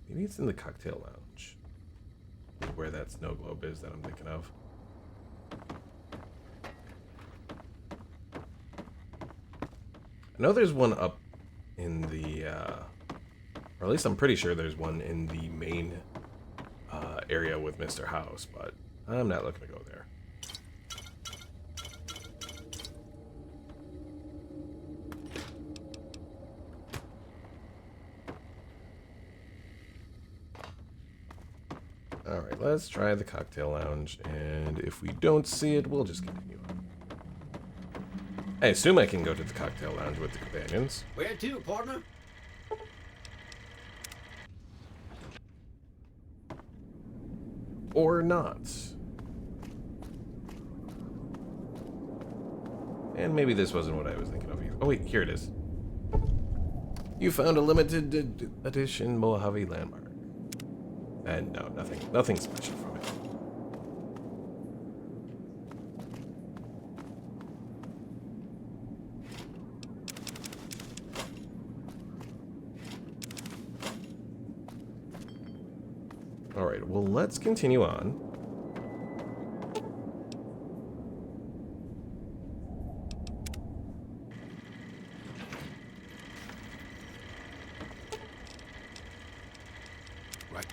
Maybe it's in the cocktail lounge, where that snow globe is that I'm thinking of. I know there's one up in the, or at least I'm pretty sure there's one in the main area with Mr. House, but I'm not looking to go there. Alright, let's try the cocktail lounge, and if we don't see it, we'll just continue on. I assume I can go to the cocktail lounge with the companions. Where to, partner? Or not. And maybe this wasn't what I was thinking of either. Oh wait, here it is. You found a limited edition Mojave landmark. And no, nothing special from it. Alright, well, let's continue on. Right.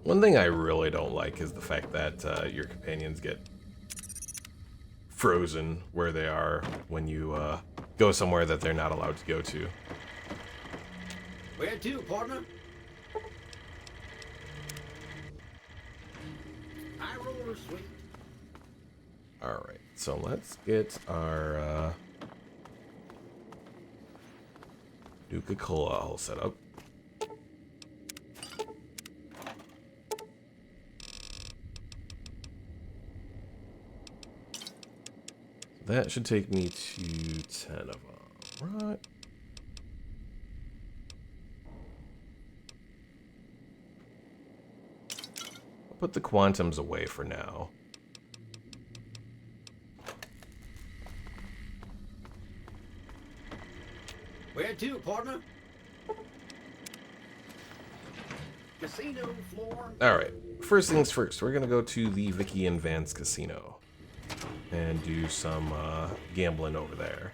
One thing I really don't like is the fact that your companions get frozen where they are when you go somewhere that they're not allowed to go to. Where to, partner? High roller suite. Alright, so let's get our Nuka-Cola all set up. That should take me to 10 of them, right? I'll put the quantums away for now. Where to, partner? Casino floor. Alright, first things first, we're gonna go to the Vicky and Vance Casino and do some gambling over there.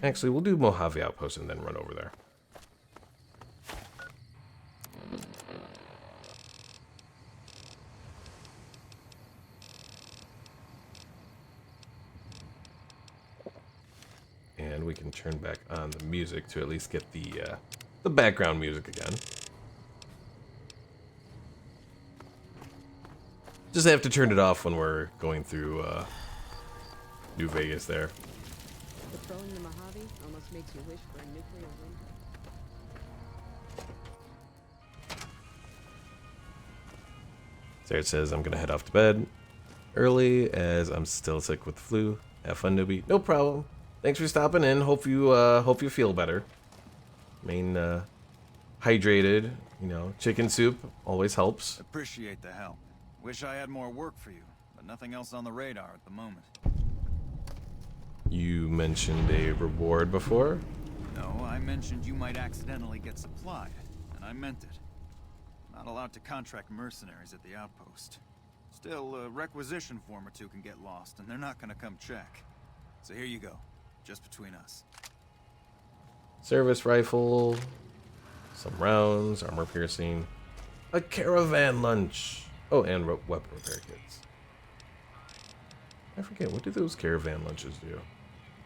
Actually, we'll do Mojave Outpost and then run over there. And we can turn back on the music to at least get the background music again. Just have to turn it off when we're going through New Vegas there. Patrolling the Mojave almost makes you wish for a nuclear winter. There it says I'm gonna head off to bed early as I'm still sick with the flu. Have fun, newbie. No problem. Thanks for stopping in. Hope you feel better. Hydrated. You know, chicken soup always helps. Appreciate the help. Wish I had more work for you, but nothing else on the radar at the moment. You mentioned a reward before? No, I mentioned you might accidentally get supplied, and I meant it. Not allowed to contract mercenaries at the outpost. Still, a requisition form or two can get lost, and they're not gonna come check. So here you go, just between us. Service rifle, some rounds, armor piercing, a caravan lunch. Oh, and weapon repair kits. I forget, what do those caravan lunches do?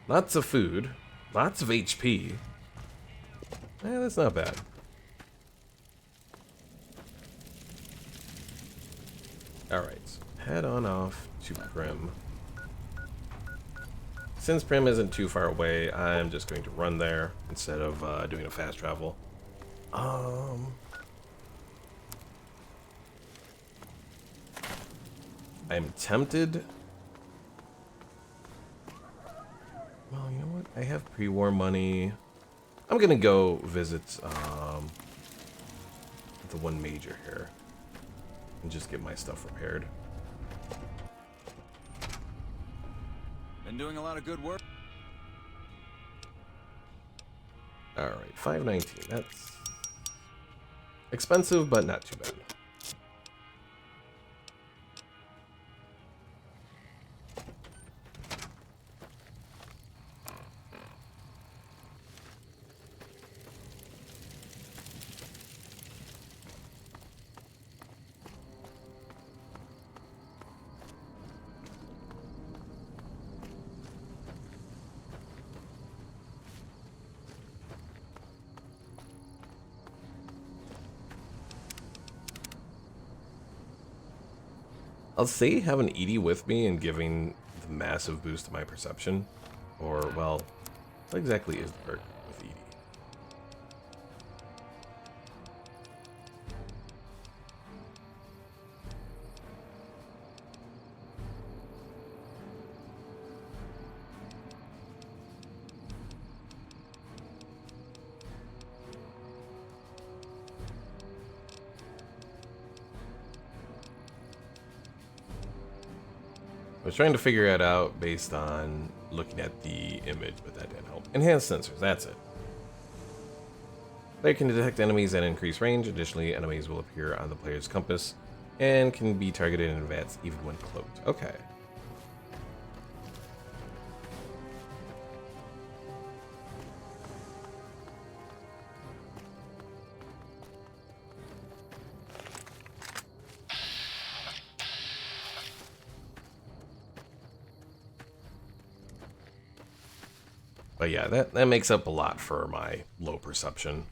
Lots of food, lots of HP. That's not bad. Alright, head on off to Prim. Since Prim isn't too far away, I'm just going to run there instead of doing a fast travel. I'm tempted. Well, you know what? I have pre-war money. I'm gonna go visit the one major here and just get my stuff repaired. Been doing a lot of good work. All right, 519. That's expensive, but not too bad. I'll say having Edie with me and giving the massive boost to my perception. Or, well, what exactly is the perk with Edie? I was trying to figure it out based on looking at the image, but that didn't help. Enhanced sensors, that's it. Player can detect enemies at increased range. Additionally, enemies will appear on the player's compass and can be targeted in advance even when cloaked. Okay. But yeah, that makes up a lot for my low perception.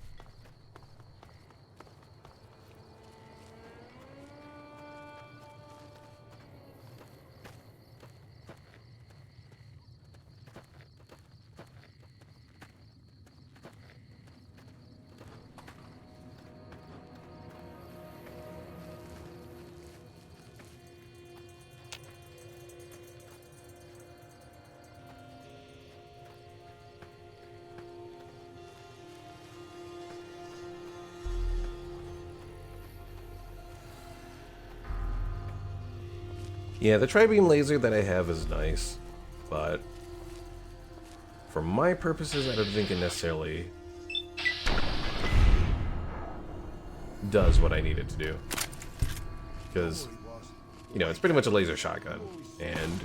Yeah, the tri-beam laser that I have is nice, but for my purposes, I don't think it necessarily does what I need it to do. Because, you know, it's pretty much a laser shotgun, and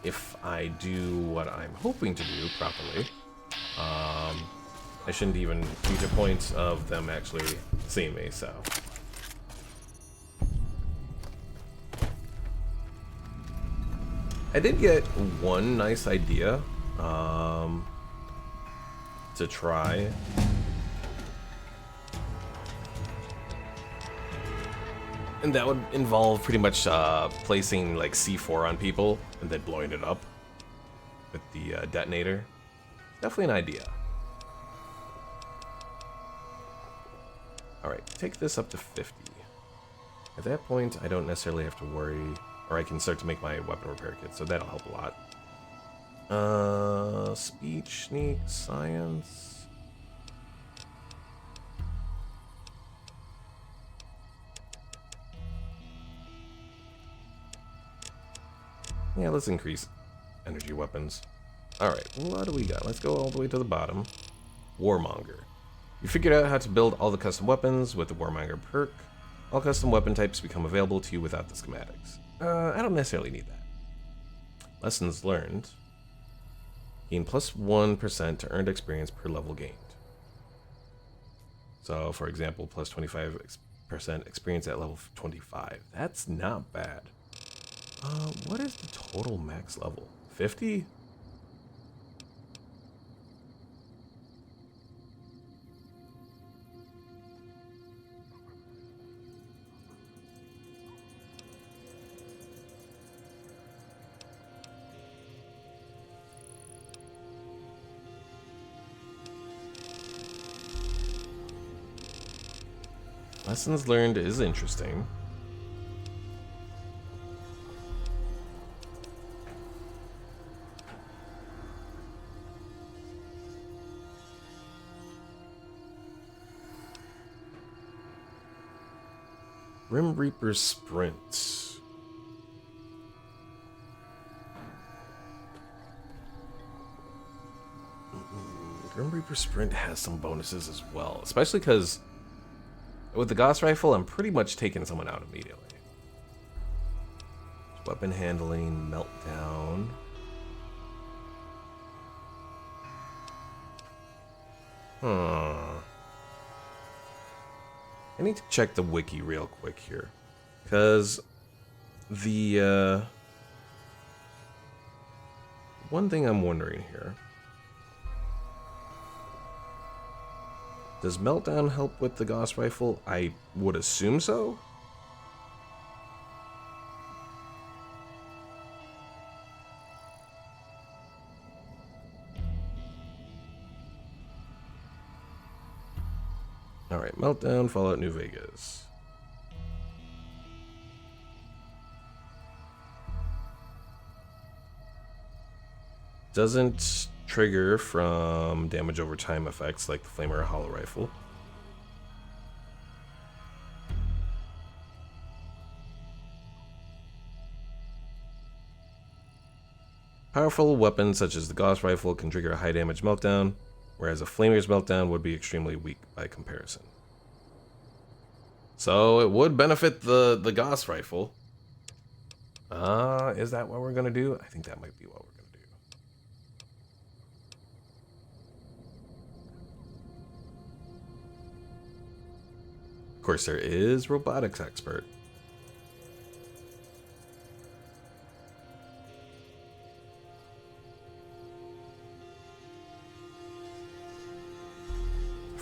if I do what I'm hoping to do properly, I shouldn't even reach a point of them actually seeing me, so... I did get one nice idea to try. And that would involve pretty much placing like C4 on people and then blowing it up with the detonator. Definitely an idea. Alright, take this up to 50. At that point, I don't necessarily have to worry, or I can start to make my weapon repair kit, so that'll help a lot. Speech, sneak, science. Yeah, let's increase energy weapons. Alright, what do we got? Let's go all the way to the bottom. Warmonger. You figured out how to build all the custom weapons with the Warmonger perk. All custom weapon types become available to you without the schematics. I don't necessarily need that. Lessons learned. Gain plus 1% to earned experience per level gained. So, for example, plus 25% experience at level 25. That's not bad. What is the total max level? 50? Lessons learned is interesting. Grim Reaper Sprint. Grim Reaper Sprint has some bonuses as well, especially because with the Gauss rifle, I'm pretty much taking someone out immediately. Weapon handling, meltdown. I need to check the wiki real quick here, because the one thing I'm wondering here. Does meltdown help with the Gauss rifle? I would assume so. Alright, meltdown, Fallout New Vegas. Doesn't trigger from damage over time effects like the Flamer Hollow Rifle. Powerful weapons such as the Gauss Rifle can trigger a high damage meltdown, whereas a Flamer's meltdown would be extremely weak by comparison. So it would benefit the Gauss Rifle. Is that what we're gonna do? I think that might be what we're gonna do. Of course, there is robotics expert.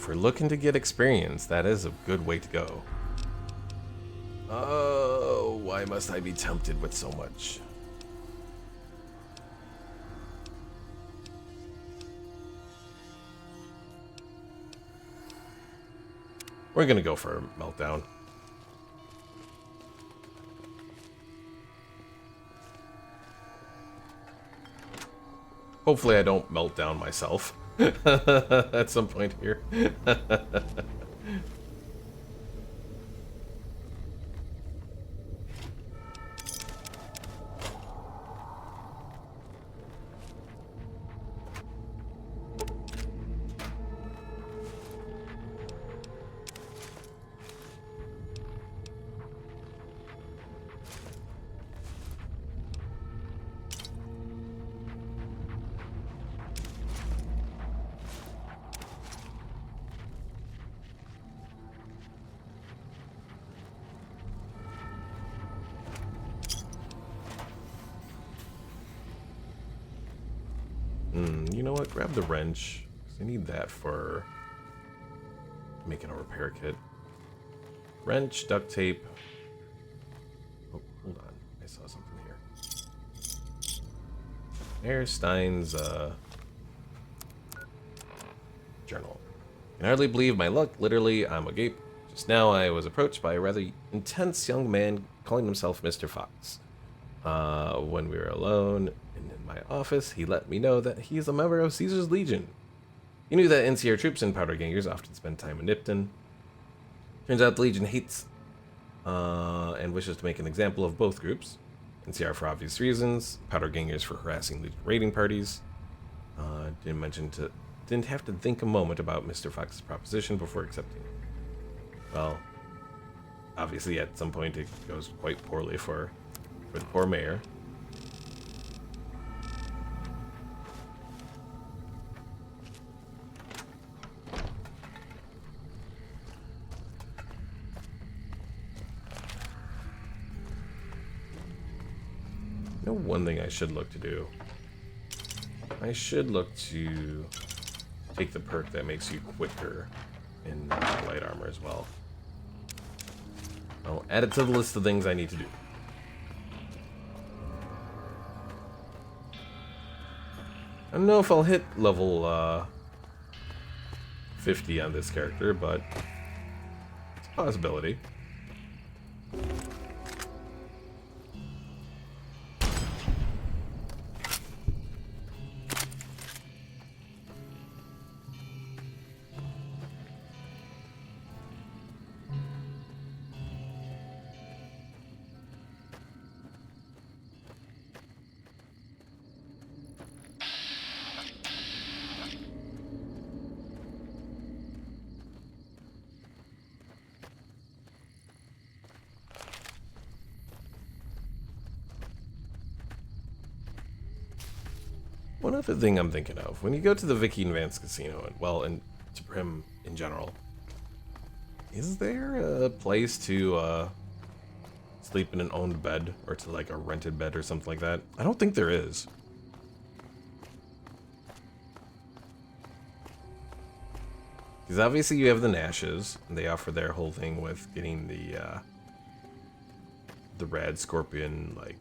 if we're looking to get experience, that is a good way to go. Oh, why must I be tempted with so much? We're gonna go for a meltdown. Hopefully I don't melt down myself at some point here. You know what? Grab the wrench. 'Cause I need that for making a repair kit. Wrench, duct tape. Oh, hold on. I saw something here. There's Stein's journal. I can hardly believe my luck. Literally, I'm agape. Just now I was approached by a rather intense young man calling himself Mr. Fox. When we were alone in my office, he let me know that he is a member of Caesar's Legion. He knew that NCR troops and powder gangers often spend time in Nipton. Turns out the Legion hates and wishes to make an example of both groups. NCR for obvious reasons, powder gangers for harassing Legion raiding parties. Didn't have to think a moment about Mr. Fox's proposition before accepting it. Well, obviously at some point it goes quite poorly for the poor mayor. You know, one thing I should look to do. I should look to take the perk that makes you quicker in light armor as well. I'll add it to the list of things I need to do. I don't know if I'll hit level 50 on this character, but it's a possibility. One other thing I'm thinking of, when you go to the Vicky and Vance casino, and well, and to Prim in general, is there a place to sleep in an owned bed, or to like a rented bed or something like that? I don't think there is. Because obviously you have the Nashes, and they offer their whole thing with getting the red scorpion, like,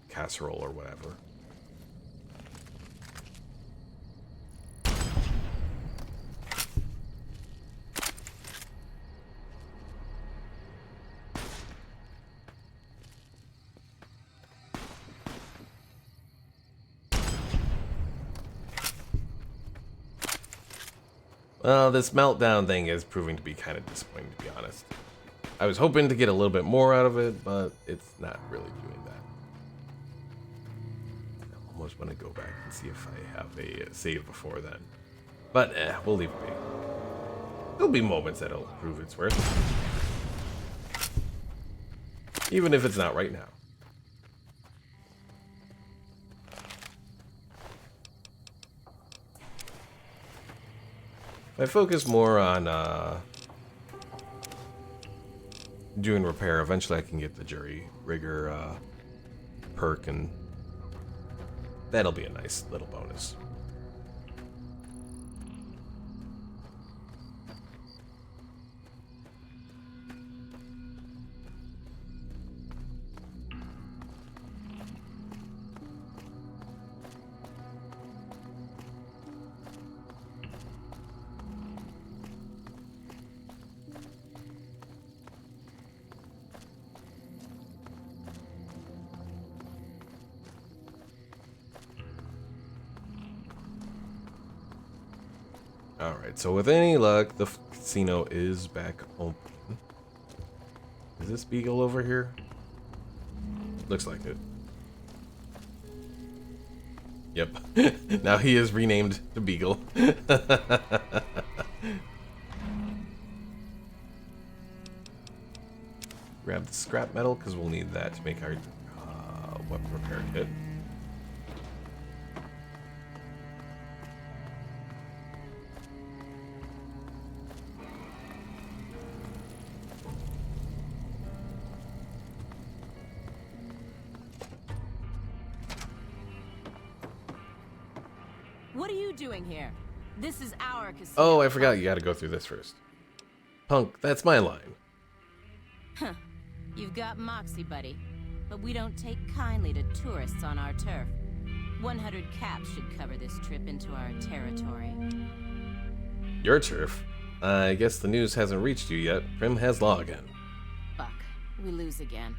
casserole or whatever. Well, this meltdown thing is proving to be kind of disappointing, to be honest. I was hoping to get a little bit more out of it, but it's not really doing that. I almost want to go back and see if I have a save before then. But, we'll leave it be. There'll be moments that'll prove its worth. Even if it's not right now. If I focus more on doing repair, eventually I can get the jury rigger perk, and that'll be a nice little bonus. Alright, so with any luck, the casino is back open. Is this Beagle over here? Looks like it. Yep. Now he is renamed to Beagle. Grab the scrap metal, because we'll need that to make our weapon repair kit. What are you doing here? This is our casino. Oh, I forgot you gotta go through this first. Punk, that's my line. Huh. You've got moxie, buddy. But we don't take kindly to tourists on our turf. 100 caps should cover this trip into our territory. Your turf? I guess the news hasn't reached you yet. Prim has law again. Fuck. We lose again.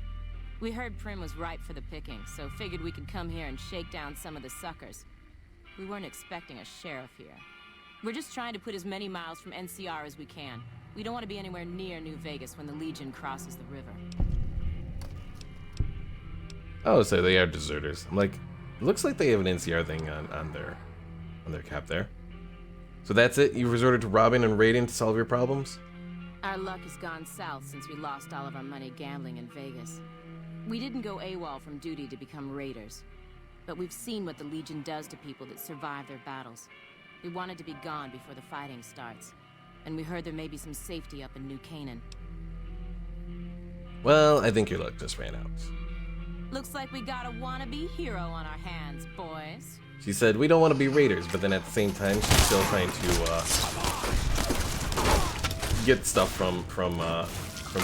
We heard Prim was ripe for the picking, so figured we could come here and shake down some of the suckers. We weren't expecting a sheriff here. We're just trying to put as many miles from NCR as we can. We don't want to be anywhere near New Vegas when the Legion crosses the river. I would say they are deserters. I'm like, it looks like they have an NCR thing on their cap there. So that's it? You've resorted to robbing and raiding to solve your problems? Our luck has gone south since we lost all of our money gambling in Vegas. We didn't go AWOL from duty to become raiders. But we've seen what the Legion does to people that survive their battles. We wanted to be gone before the fighting starts. And we heard there may be some safety up in New Canaan. Well, I think your luck just ran out. Looks like we got a wannabe hero on our hands, boys. She said, we don't want to be raiders, but then at the same time, she's still trying to get stuff from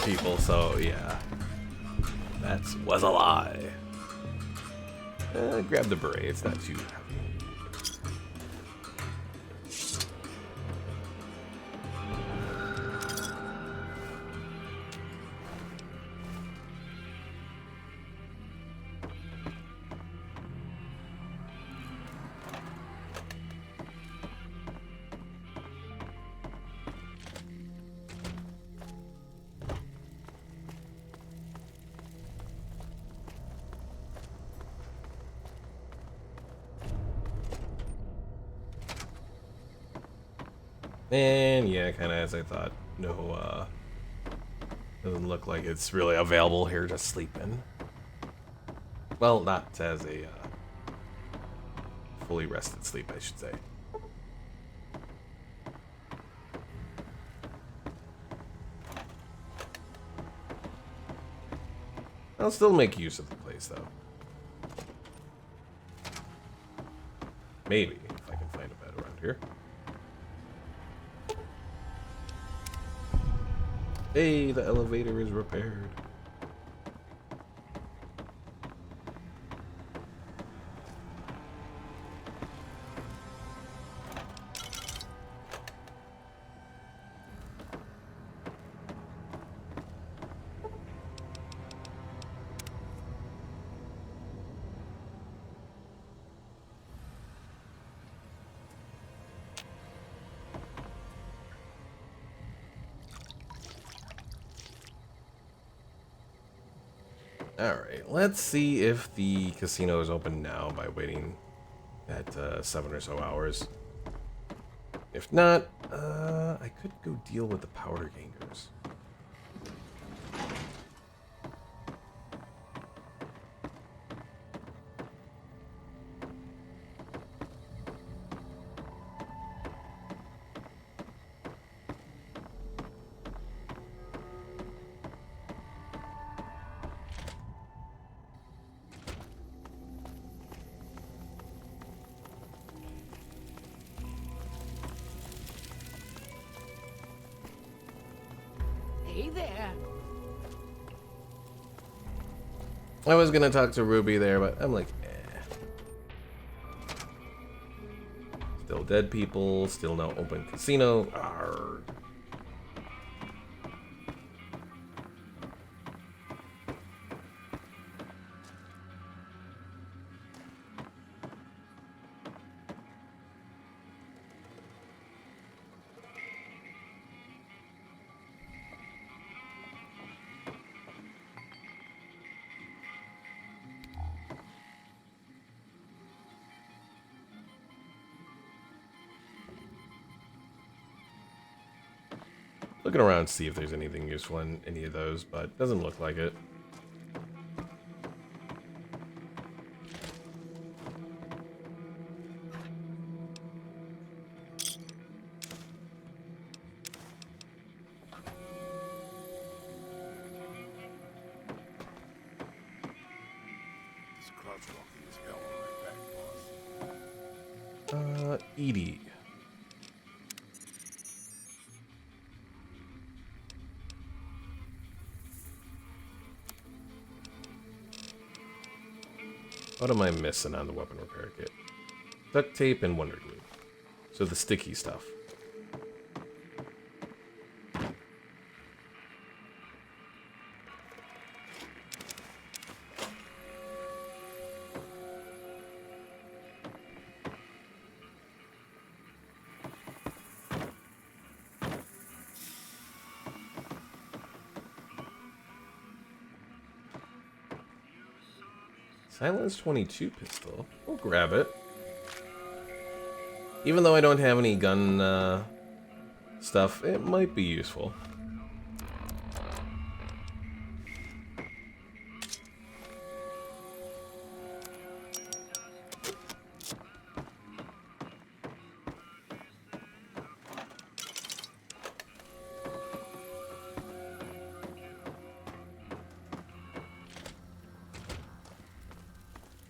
people, so yeah. That was a lie. Grab the beret, it's not too heavy. And yeah, kind of as I thought. No, doesn't look like it's really available here to sleep in. Well, not as a fully rested sleep, I should say. I'll still make use of the place, though. Maybe, if I can find a bed around here. Hey, the elevator is repaired. Alright, let's see if the casino is open now by waiting at 7 or so hours. If not, I could go deal with the powder gangers. Hey there. I was gonna talk to Ruby there, but I'm like, Still dead people, still no open casino. Arrgh. Looking around to see if there's anything useful in any of those, but doesn't look like it. This crouch walking is hell on my back, boss. Edie. What am I missing on the weapon repair kit? Duct tape and wonder glue. So the sticky stuff. Silence 22 pistol. We'll grab it. Even though I don't have any gun stuff, it might be useful.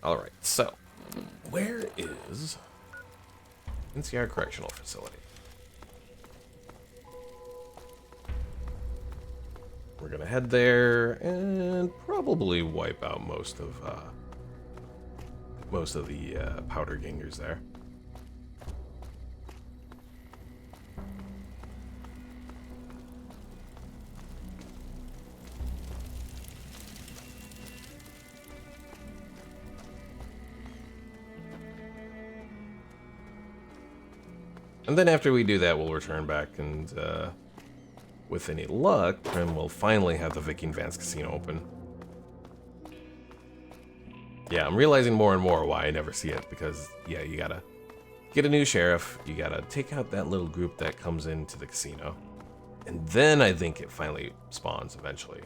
Alright, so, where is NCR Correctional Facility? We're gonna head there and probably wipe out most of the powder gangers there. And then after we do that, we'll return back and, with any luck, Prim will finally have the Viking Vance Casino open. Yeah, I'm realizing more and more why I never see it, because, yeah, you gotta get a new sheriff, you gotta take out that little group that comes into the casino, and then I think it finally spawns eventually.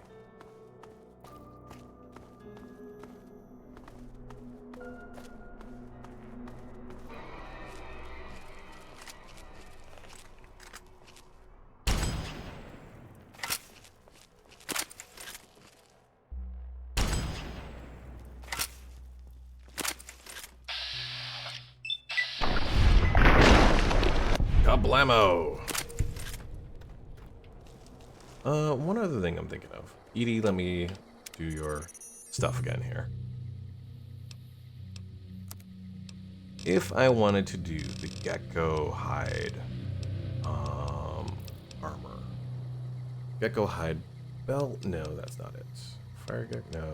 Kablamo! One other thing I'm thinking of. Edie, let me do your stuff again here. If I wanted to do the gecko hide armor. Gecko hide belt? No, that's not it. Fire gecko? No.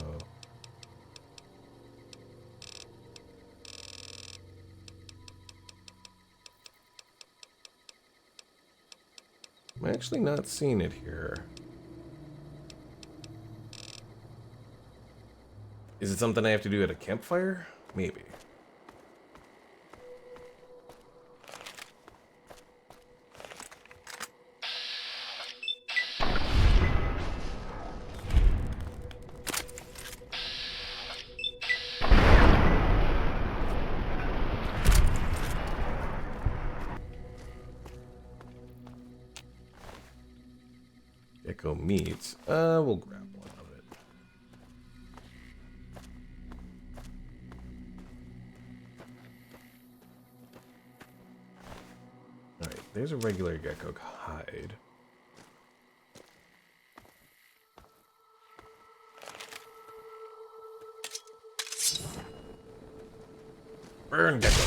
I'm actually not seeing it here. Is it something I have to do at a campfire? Maybe. Gecko meat. We'll grab one of it. Alright, there's a regular gecko hide. Burn gecko.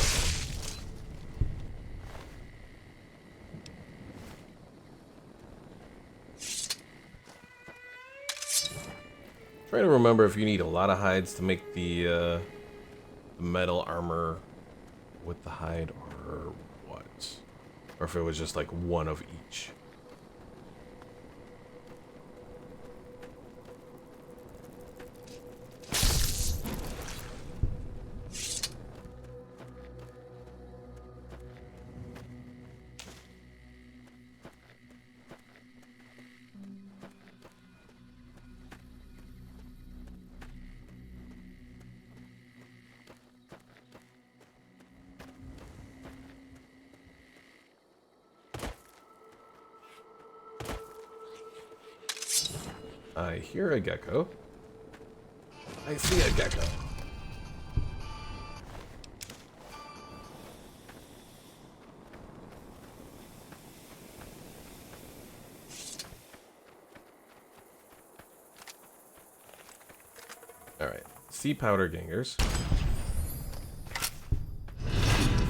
Trying to remember if you need a lot of hides to make the metal armor with the hide or what. Or if it was just like one of each. I hear a gecko. I see a gecko. Alright, sea powder gangers.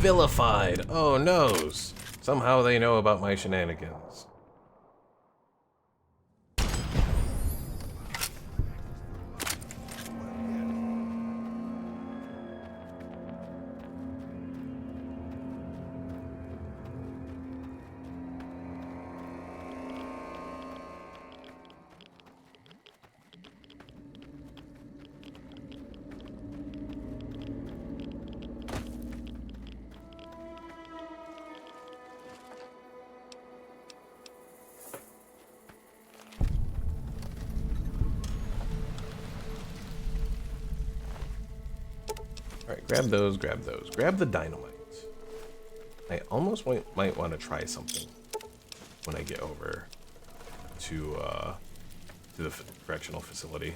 Vilified! Oh noes! Somehow they know about my shenanigans. Alright, grab those, grab those. Grab the dynamite. I almost might want to try something when I get over to the correctional facility.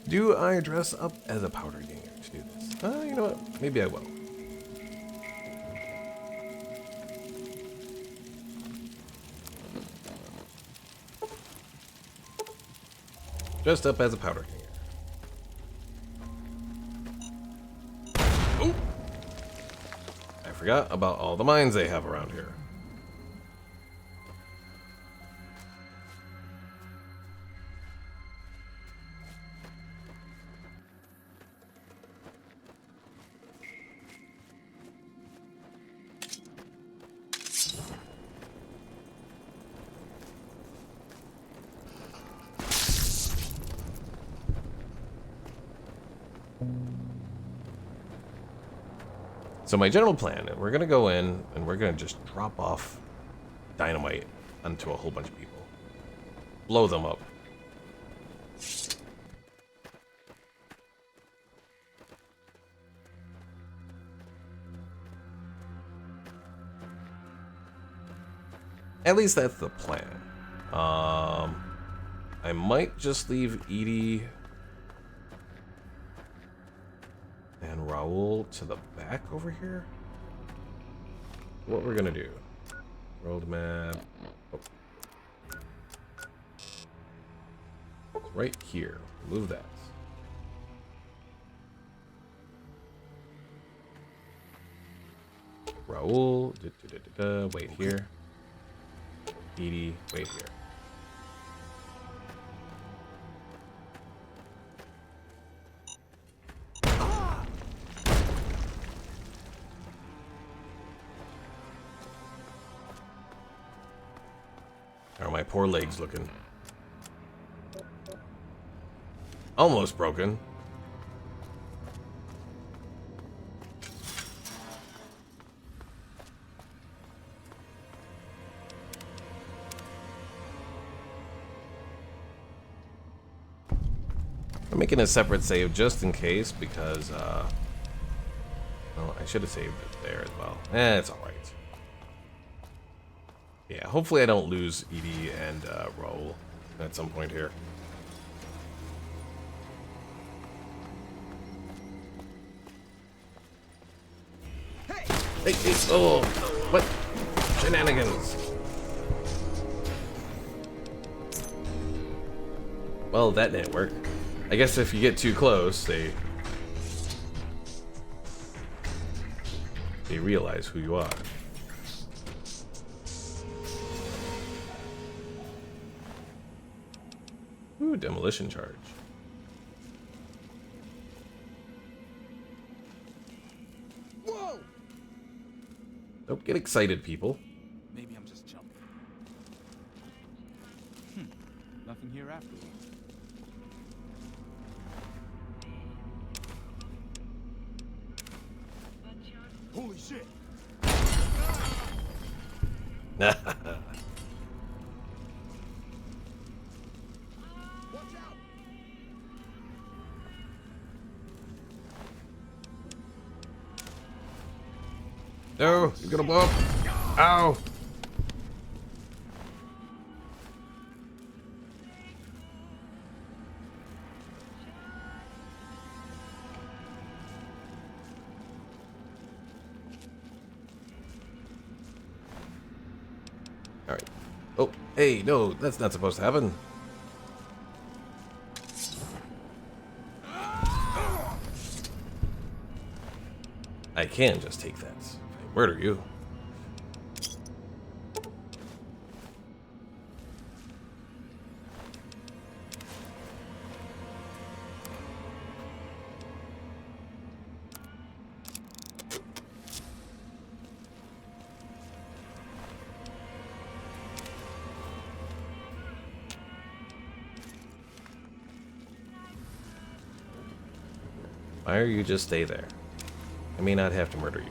Do I dress up as a powder ganger to do this? You know what? Maybe I will. Dressed up as a powder ganger. Ooh! I forgot about all the mines they have around here. So my general plan, we're gonna go in and we're gonna just drop off dynamite onto a whole bunch of people. Blow them up. At least that's the plan. I might just leave Edie and Raul to the back over here. What we're gonna do? World map. Oh. Right here. Move that. Raul. Wait here. Edie. Wait here. How are my poor legs looking? Almost broken. I'm making a separate save just in case because, well, I should have saved it there as well. It's alright. Yeah, hopefully I don't lose Edie and Raul at some point here. Hey, oh, what? Shenanigans. Well, that didn't work. I guess if you get too close, they realize who you are. Ooh, demolition charge. Whoa! Don't get excited, people. Maybe I'm just jumping. Nothing here after all. Holy shit! No, you're gonna blow up. Ow. Alright. Oh, hey, no, that's not supposed to happen. I can just take that if I murder you. Why are you just stay there? I may not have to murder you.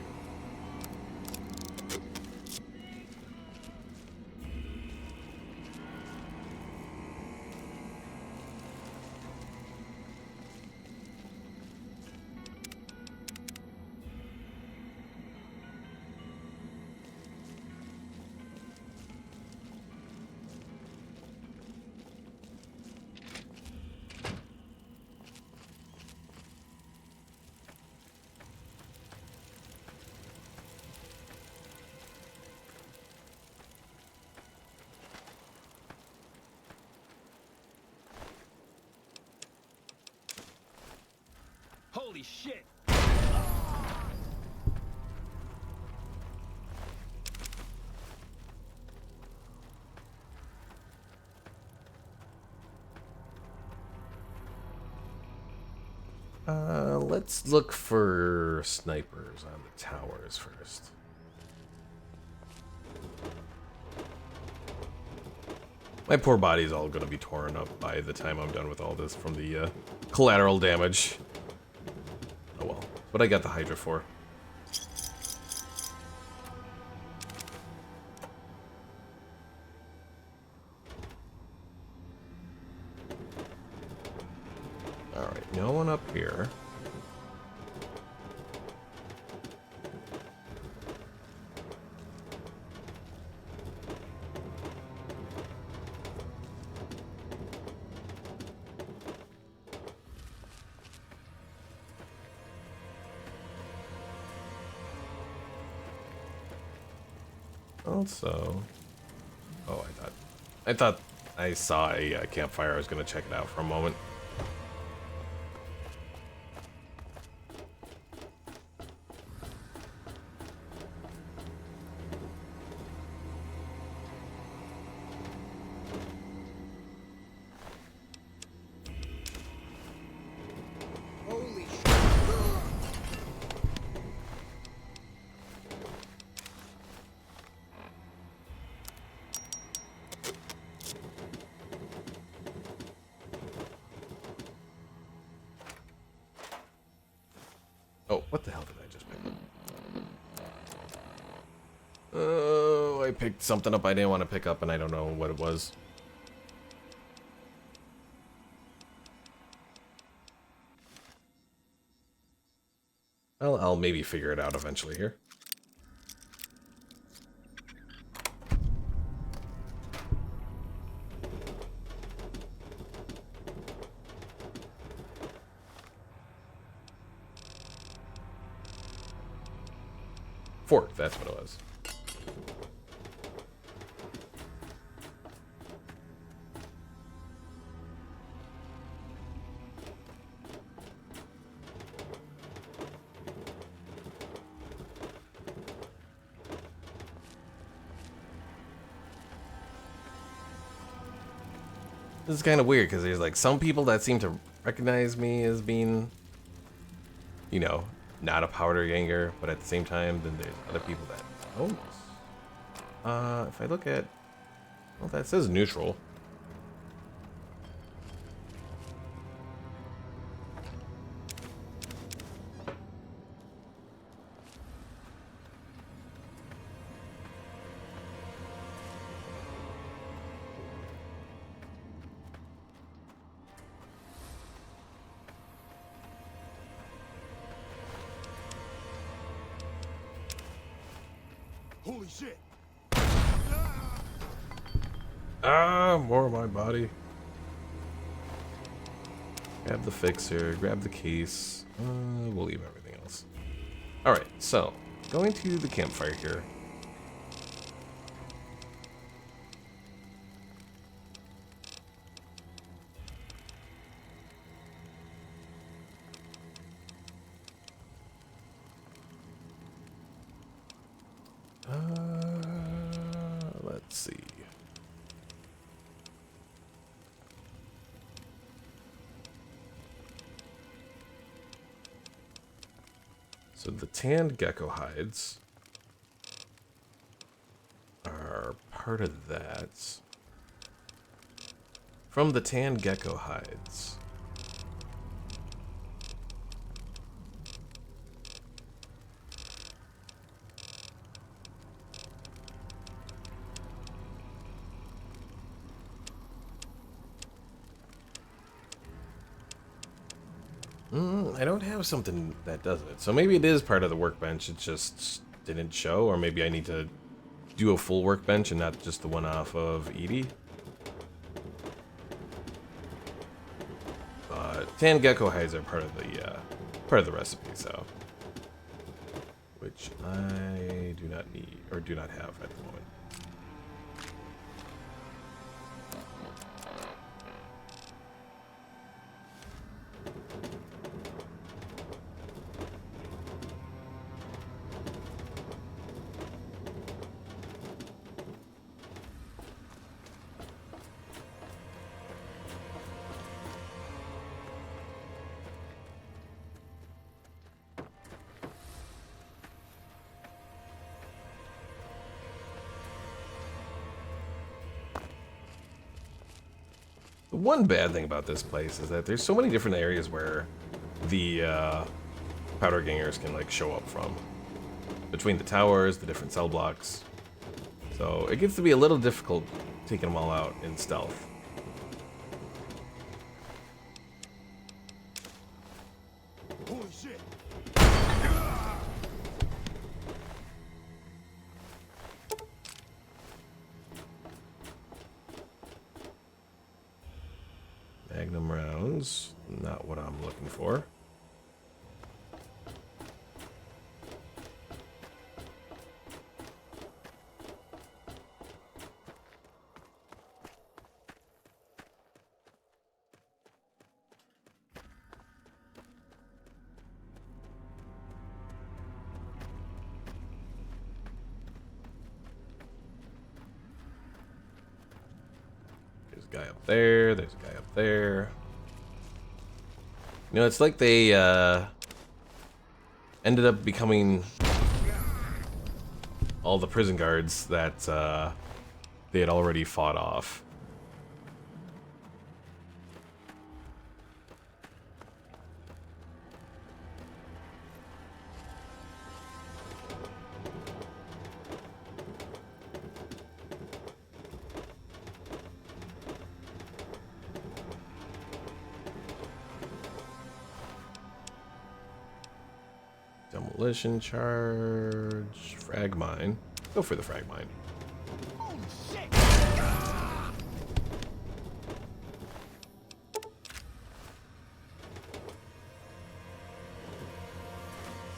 Holy shit! Let's look for snipers on the towers first. My poor body's all gonna be torn up by the time I'm done with all this from the collateral damage. Oh well, what I got the Hydra for. Alright, no one up here. Also, oh, I thought I saw a campfire. I was gonna check it out for a moment. Holy shit. Oh, what the hell did I just pick up? Oh, I picked something up I didn't want to pick up and I don't know what it was. Well, I'll maybe figure it out eventually here. Fork, that's what it was. This is kind of weird because there's like some people that seem to recognize me as being, you know, not a powder ganger, but at the same time, then there's other people that don't. If I look at, well, that says neutral. Holy shit! Ah, more of my body. Grab the fixer, grab the case. We'll leave everything else. Alright, so, going to the campfire here. Let's see. So the tanned gecko hides are part of that. From the tanned gecko hides. I don't have something that does it. So maybe it is part of the workbench. It just didn't show. Or maybe I need to do a full workbench and not just the one off of Edie. Tanned gecko hides are part of the recipe, so. Which I do not need, or do not have at the moment. The one bad thing about this place is that there's so many different areas where the powder gangers can like show up from. Between the towers, the different cell blocks. So it gets to be a little difficult taking them all out in stealth. Holy shit! Magnum rounds, not what I'm looking for. There's a guy up there, there's a guy up there. You know, it's like they ended up becoming all the prison guards that they had already fought off. Demolition charge, frag mine. Go for the frag mine. Holy shit!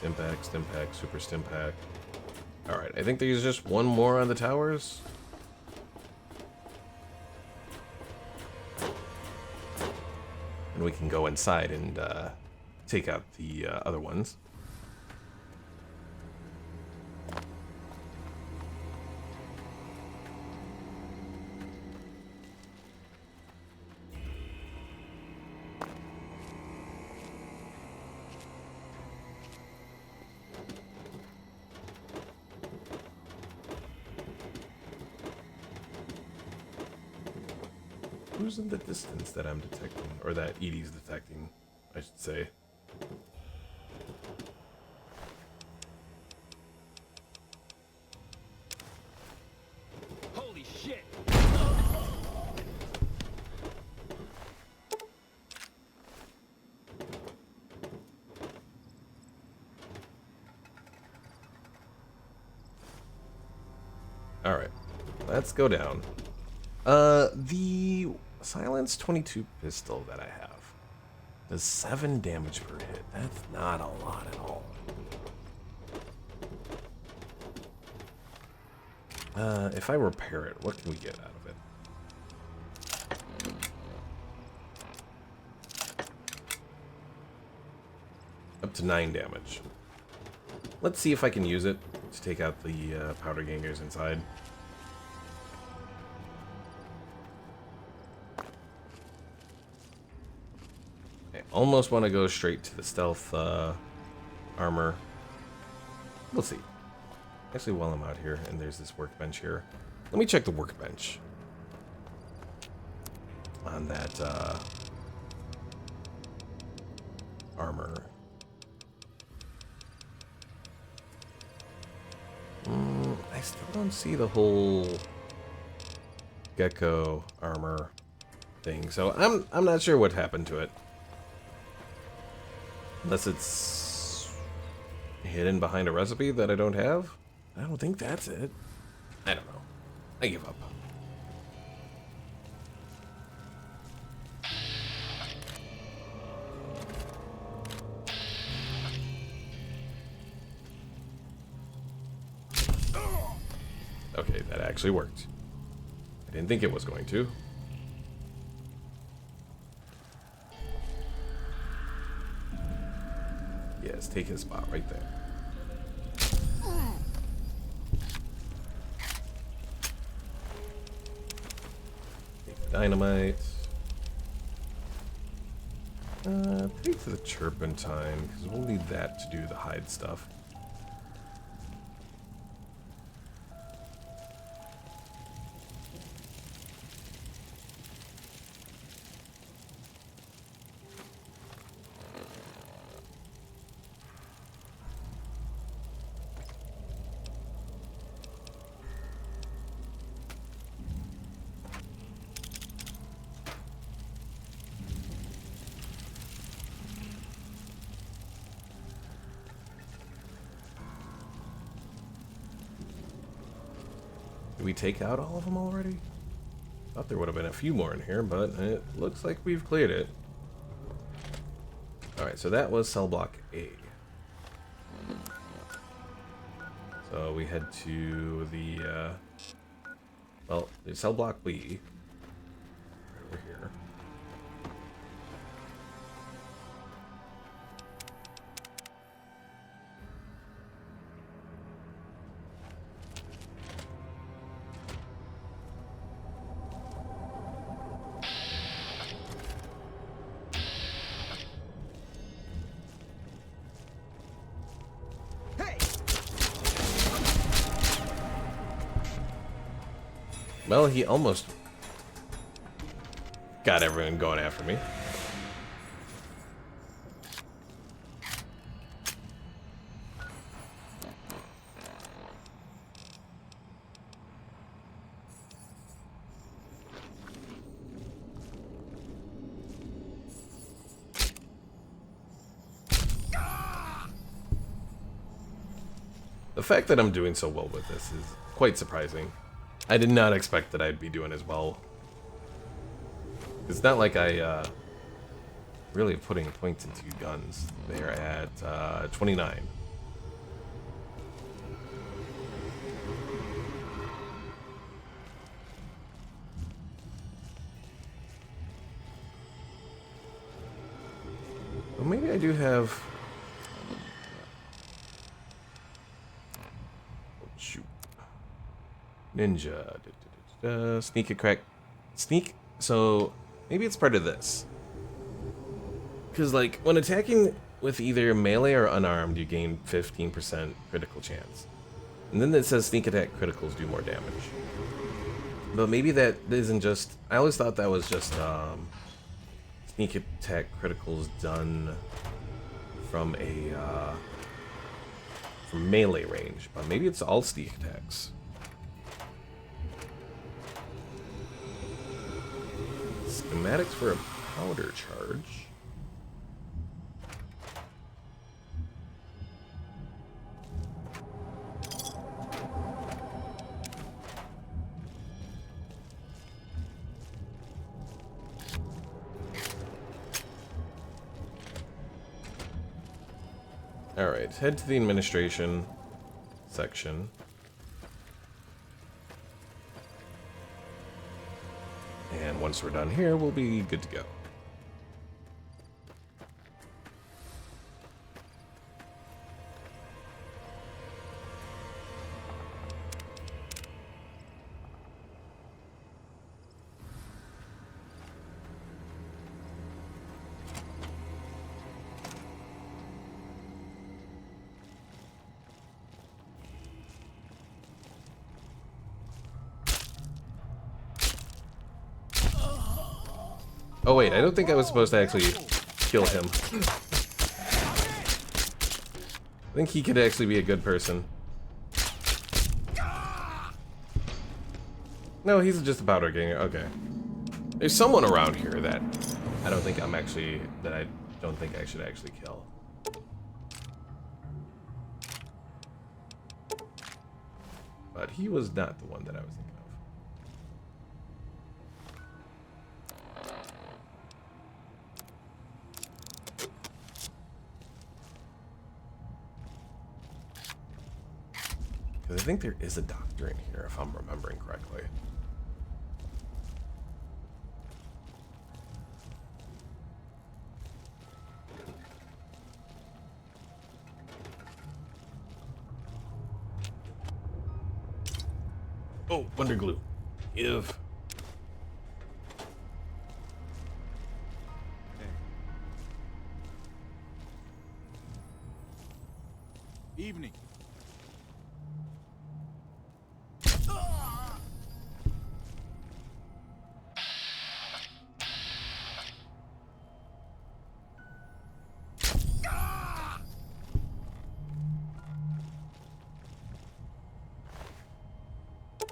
Stimpack, Stimpack, Super Stimpack. Alright, I think there's just one more on the towers. And we can go inside and take out the other ones. Who's in the distance that I'm detecting? Or that Edie's detecting, I should say. Holy shit! Alright. Let's go down. The Silence 22 pistol that I have does 7 damage per hit. That's not a lot at all. If I repair it, what can we get out of it? Up to 9 damage. Let's see if I can use it to take out the powder gangers inside. I almost want to go straight to the stealth armor. We'll see. Actually, while I'm out here, and there's this workbench here, let me check the workbench on that armor. I still don't see the whole gecko armor thing, so I'm not sure what happened to it. Unless it's hidden behind a recipe that I don't have. I don't think that's it. I don't know. I give up. Okay, that actually worked. I didn't think it was going to. Yes, take his spot right there. Take the dynamite. Take the turpentine, because we'll need that to do the hide stuff. Did we take out all of them already? Thought there would have been a few more in here, but it looks like we've cleared it. Alright, so that was cell block A. So we head to the, well, there's cell block B. Right over here. Well, he almost got everyone going after me. The fact that I'm doing so well with this is quite surprising. I did not expect that I'd be doing as well. It's not like I really putting points into guns. They're at 29. Well, maybe I do have... Shoot. Ninja. Sneak a crack. Sneak. So maybe it's part of this. Because, like, when attacking with either melee or unarmed, you gain 15% critical chance. And then it says sneak attack criticals do more damage. But maybe that isn't just... I always thought that was just sneak attack criticals done from a from melee range. But maybe it's all sneak attacks. Schematics for a powder charge. Alright, head to the administration section. And once we're done here, we'll be good to go. Oh wait, I don't think I was supposed to actually kill him. I think he could actually be a good person. No, he's just a powder ganger. Okay. There's someone around here that I don't think I should actually kill. But he was not the one that I was thinking of. Because I think there is a doctor in here, if I'm remembering correctly. Oh, Wonder Glue. Give. Evening.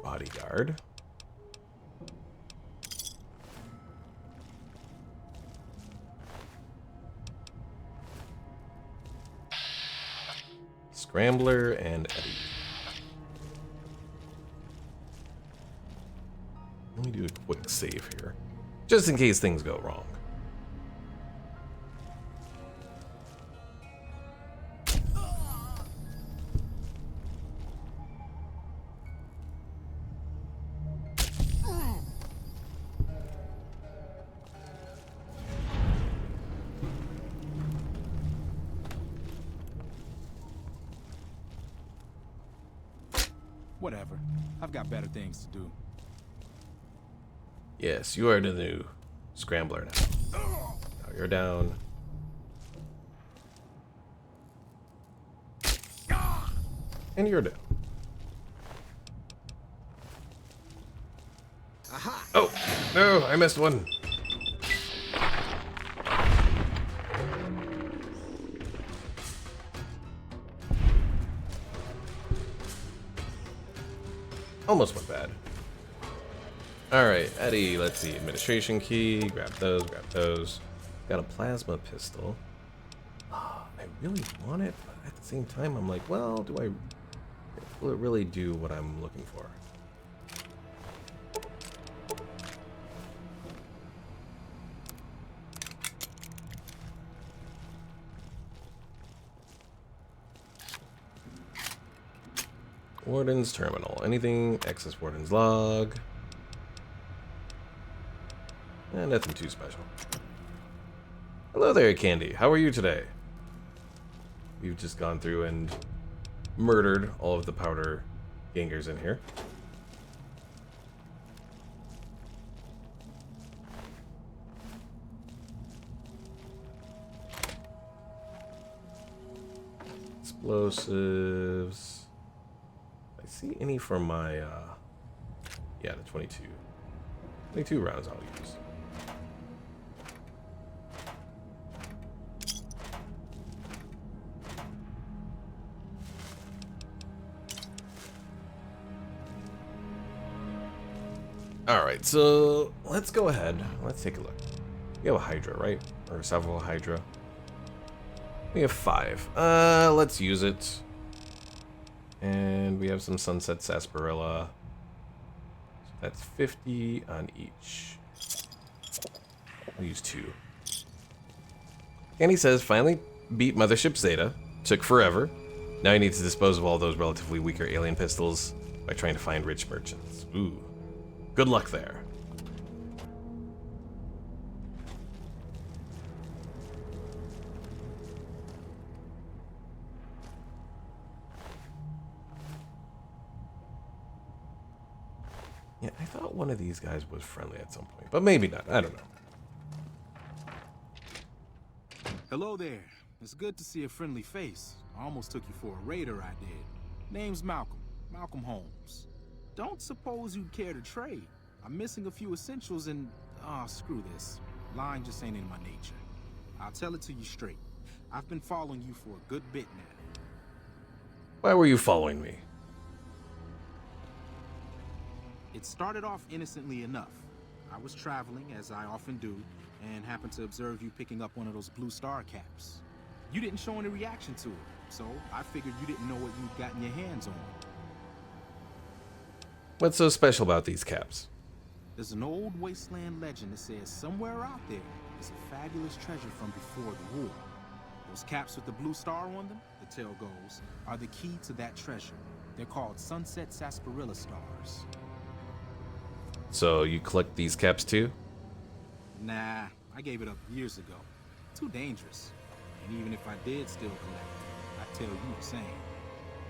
Bodyguard. Scrambler and Eddie. Let me do a quick save here, just in case things go wrong. Whatever. I've got better things to do. Yes, you are the new Scrambler now. Now you're down. And you're down. Aha. Oh, no, I missed one. Almost went bad. Alright, Eddie, let's see. Administration key, grab those, grab those. Got a plasma pistol. I really want it, but at the same time, I'm like, well, will it really do what I'm looking for? Warden's terminal. Anything? Access Warden's log. Nothing too special. Hello there, Candy. How are you today? We've just gone through and murdered all of the powder gangers in here. Explosives. I see any from my, yeah, the 22. 22 rounds I'll use. Alright, so let's go ahead. Let's take a look. We have a Hydra, right? Or several Hydra. We have 5. Let's use it. And we have some Sunset Sarsaparilla. So that's 50 on each. I'll use 2. And he says, finally beat Mothership Zeta. Took forever. Now I need to dispose of all those relatively weaker alien pistols by trying to find rich merchants. Ooh. Good luck there. Yeah, I thought one of these guys was friendly at some point, but maybe not. I don't know. Hello there. It's good to see a friendly face. I almost took you for a raider, I did. Name's Malcolm. Malcolm Holmes. Don't suppose you'd care to trade. I'm missing a few essentials and... ah, screw this. Lying just ain't in my nature. I'll tell it to you straight. I've been following you for a good bit now. Why were you following me? It started off innocently enough. I was traveling, as I often do, and happened to observe you picking up one of those blue star caps. You didn't show any reaction to it, so I figured you didn't know what you'd gotten your hands on. What's so special about these caps? There's an old wasteland legend that says somewhere out there is a fabulous treasure from before the war. Those caps with the blue star on them, the tale goes, are the key to that treasure. They're called sunset sarsaparilla stars. So you collect these caps too? Nah, I gave it up years ago. Too dangerous. And even if I did still collect, I tell you the same.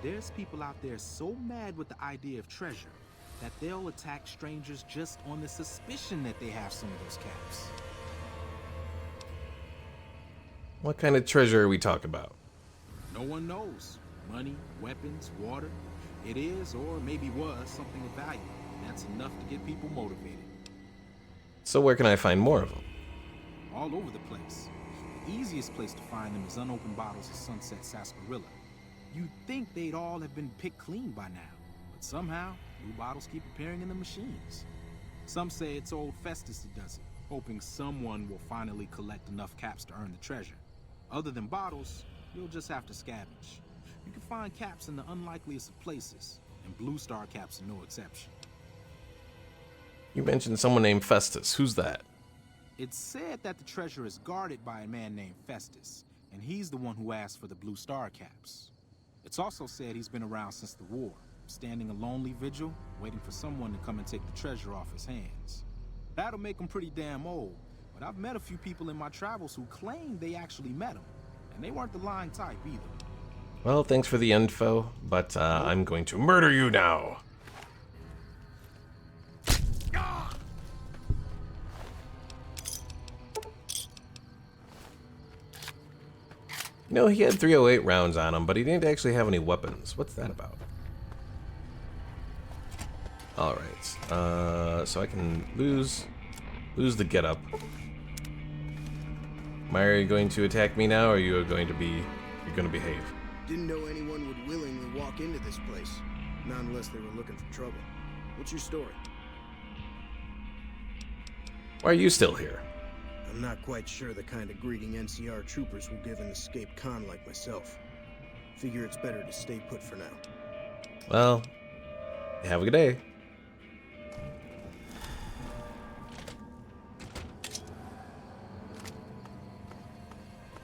There's people out there so mad with the idea of treasure that they'll attack strangers just on the suspicion that they have some of those caps. What kind of treasure are we talking about? No one knows. Money, weapons, water. It is, or maybe was, something of value. That's enough to get people motivated. So where can I find more of them? All over the place. The easiest place to find them is unopened bottles of sunset sarsaparilla. You'd think they'd all have been picked clean by now, but somehow, new bottles keep appearing in the machines. Some say it's old Festus that does it, hoping someone will finally collect enough caps to earn the treasure. Other than bottles, you'll just have to scavenge. You can find caps in the unlikeliest of places, and blue star caps are no exception. You mentioned someone named Festus. Who's that? It's said that the treasure is guarded by a man named Festus, and he's the one who asked for the blue star caps. It's also said he's been around since the war, standing a lonely vigil, waiting for someone to come and take the treasure off his hands. That'll make him pretty damn old, but I've met a few people in my travels who claim they actually met him, and they weren't the lying type either. Well, thanks for the info, but I'm going to murder you now. You know, he had 308 rounds on him, but he didn't actually have any weapons. What's that about? Alright, so I can lose the get-up. Maya, are you going to attack me now, or are you going to behave? Didn't know anyone would willingly walk into this place. Not unless they were looking for trouble. What's your story? Why are you still here? I'm not quite sure the kind of greeting NCR troopers will give an escaped con like myself. Figure it's better to stay put for now. Well, have a good day.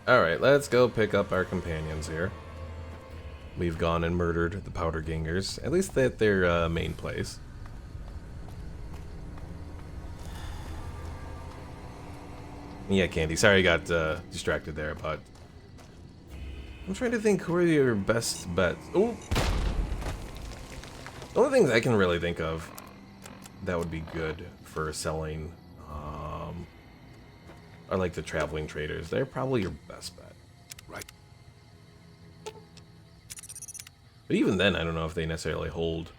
Alright, let's go pick up our companions here. We've gone and murdered the Powder Gangers, at least at their main place. Yeah, Candy, sorry I got distracted there, but I'm trying to think who are your best bets. Oh, the only things I can really think of that would be good for selling are like the traveling traders. They're probably your best bet. Right. But even then, I don't know if they necessarily hold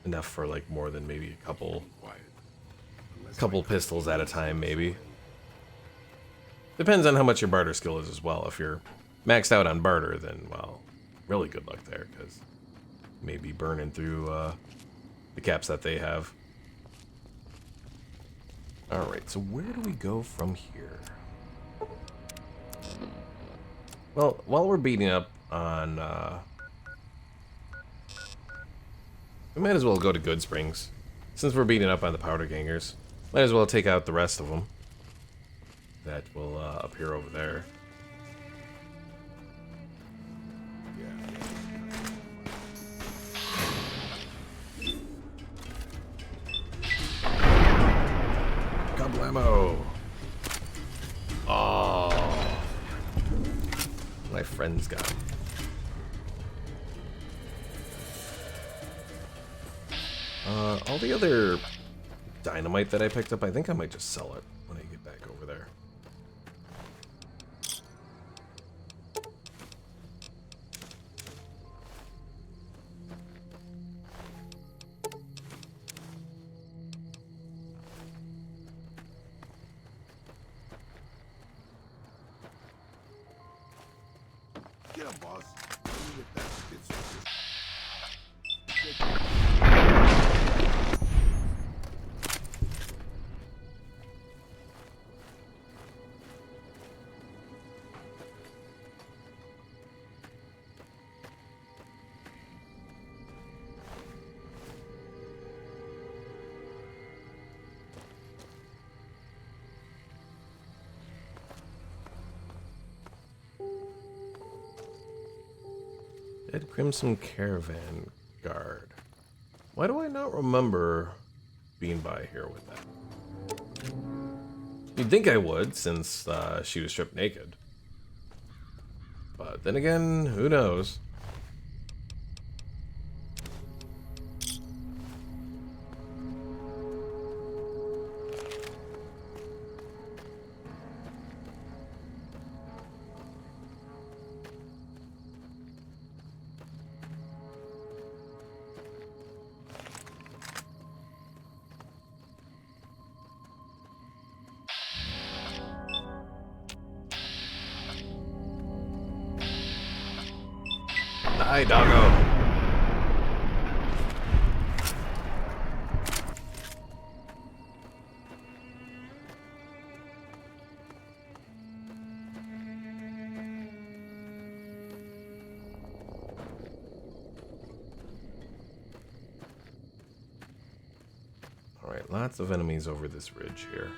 enough for like more than maybe a couple pistols at a time, maybe. Depends on how much your barter skill is as well. If you're maxed out on barter, then, well, really good luck there, because maybe burning through the caps that they have. Alright, so where do we go from here? Well, while we're beating up on... we might as well go to Good Springs. Since we're beating up on the Powder Gangers, might as well take out the rest of them that will appear over there. ammo. Oh, my friends got 'em. All the other dynamite that I picked up, I think I might just sell it when I get back over there. Get him, boss. I mean, if that's a good soldier. Dead Crimson Caravan Guard. Why do I not remember being by here with that? You'd think I would, since she was stripped naked. But then again, who knows? Die, doggo. All right, lots of enemies over this ridge here.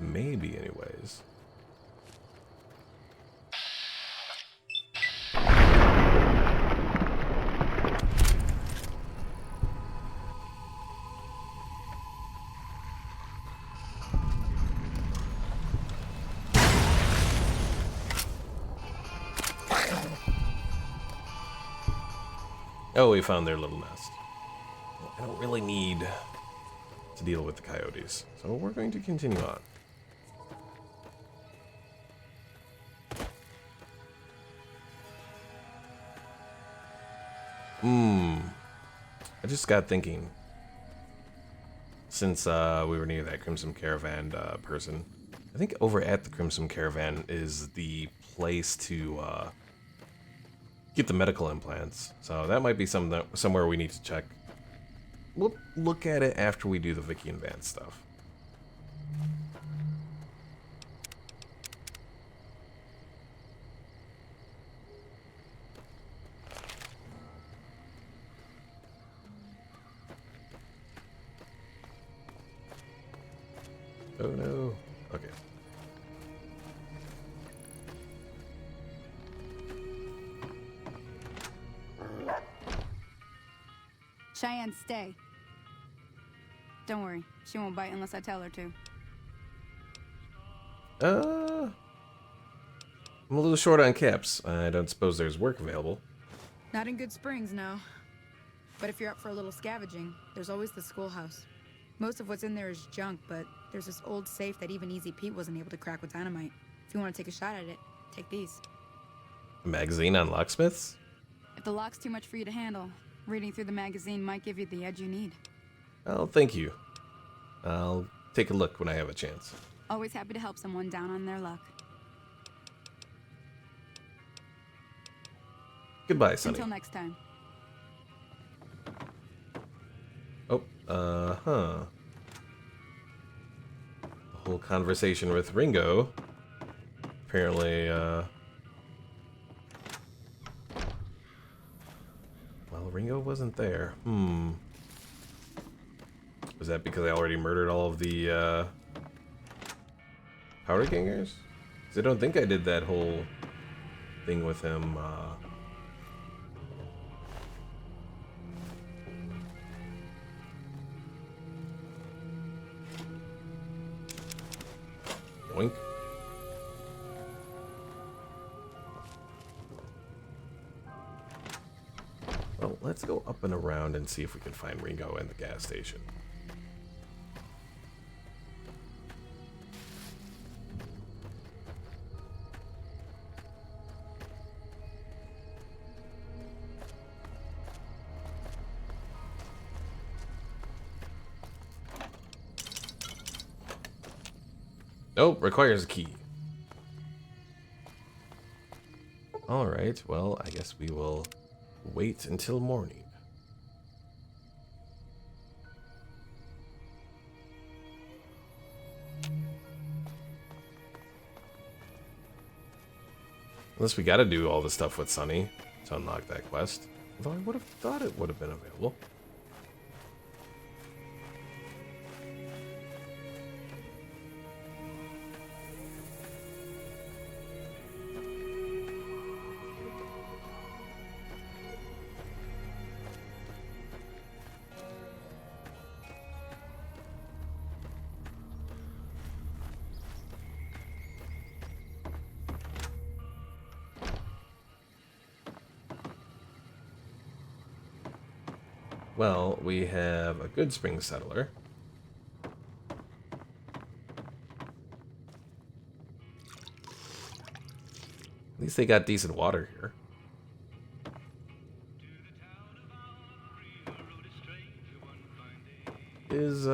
Maybe, anyways. Oh, we found their little nest. Well, I don't really need to deal with the coyotes, so we're going to continue on. I just got thinking, since we were near that Crimson Caravan person, I think over at the Crimson Caravan is the place to get the medical implants. So that might be somewhere we need to check. We'll look at it after we do the Vicky and Vance stuff. Oh no. Okay. Cheyenne, stay. Don't worry, she won't bite unless I tell her to. I'm a little short on caps. I don't suppose there's work available. Not in Good Springs, no. But if you're up for a little scavenging, there's always the schoolhouse. Most of what's in there is junk, but there's this old safe that even Easy Pete wasn't able to crack with dynamite. If you want to take a shot at it, take these. A magazine on locksmiths? If the lock's too much for you to handle, reading through the magazine might give you the edge you need. Oh, thank you. I'll take a look when I have a chance. Always happy to help someone down on their luck. Goodbye, Sonny. Until next time. Oh, the whole conversation with Ringo. Apparently, well, Ringo wasn't there. Was that because I already murdered all of the powder gangers? 'Cause I don't think I did that whole thing with him. Yoink. Well, let's go up and around and see if we can find Ringo in the gas station. Nope, requires a key. Alright, well, I guess we will wait until morning. Unless we gotta do all the stuff with Sunny to unlock that quest. Although I would have thought it would have been available. Well, we have a good spring settler. At least they got decent water here. Is,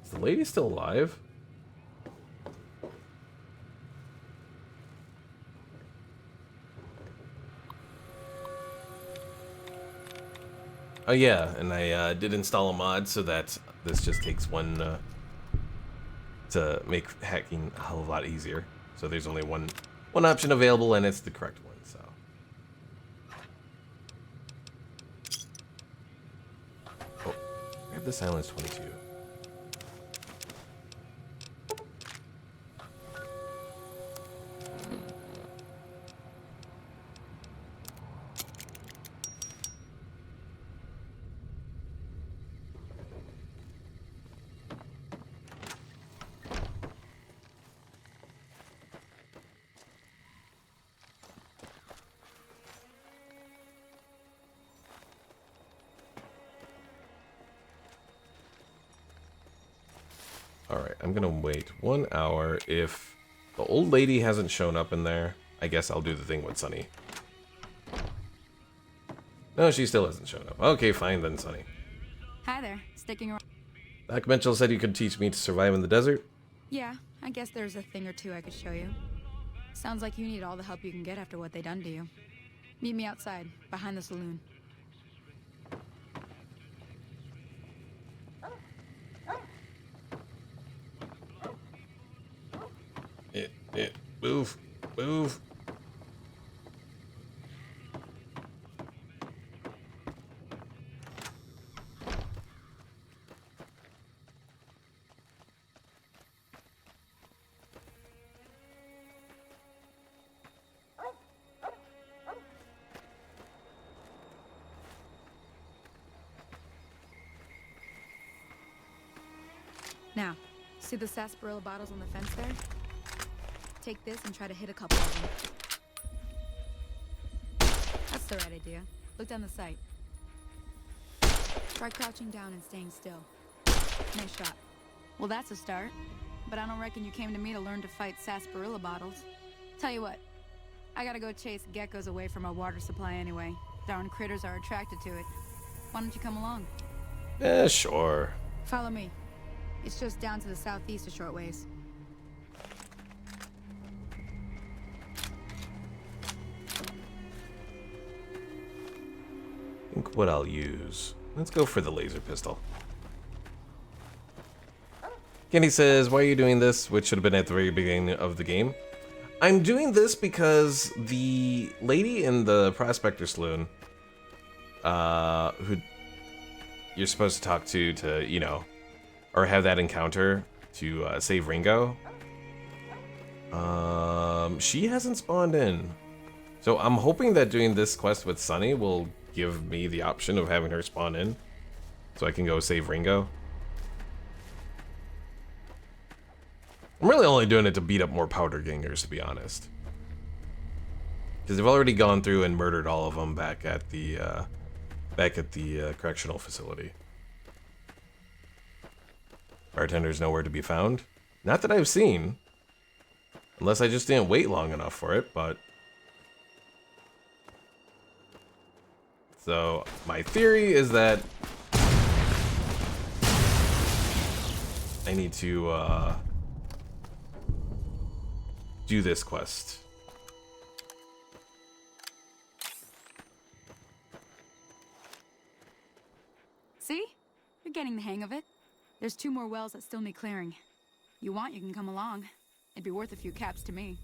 Is the lady still alive? Oh yeah, and I did install a mod so that this just takes one to make hacking a hell of a lot easier. So there's only one option available, and it's the correct one. So. Oh, grab the silence 22. Alright, I'm gonna wait 1 hour. If the old lady hasn't shown up in there, I guess I'll do the thing with Sunny. No, she still hasn't shown up. Okay, fine then, Sunny. Hi there. Sticking around? Doc Mitchell said you could teach me to survive in the desert. Yeah, I guess there's a thing or two I could show you. Sounds like you need all the help you can get after what they done to you. Meet me outside, behind the saloon. Move. Move. Now, see the sarsaparilla bottles on the fence there? Take this and try to hit a couple of them. That's the right idea. Look down the sight. Try crouching down and staying still. Nice shot. Well, that's a start. But I don't reckon you came to me to learn to fight sarsaparilla bottles. Tell you what, I gotta go chase geckos away from our water supply anyway. Darn critters are attracted to it. Why don't you come along? Sure. Follow me. It's just down to the southeast a short ways. I think what I'll use. Let's go for the laser pistol. Kenny says, why are you doing this? Which should have been at the very beginning of the game. I'm doing this because the lady in the Prospector Saloon, who you're supposed to talk to, you know, or have that encounter to save Ringo, she hasn't spawned in. So I'm hoping that doing this quest with Sunny will give me the option of having her spawn in, so I can go save Ringo. I'm really only doing it to beat up more powder gangers, to be honest. Because they've already gone through and murdered all of them back at the correctional facility. Bartender's nowhere to be found. Not that I've seen. Unless I just didn't wait long enough for it, but... So, my theory is that... I need to, do this quest. See? You're getting the hang of it. There's 2 more wells that still need clearing. You want, you can come along. It'd be worth a few caps to me.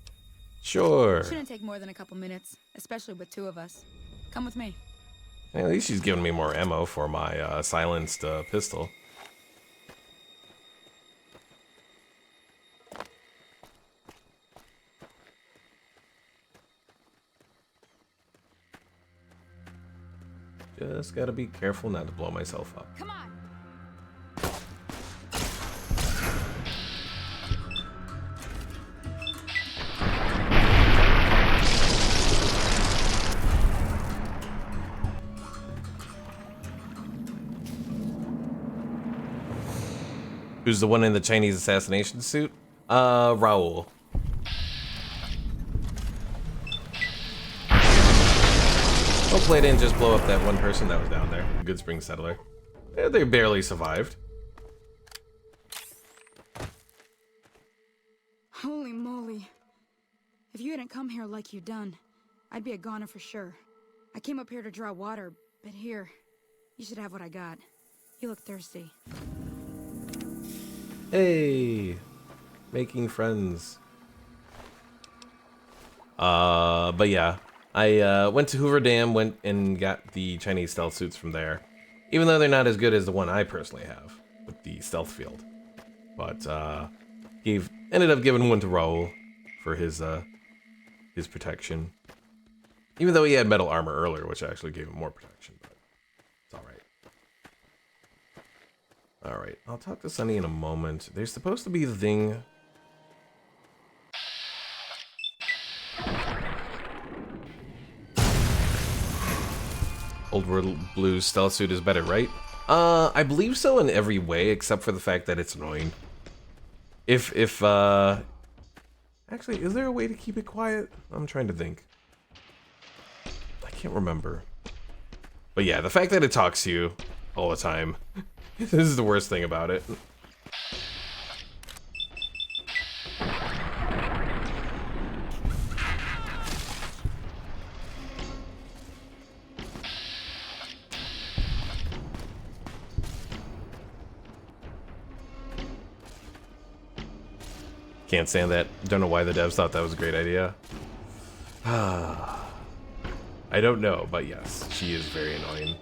Sure. Shouldn't take more than a couple minutes, especially with 2 of us. Come with me. At least she's giving me more ammo for my silenced pistol. Just gotta be careful not to blow myself up. Come on. Who's the one in the Chinese assassination suit? Raoul. Hopefully I didn't just blow up that one person that was down there. The Good Spring Settler. Yeah, they barely survived. Holy moly. If you hadn't come here like you done, I'd be a goner for sure. I came up here to draw water, but here, you should have what I got. You look thirsty. Hey, making friends. But yeah, I went to Hoover Dam, went and got the Chinese stealth suits from there, even though they're not as good as the one I personally have with the stealth field. But ended up giving one to Raoul for his protection, even though he had metal armor earlier, which actually gave him more protection. But it's all right. Alright, I'll talk to Sunny in a moment. There's supposed to be the thing... Old World Blue's stealth suit is better, right? I believe so in every way, except for the fact that it's annoying. Actually, is there a way to keep it quiet? I'm trying to think. I can't remember. But yeah, the fact that it talks to you all the time... This is the worst thing about it. Can't stand that. Don't know why the devs thought that was a great idea. I don't know, but yes, she is very annoying.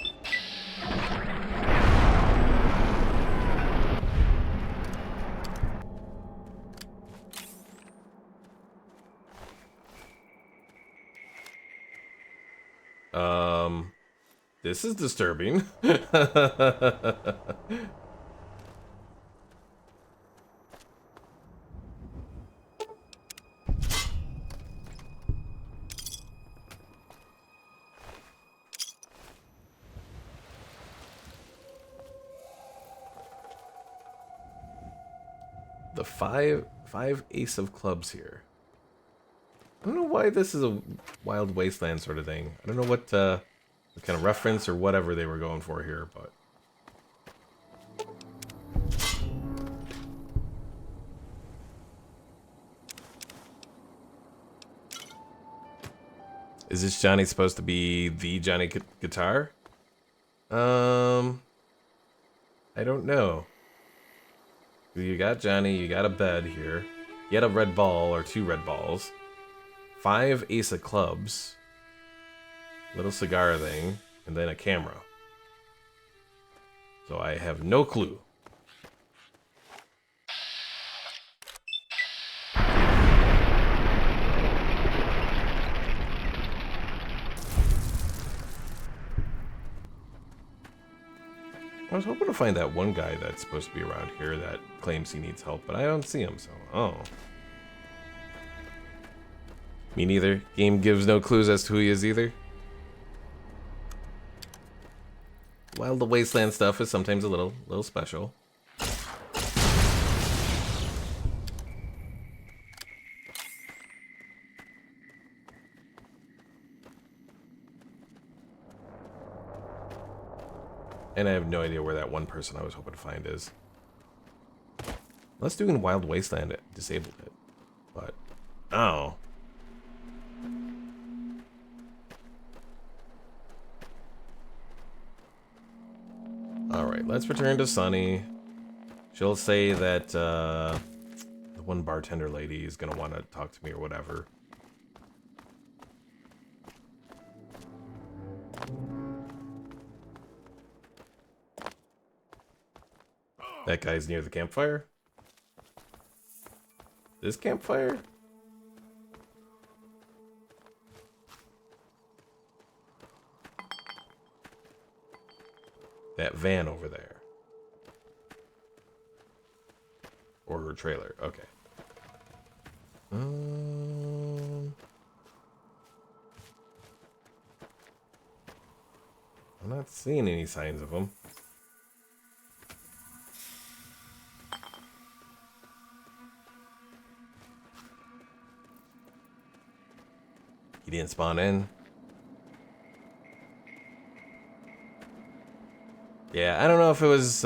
This is disturbing. The five ace of clubs here. I don't know why this is a Wild Wasteland sort of thing. I don't know what kind of reference or whatever they were going for here, but... Is this Johnny supposed to be the Johnny Guitar? I don't know. You got Johnny, you got a bed here. You had a red ball, or 2 red balls. 5 ace of clubs, little cigar thing, and then a camera. So I have no clue. I was hoping to find that one guy that's supposed to be around here that claims he needs help, but I don't see him, so oh. Me neither. Game gives no clues as to who he is either. While the Wasteland stuff is sometimes a little special. And I have no idea where that one person I was hoping to find is. Unless doing Wild Wasteland disabled it. But, oh. Alright, let's return to Sunny. She'll say that the one bartender lady is going to want to talk to me or whatever. That guy's near the campfire? This campfire? That van over there. Or her trailer. Okay. I'm not seeing any signs of them. He didn't spawn in. Yeah, I don't know if it was,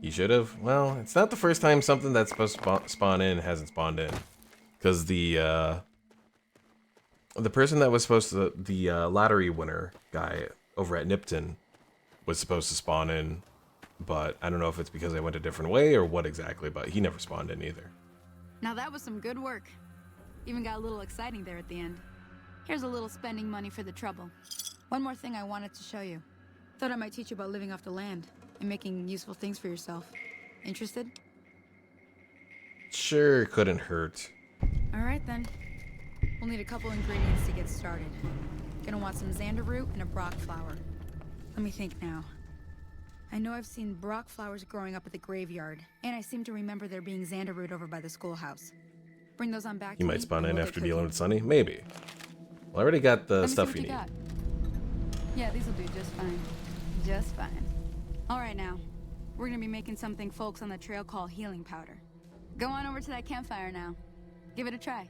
he should have. Well, it's not the first time something that's supposed to spawn in hasn't spawned in. Because the person that was supposed to, the lottery winner guy over at Nipton was supposed to spawn in. But I don't know if it's because I went a different way or what exactly, but he never spawned in either. Now that was some good work. Even got a little exciting there at the end. Here's a little spending money for the trouble. One more thing I wanted to show you. Thought I might teach you about living off the land and making useful things for yourself. Interested? Sure, couldn't hurt. Alright then. We'll need a couple ingredients to get started. Gonna want some xander root and a brock flower. Let me think now. I know I've seen brock flowers growing up at the graveyard, and I seem to remember there being xander root over by the schoolhouse. Bring those on back. You might spawn in after dealing with Sunny? Maybe. Well, I already got the stuff you need. Yeah, these will do just fine. Just fine. Alright now. We're gonna be making something folks on the trail call healing powder. Go on over to that campfire now. Give it a try.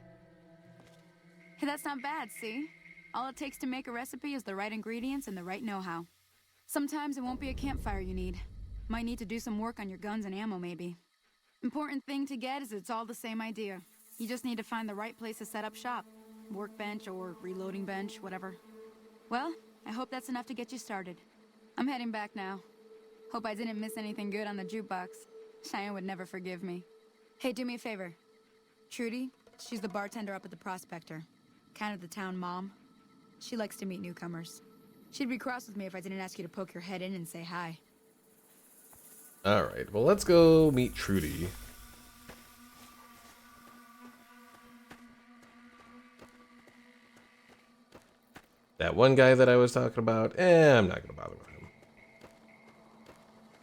Hey, that's not bad, see? All it takes to make a recipe is the right ingredients and the right know-how. Sometimes it won't be a campfire you need. Might need to do some work on your guns and ammo, maybe. Important thing to get is it's all the same idea. You just need to find the right place to set up shop. Workbench or reloading bench, whatever. Well, I hope that's enough to get you started. I'm heading back now. Hope I didn't miss anything good on the jukebox. Cheyenne would never forgive me. Hey, do me a favor. Trudy, she's the bartender up at the Prospector. Kind of the town mom. She likes to meet newcomers. She'd be cross with me if I didn't ask you to poke your head in and say hi. Alright, well let's go meet Trudy. That one guy that I was talking about, I'm not gonna bother with him.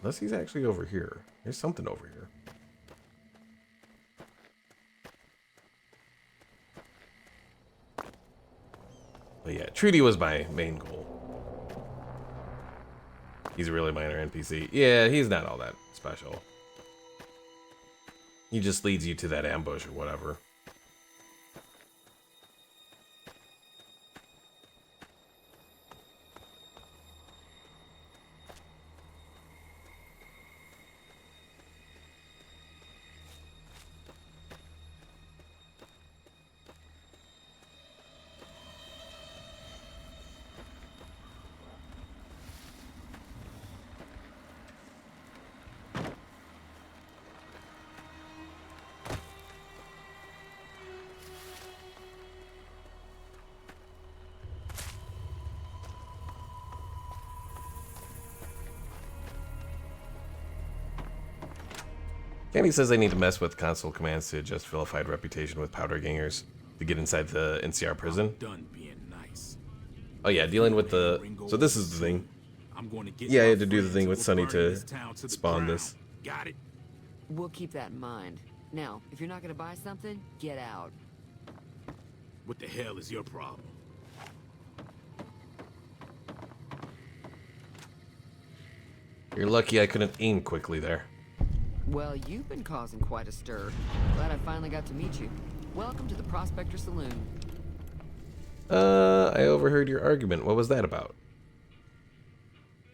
Unless he's actually over here. There's something over here. But yeah, Trudy was my main goal. He's a really minor NPC. Yeah, he's not all that special. He just leads you to that ambush or whatever. Candy says I need to mess with console commands to adjust vilified reputation with powder gangers to get inside the NCR prison. Done being nice. Oh yeah, dealing with the... So this is the thing. I'm going to get Yeah, I my had to do the friends thing and with we're Sonny burning to this town to the spawn ground. this. Got it? We'll keep that in mind. Now, if you're not gonna buy something, get out. What the hell is your problem? You're lucky I couldn't aim quickly there. Well, you've been causing quite a stir. Glad I finally got to meet you. Welcome to the Prospector Saloon. I overheard your argument. What was that about?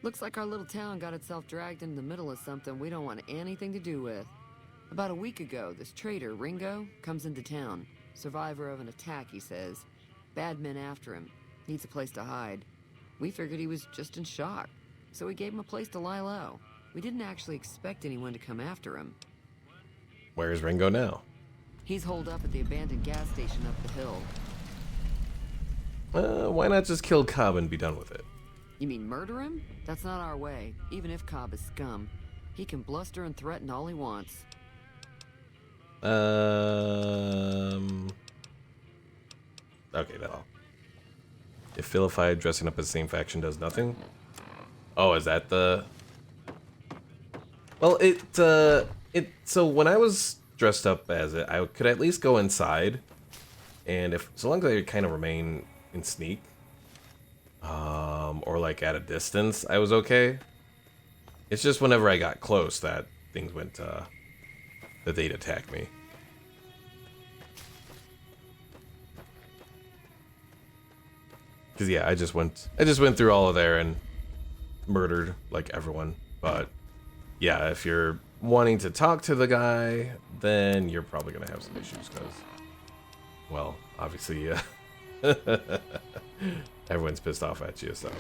Looks like our little town got itself dragged into the middle of something we don't want anything to do with. About a week ago, this traitor, Ringo, comes into town. Survivor of an attack, he says. Bad men after him. Needs a place to hide. We figured he was just in shock, so we gave him a place to lie low. We didn't actually expect anyone to come after him. Where's Ringo now? He's holed up at the abandoned gas station up the hill. Why not just kill Cobb and be done with it? You mean murder him? That's not our way, even if Cobb is scum. He can bluster and threaten all he wants. Okay, no. If vilified dressing up as the same faction does nothing? Oh, is that the... Well, so when I was dressed up as it, I could at least go inside, and if, so long as I kind of remain in sneak, or like at a distance, I was okay. It's just whenever I got close that things went, that they'd attack me. Cause yeah, I just went through all of there and murdered like everyone. But yeah, if you're wanting to talk to the guy, then you're probably gonna have some issues. Cause, well, obviously, everyone's pissed off at you. So.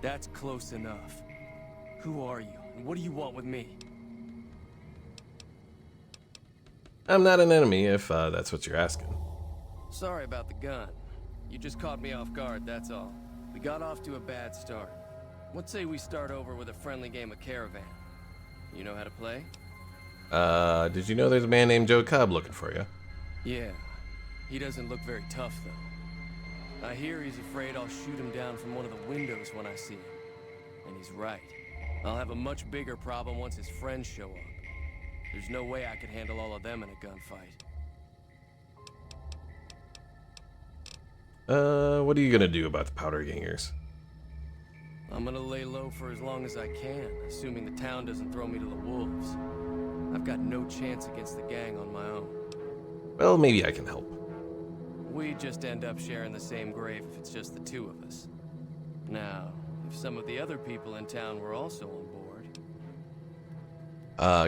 That's close enough. Who are you, and what do you want with me? I'm not an enemy, if that's what you're asking. Sorry about the gun. You just caught me off guard, that's all. We got off to a bad start. Let's say we start over with a friendly game of Caravan. You know how to play? Did you know there's a man named Joe Cobb looking for you? Yeah. He doesn't look very tough, though. I hear he's afraid I'll shoot him down from one of the windows when I see him. And he's right. I'll have a much bigger problem once his friends show up. There's no way I could handle all of them in a gunfight. What are you gonna do about the powder gangers? I'm gonna lay low for as long as I can, assuming the town doesn't throw me to the wolves. I've got no chance against the gang on my own. Well, maybe I can help. We just end up sharing the same grave if it's just the two of us. Now, if some of the other people in town were also on board...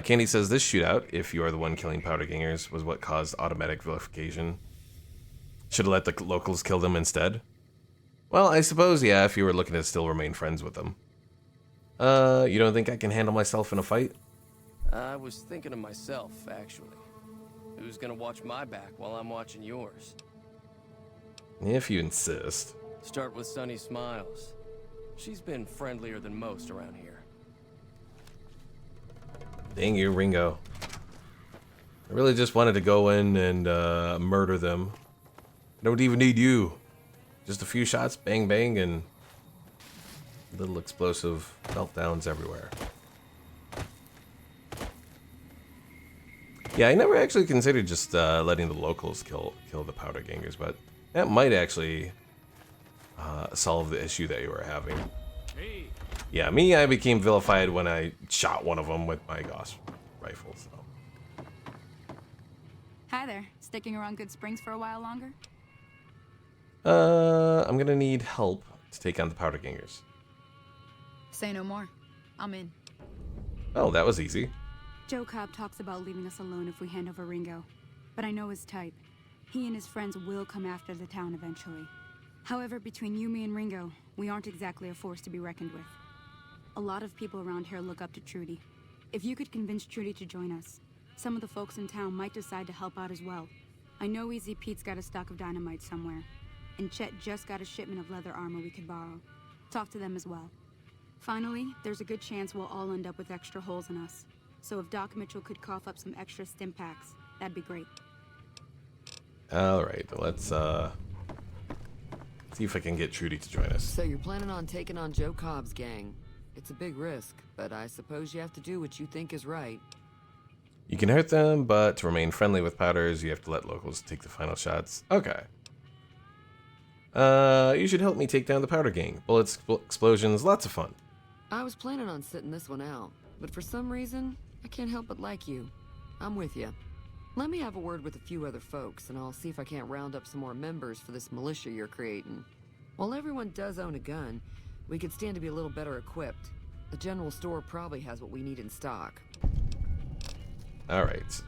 Candy says this shootout, if you are the one killing powder gangers, was what caused automatic vilification. Should have let the locals kill them instead. Well, I suppose, yeah, if you were looking to still remain friends with them. You don't think I can handle myself in a fight? I was thinking of myself, actually. Who's gonna watch my back while I'm watching yours? If you insist. Start with Sunny Smiles. She's been friendlier than most around here. Dang you, Ringo. I really just wanted to go in and murder them. I don't even need you. Just a few shots, bang bang, and little explosive meltdowns everywhere. Yeah, I never actually considered just letting the locals kill the powder gangers, but that might actually solve the issue that you were having. Yeah, I became vilified when I shot one of them with my Gauss rifle, so. Hi there. Sticking around Good Springs for a while longer? I'm gonna need help to take on the powder gangers. Say no more. I'm in. Oh, that was easy. Joe Cobb talks about leaving us alone if we hand over Ringo. But I know his type. He and his friends will come after the town eventually. However, between you, me, and Ringo, we aren't exactly a force to be reckoned with. A lot of people around here look up to Trudy. If you could convince Trudy to join us, some of the folks in town might decide to help out as well. I know Easy Pete's got a stock of dynamite somewhere. and Chet just got a shipment of leather armor we could borrow. Talk to them as well. Finally, there's a good chance we'll all end up with extra holes in us. So if Doc Mitchell could cough up some extra stim packs, that'd be great. Alright, let's see if I can get Trudy to join us. So you're planning on taking on Joe Cobb's gang. It's a big risk, but I suppose you have to do what you think is right. You can hurt them, but to remain friendly with Powders, you have to let locals take the final shots. Okay. You should help me take down the Powder Gang. Bullets, explosions, lots of fun. I was planning on sitting this one out, but for some reason, I can't help but like you. I'm with you. Let me have a word with a few other folks, and I'll see if I can't round up some more members for this militia you're creating. While everyone does own a gun, we could stand to be a little better equipped. The general store probably has what we need in stock. Alright,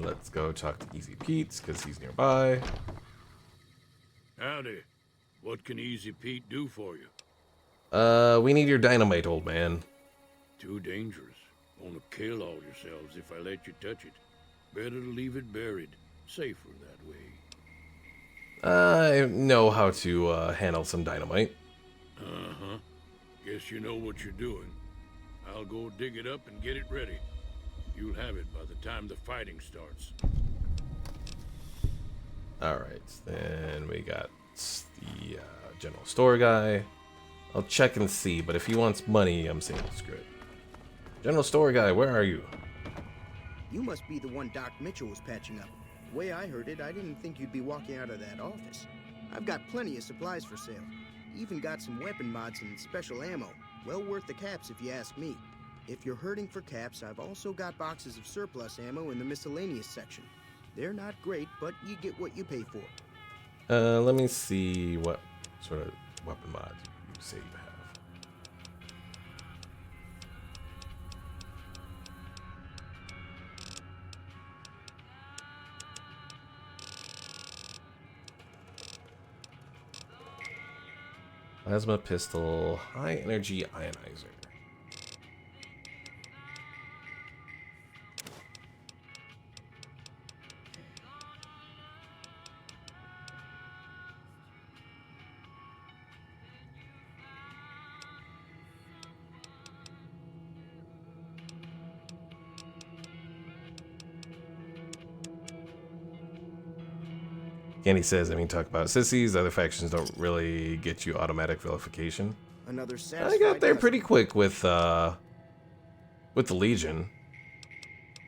let's go talk to Easy Pete, because he's nearby. Howdy. What can Easy Pete do for you? We need your dynamite, old man. Too dangerous. Wanna kill all yourselves if I let you touch it. Better to leave it buried. Safer that way. I know how to handle some dynamite. Uh-huh. Guess you know what you're doing. I'll go dig it up and get it ready. You'll have it by the time the fighting starts. Alright, then we got the general store guy. I'll check and see, but if he wants money, I'm saying screw it. General store guy, where are you? You must be the one Doc Mitchell was patching up. The way I heard it, I didn't think you'd be walking out of that office. I've got plenty of supplies for sale. Even got some weapon mods and special ammo. Well worth the caps if you ask me. If you're hurting for caps, I've also got boxes of surplus ammo in the miscellaneous section. They're not great, but you get what you pay for. Let me see what sort of weapon mods you say you have. Plasma pistol, high energy ionizer. Candy says, talk about sissies. Other factions don't really get you automatic vilification. Another I got there pretty quick with the Legion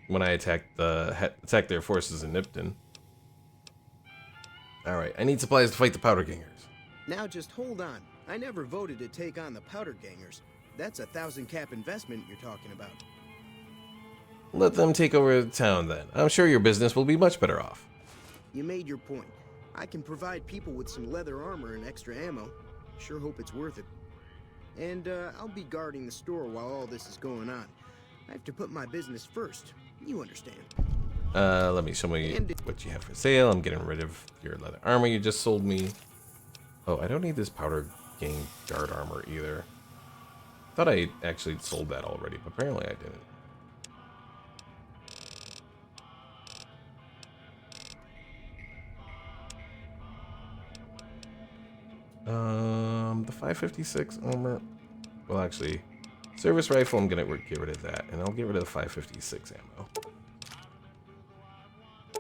when I attacked their forces in Nipton. All right, I need supplies to fight the Powder Gangers. Now just hold on. I never voted to take on the Powder Gangers. That's a 1,000 cap investment you're talking about. Let them take over the town then. I'm sure your business will be much better off. You made your point. I can provide people with some leather armor and extra ammo. Sure hope it's worth it. And I'll be guarding the store while all this is going on. I have to put my business first. You understand. Let me show me what you have for sale. I'm getting rid of your leather armor you just sold me. Oh, I don't need this Powder Gang guard armor either. Thought I actually sold that already, but apparently I didn't. The 556 armor. Well, actually, service rifle, I'm gonna get rid of that, and I'll get rid of the 556 ammo.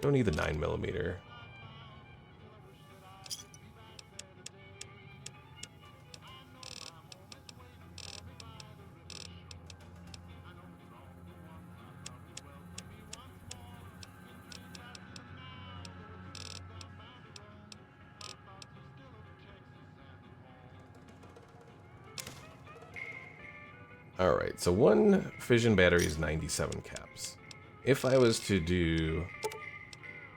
Don't need the 9mm. Alright, so one fission battery is 97 caps. If I was to do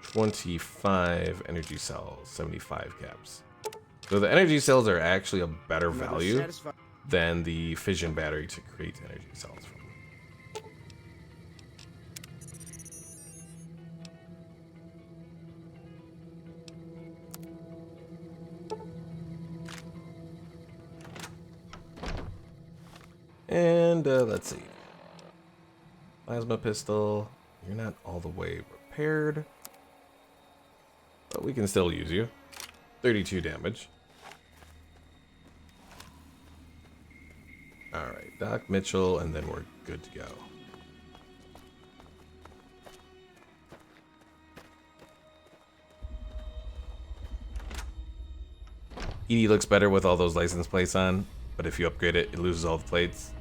25 energy cells, 75 caps. So the energy cells are actually a better value than the fission battery to create energy cells from. And let's see. Plasma pistol. You're not all the way repaired, but we can still use you. 32 damage. Alright, Doc Mitchell, and then we're good to go. Edie looks better with all those license plates on, but if you upgrade it, it loses all the plates.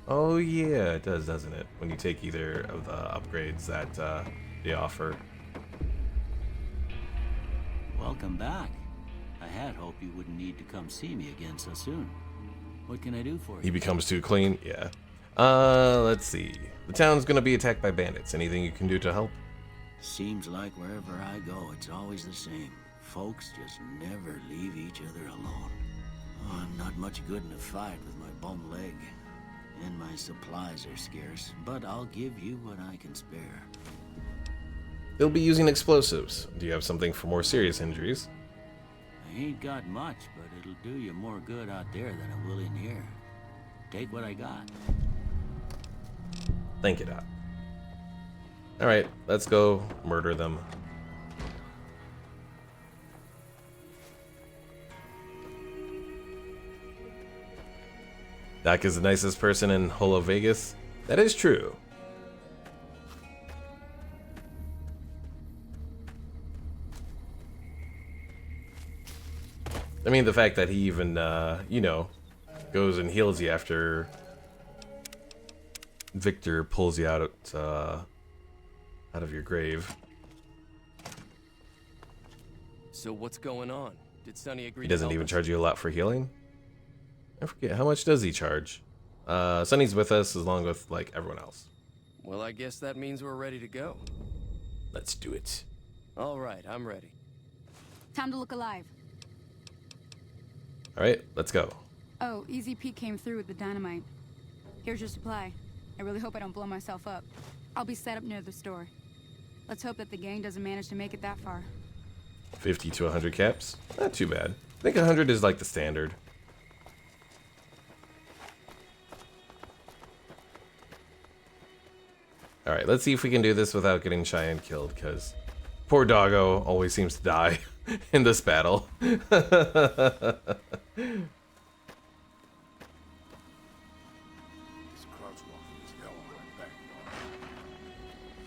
Oh yeah, it does, doesn't it? When you take either of the upgrades that they offer. Welcome back. I had hoped you wouldn't need to come see me again so soon. What can I do for you? He becomes too clean? Yeah. Let's see. The town's gonna be attacked by bandits. Anything you can do to help? Seems like wherever I go, it's always the same. Folks just never leave each other alone. Oh, I'm not much good in a fight with my bum leg. And my supplies are scarce, but I'll give you what I can spare. They'll be using explosives. Do you have something for more serious injuries? I ain't got much, but it'll do you more good out there than it will in here. Take what I got. Thank you, Doc. Alright, let's go murder them. Doc is the nicest person in Holo Vegas. That is true. I mean, the fact that he even, you know, goes and heals you after Victor pulls you out of your grave. So what's going on? Did Sonny agree? He doesn't even charge you a lot for healing? I forget, how much does he charge? Sonny's with us along with, like, everyone else. Well, I guess that means we're ready to go. Let's do it. All right, I'm ready. Time to look alive. Alright, let's go. Oh, Easy Pete came through with the dynamite. Here's your supply. I really hope I don't blow myself up. I'll be set up near the store. Let's hope that the gang doesn't manage to make it that far. 50 to 100 caps? Not too bad. I think 100 is like the standard. Alright, let's see if we can do this without getting Cheyenne killed, because poor doggo always seems to die in this battle.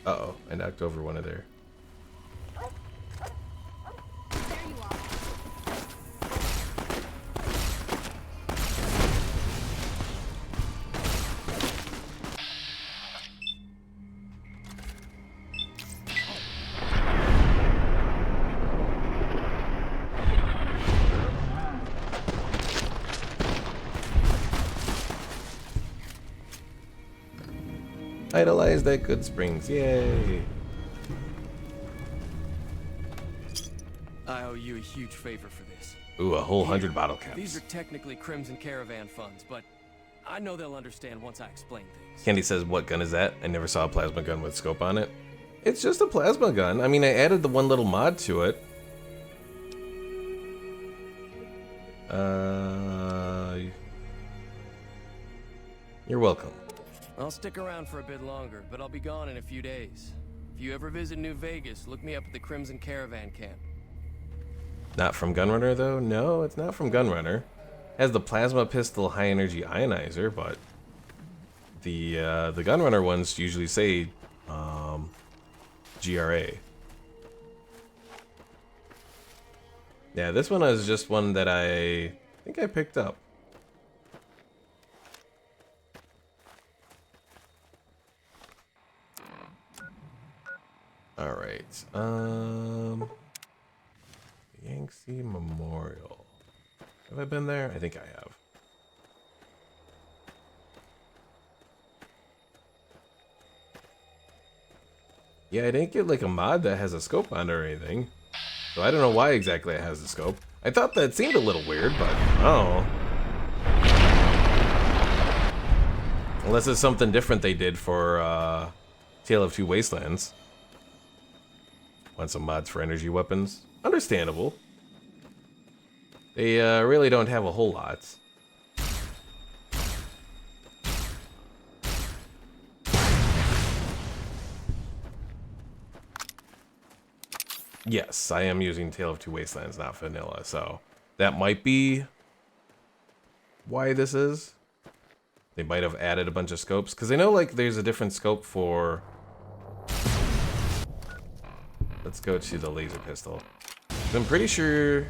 Uh-oh, I knocked over one of their... Idolize that good springs, yay! I owe you a huge favor for this. Ooh, a whole 100 bottle caps. These are technically Crimson Caravan funds, but I know they'll understand once I explain things. Candy says, what gun is that? I never saw a plasma gun with scope on it. It's just a plasma gun. I mean, I added the one little mod to it. You're welcome. I'll stick around for a bit longer, but I'll be gone in a few days. If you ever visit New Vegas, look me up at the Crimson Caravan camp. Not from Gunrunner, though? No, it's not from Gunrunner. Has the plasma pistol high energy ionizer, but the Gunrunner ones usually say GRA. Yeah, this one is just one that I think I picked up. All right. Yangtze Memorial. Have I been there? I think I have. Yeah, I didn't get like a mod that has a scope on it or anything. So I don't know why exactly it has the scope. I thought that seemed a little weird, but oh. Unless it's something different they did for Tale of Two Wastelands. Want some mods for energy weapons? Understandable. They really don't have a whole lot. Yes, I am using Tale of Two Wastelands, not vanilla, so that might be why this is. They might have added a bunch of scopes, because I know, like, there's a different scope for... Let's go to the laser pistol. I'm pretty sure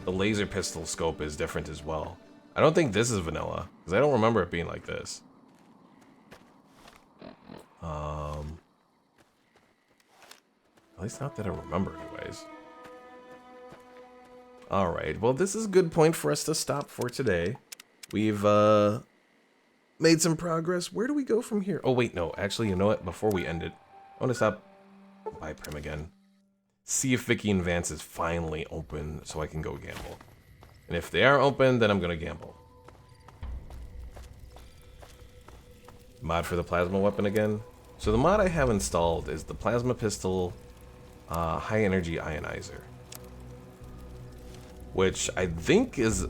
the laser pistol scope is different as well. I don't think this is vanilla, because I don't remember it being like this. At least not that I remember anyways. Alright, well this is a good point for us to stop for today. We've made some progress. Where do we go from here? Oh wait, no, actually, you know what? Before we end it, I want to stop by Prim again. See if Vicky and Vance is finally open so I can go gamble. And if they are open, then I'm going to gamble. Mod for the plasma weapon again. So the mod I have installed is the plasma pistol high energy ionizer. Which I think is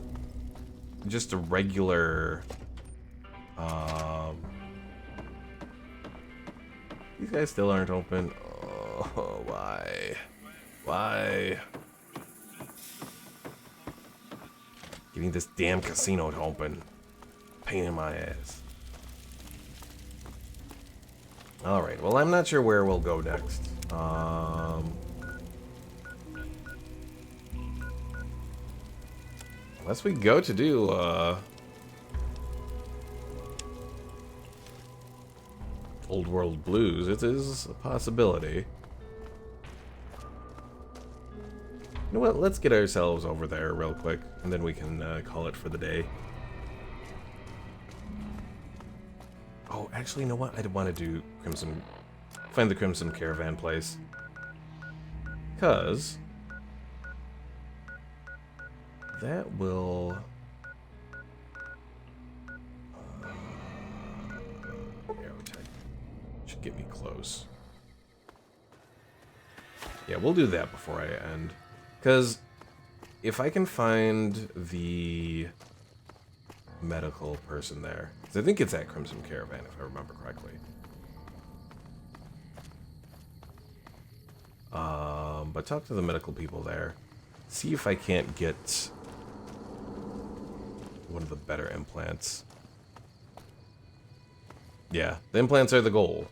just a regular... these guys still aren't open. Oh, why? Why? Getting this damn casino to open. Pain in my ass. Alright, well I'm not sure where we'll go next. Unless we go to do, Old World Blues, it is a possibility. You know what, let's get ourselves over there real quick, and then we can call it for the day. Oh, actually, you know what? I did want to do Crimson... Find the Crimson Caravan place. Because... that will... Aerotech. Should get me close. Yeah, we'll do that before I end. Because if I can find the medical person there, because I think it's at Crimson Caravan, if I remember correctly. But talk to the medical people there. See if I can't get one of the better implants. Yeah, the implants are the goal.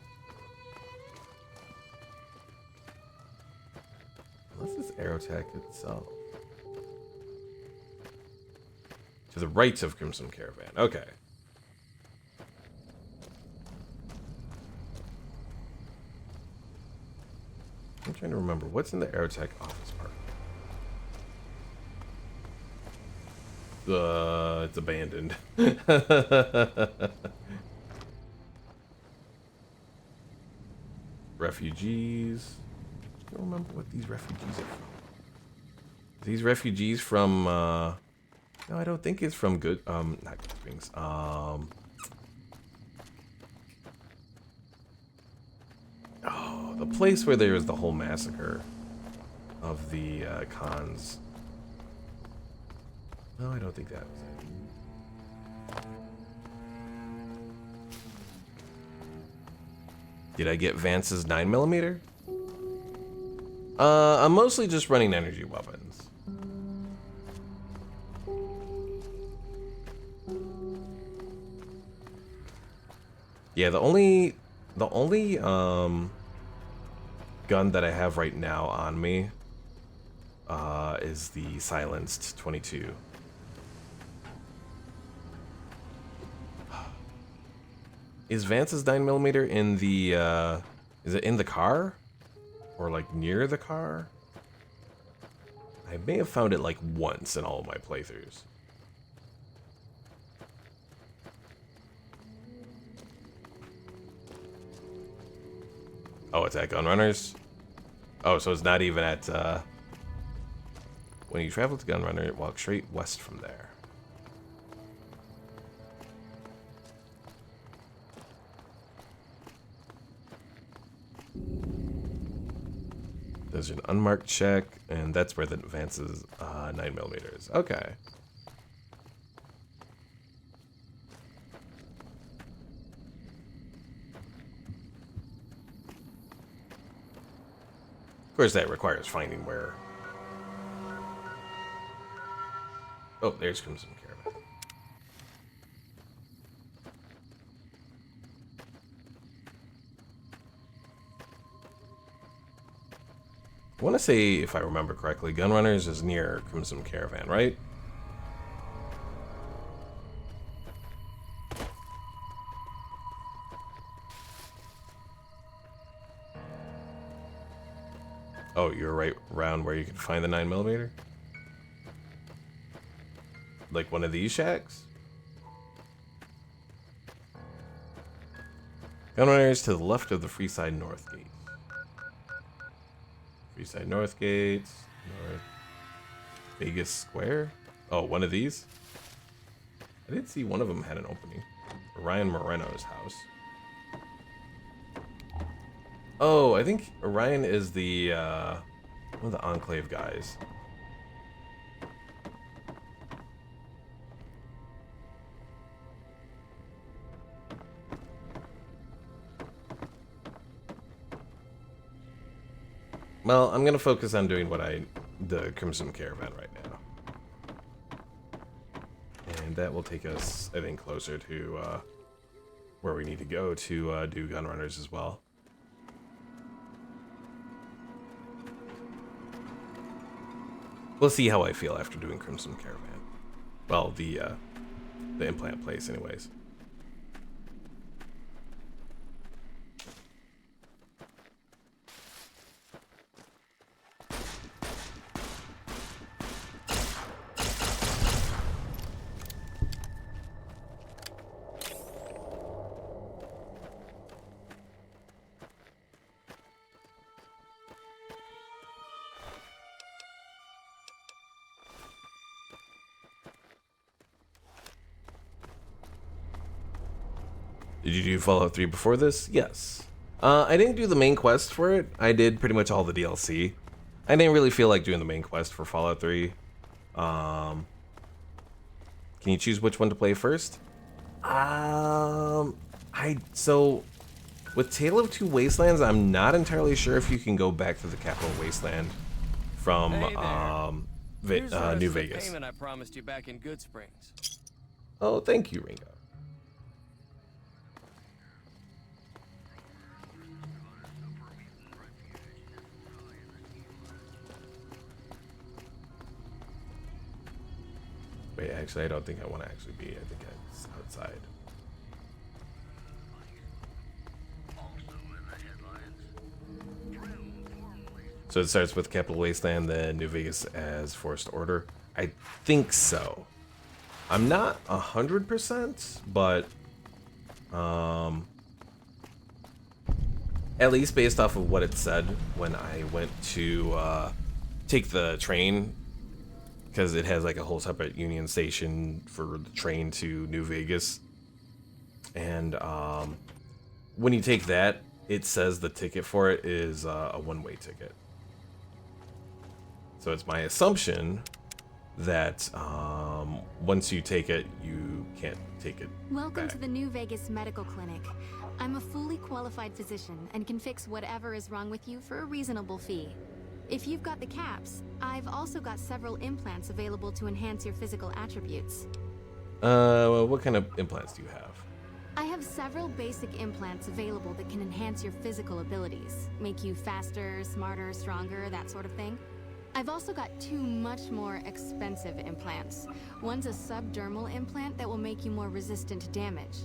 Unless it's Aerotech itself. To the right of Crimson Caravan. Okay. I'm trying to remember. What's in the Aerotech office park? It's abandoned. Refugees. I don't remember what these refugees are from. These refugees from, no, I don't think it's from Good, not Good Springs, oh, the place where there was the whole massacre of the, cons. No, I don't think that was it. Did I get Vance's 9mm? I'm mostly just running energy weapons. Yeah, the only gun that I have right now on me is the silenced 22. Is Vance's 9mm in the is it in the car? Or like near the car? I may have found it like once in all of my playthroughs. Oh, it's at Gunrunners? Oh, so it's not even at, when you travel to Gunrunner, walk straight west from there. There's an unmarked check, and that's where the Vance's 9mm is. Okay. course, that requires finding where. Oh, there's Crimson Caravan. I want to say, if I remember correctly, Gunrunners is near Crimson Caravan, right? Oh, you're right around where you can find the 9mm? Like one of these shacks? Gunrunners to the left of the Freeside North Gate. Freeside North Gate. North Vegas Square? Oh, one of these? I did see one of them had an opening. Orion Moreno's house. Oh, I think Orion is the, one of the Enclave guys. Well, I'm gonna focus on doing the Crimson Caravan right now. And that will take us, I think, closer to, where we need to go to, do Gunrunners as well. We'll see how I feel after doing Crimson Caravan. Well, the implant place anyways. Did you do Fallout 3 before this? Yes. I didn't do the main quest for it. I did pretty much all the DLC. I didn't really feel like doing the main quest for Fallout 3. Can you choose which one to play first? So with Tale of Two Wastelands, I'm not entirely sure if you can go back to the capital wasteland from New Vegas. Payment I promised you back in Good Springs. Oh, thank you, Ringo. Wait, actually, I don't think I want to actually be. I think it's outside. So it starts with Capital Wasteland, then New Vegas as Forced Order. I think so. I'm not 100%, but at least based off of what it said when I went to take the train, because it has like a whole separate Union Station for the train to New Vegas. And when you take that, it says the ticket for it is a one-way ticket. So it's my assumption that once you take it, you can't take it Welcome back. to the New Vegas Medical Clinic. I'm a fully qualified physician and can fix whatever is wrong with you for a reasonable fee. If you've got the caps, I've also got several implants available to enhance your physical attributes. Well, what kind of implants do you have? I have several basic implants available that can enhance your physical abilities, make you faster, smarter, stronger, that sort of thing. I've also got two much more expensive implants. One's a subdermal implant that will make you more resistant to damage.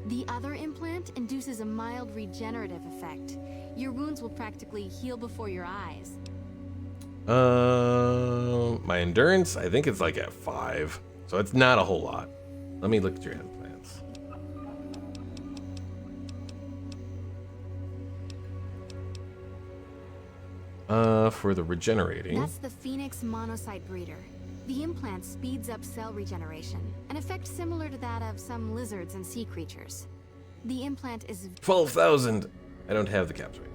The other implant induces a mild regenerative effect. Your wounds will practically heal before your eyes. My endurance, I think it's like at 5, so it's not a whole lot. Let me look at your implants. For the regenerating. That's the Phoenix monocyte breeder. The implant speeds up cell regeneration, an effect similar to that of some lizards and sea creatures. The implant is 12,000. I don't have the caps right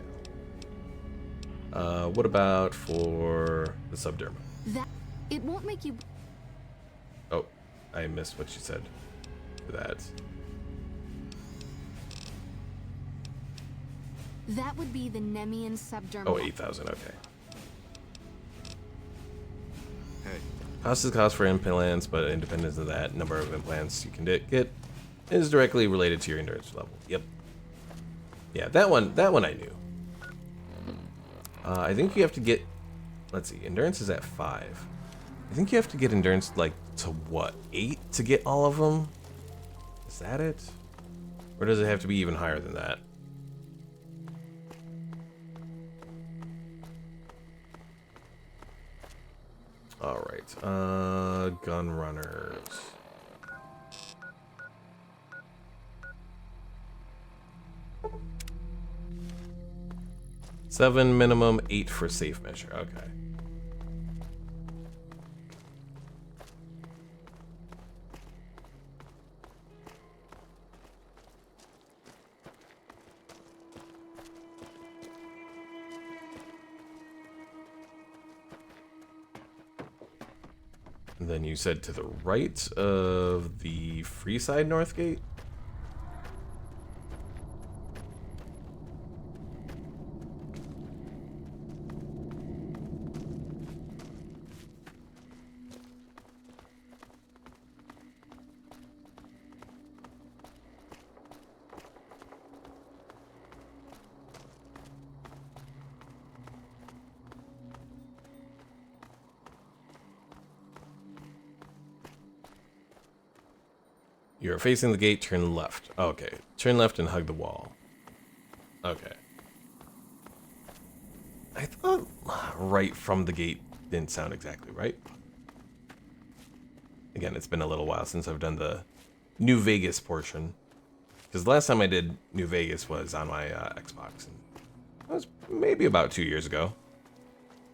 now. What about for the subdermal? that it won't make you. Oh, I missed what you said for that. That would be the Nemean subdermal. Oh, 8,000, okay. Hey. Cost is cost for implants, but independent of that, number of implants you can get is directly related to your endurance level. Yep. Yeah, that one I knew. I think you have to get, let's see, endurance is at 5. I think you have to get endurance like to what, 8 to get all of them? Is that it? Or does it have to be even higher than that? Alright, gun runners. Seven minimum, 8 for safe measure, okay. And then you said to the right of the Freeside North Gate? You're facing the gate, turn left. Okay. Turn left and hug the wall. Okay. I thought right from the gate didn't sound exactly right. Again, it's been a little while since I've done the New Vegas portion. Because the last time I did New Vegas was on my Xbox. And that was maybe about 2 years ago.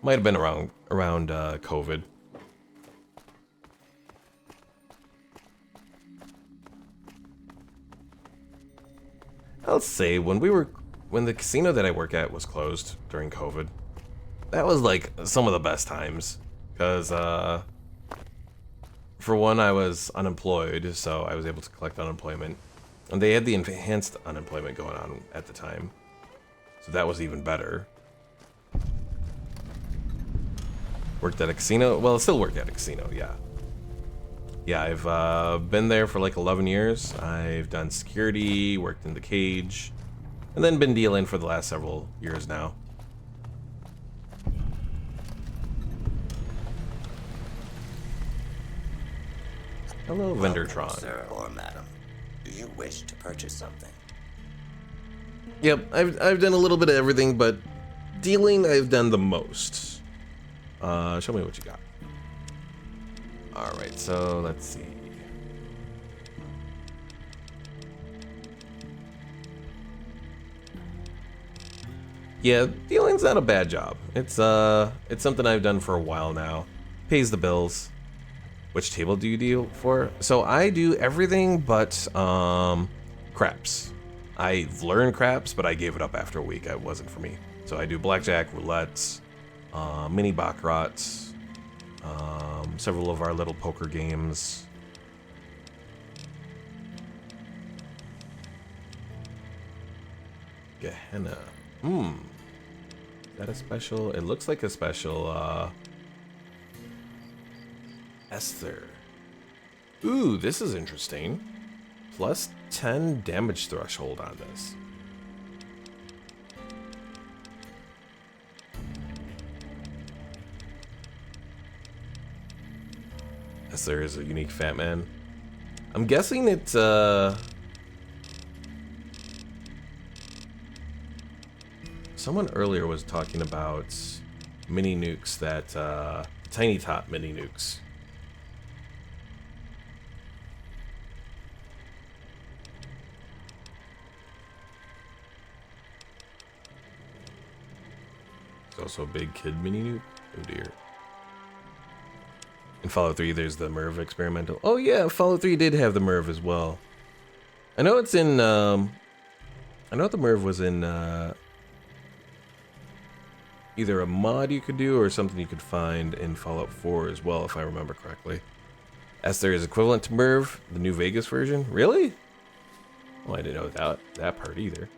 Might have been around COVID. I'll say when the casino that I work at was closed during COVID, that was like some of the best times. Because for one, I was unemployed, so I was able to collect unemployment, and they had the enhanced unemployment going on at the time, so that was even better. Worked at a casino. Well, still work at a casino. Yeah. Yeah, I've been there for like 11 years. I've done security, worked in the cage, and then been dealing for the last several years now. Hello, Vendortron. Sir or madam, do you wish to purchase something? Yep, I've done a little bit of everything, but dealing I've done the most. Show me what you got. Alright, so let's see. Yeah, dealing's not a bad job. It's something I've done for a while now. Pays the bills. Which table do you deal for? So I do everything but craps. I learned craps, but I gave it up after a week. It wasn't for me. So I do blackjack, roulettes, mini baccarats, several of our little poker games. Gehenna. Is that a special? It looks like a special, Esther. Ooh, this is interesting. Plus 10 damage threshold on this. Esther is a unique fat man. I'm guessing it's, someone earlier was talking about mini nukes that, tiny top mini nukes. There's also a big kid mini nuke. Oh dear. In Fallout 3, there's the MIRV experimental. Oh yeah, Fallout 3 did have the MIRV as well. I know it's in, I know the MIRV was in, either a mod you could do or something you could find in Fallout 4 as well, if I remember correctly. Esther is equivalent to MIRV, the New Vegas version. Really? Well, I didn't know that part either.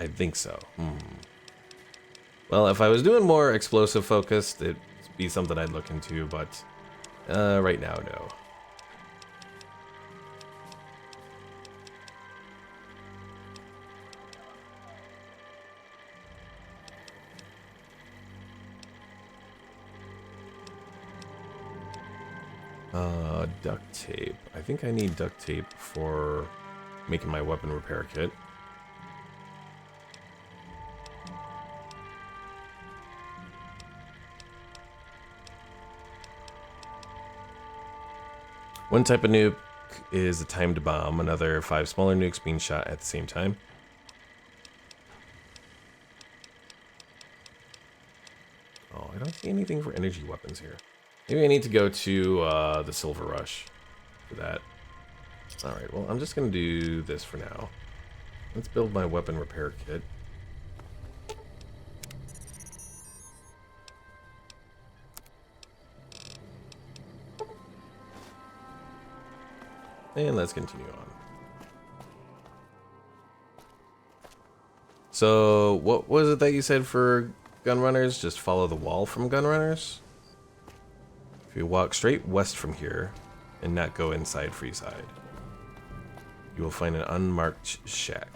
I think so. Well, if I was doing more explosive focused, it'd be something I'd look into, but right now, no. Duct tape. I think I need duct tape for making my weapon repair kit. One type of nuke is a timed bomb. Another 5 smaller nukes being shot at the same time. Oh, I don't see anything for energy weapons here. Maybe I need to go to the Silver Rush for that. Alright, well, I'm just going to do this for now. Let's build my weapon repair kit. And let's continue on. So, what was it that you said for gun runners? Just follow the wall from gun runners? If you walk straight west from here and not go inside Freeside, you will find an unmarked shack.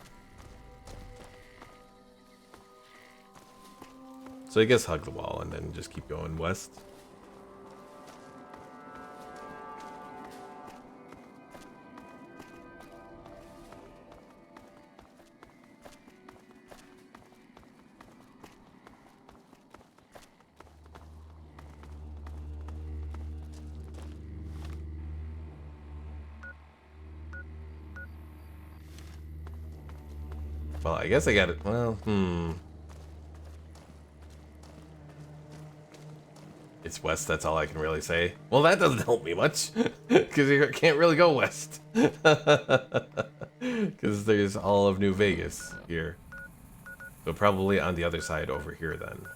So I guess hug the wall and then just keep going west. Well, I guess I got it. Well, It's west, that's all I can really say. Well, that doesn't help me much, because you can't really go west. Because there's all of New Vegas here. So probably on the other side over here then.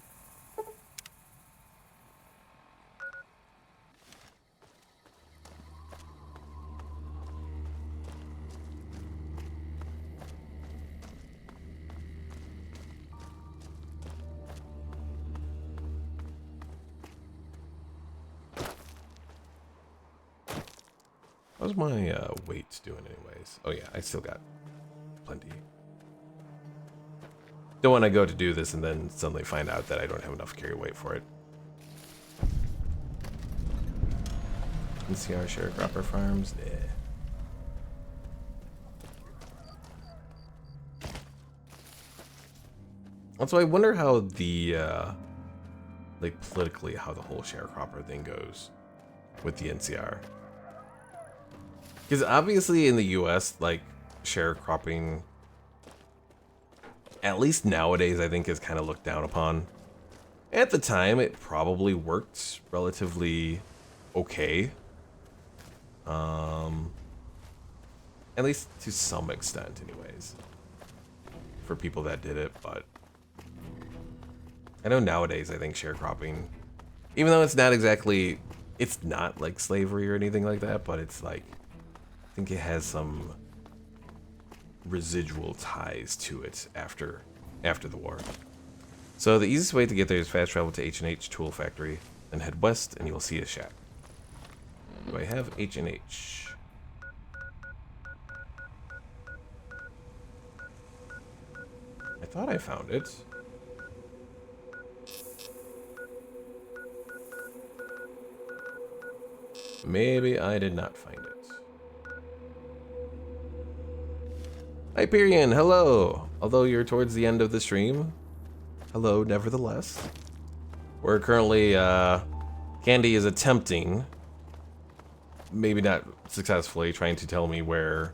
How's my weight doing anyways? Oh yeah, I still got plenty. Don't want to go to do this and then suddenly find out that I don't have enough carry weight for it. NCR Sharecropper Farms? Yeah. Also, I wonder how the, like politically, how the whole sharecropper thing goes with the NCR. Because obviously in the US, like, sharecropping, at least nowadays, I think is kind of looked down upon. At the time, it probably worked relatively okay. At least to some extent, anyways. For people that did it, but... I know nowadays, I think sharecropping, even though it's not exactly... It's not like slavery or anything like that, but it's like... I think it has some residual ties to it after the war. So the easiest way to get there is fast travel to H&H Tool Factory, then head west and you'll see a shack. Do I have H&H? I thought I found it. Maybe I did not find it. Hyperion, hello! Although you're towards the end of the stream, hello nevertheless. We're currently, Candy is attempting, maybe not successfully, trying to tell me where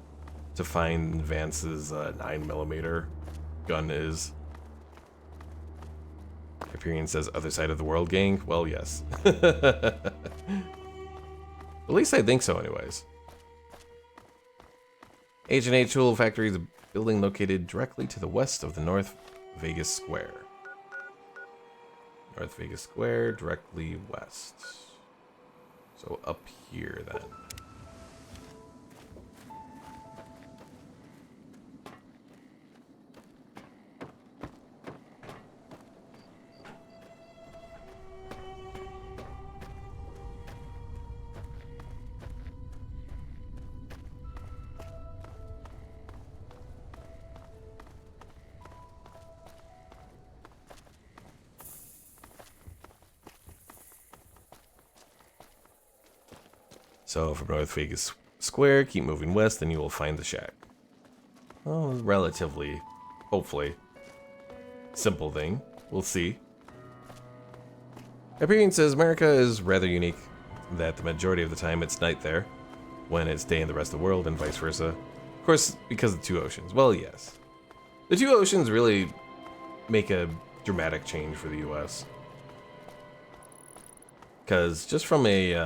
to find Vance's 9mm gun is. Hyperion says, other side of the world, gang? Well, yes. At least I think so anyways. H&H Tool Factory is a building located directly to the west of the North Vegas Square. North Vegas Square, directly west. So up here then. So from North Vegas Square, keep moving west, and you will find the shack. Well, relatively, hopefully, simple thing. We'll see. Hyperion says America is rather unique, that the majority of the time it's night there, when it's day in the rest of the world, and vice versa. Of course, because of the two oceans. Well, yes. The two oceans really make a dramatic change for the US. Because just from a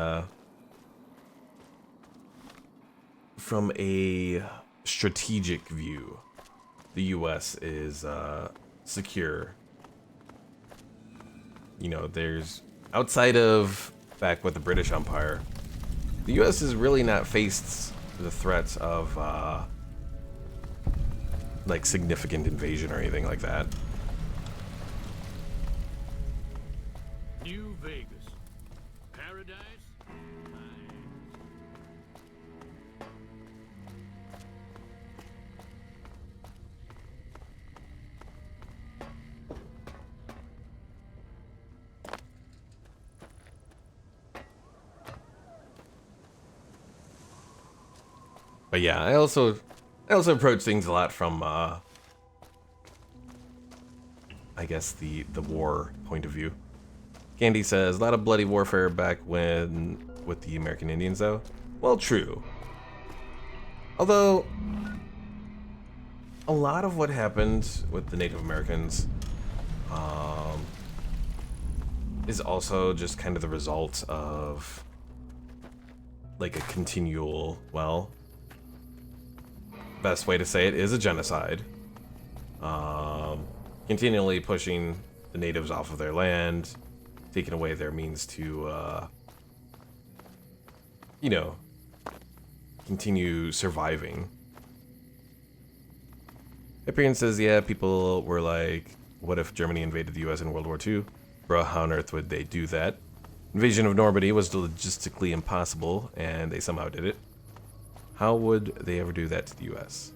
strategic view, the US is secure. You know, there's outside of back with the British Empire, the US has really not faced the threats of like significant invasion or anything like that. New Vegas. Paradise? But yeah, I also approach things a lot from I guess the war point of view. Candy says a lot of bloody warfare back when with the American Indians though. Well, true. Although a lot of what happened with the Native Americans is also just kind of the result of like a continual, well, best way to say it is a genocide. Continually pushing the natives off of their land, taking away their means to, you know, continue surviving. Hyperion says, yeah, people were like, what if Germany invaded the US in World War II? Bruh, how on earth would they do that? Invasion of Normandy was logistically impossible, and they somehow did it. How would they ever do that to the US?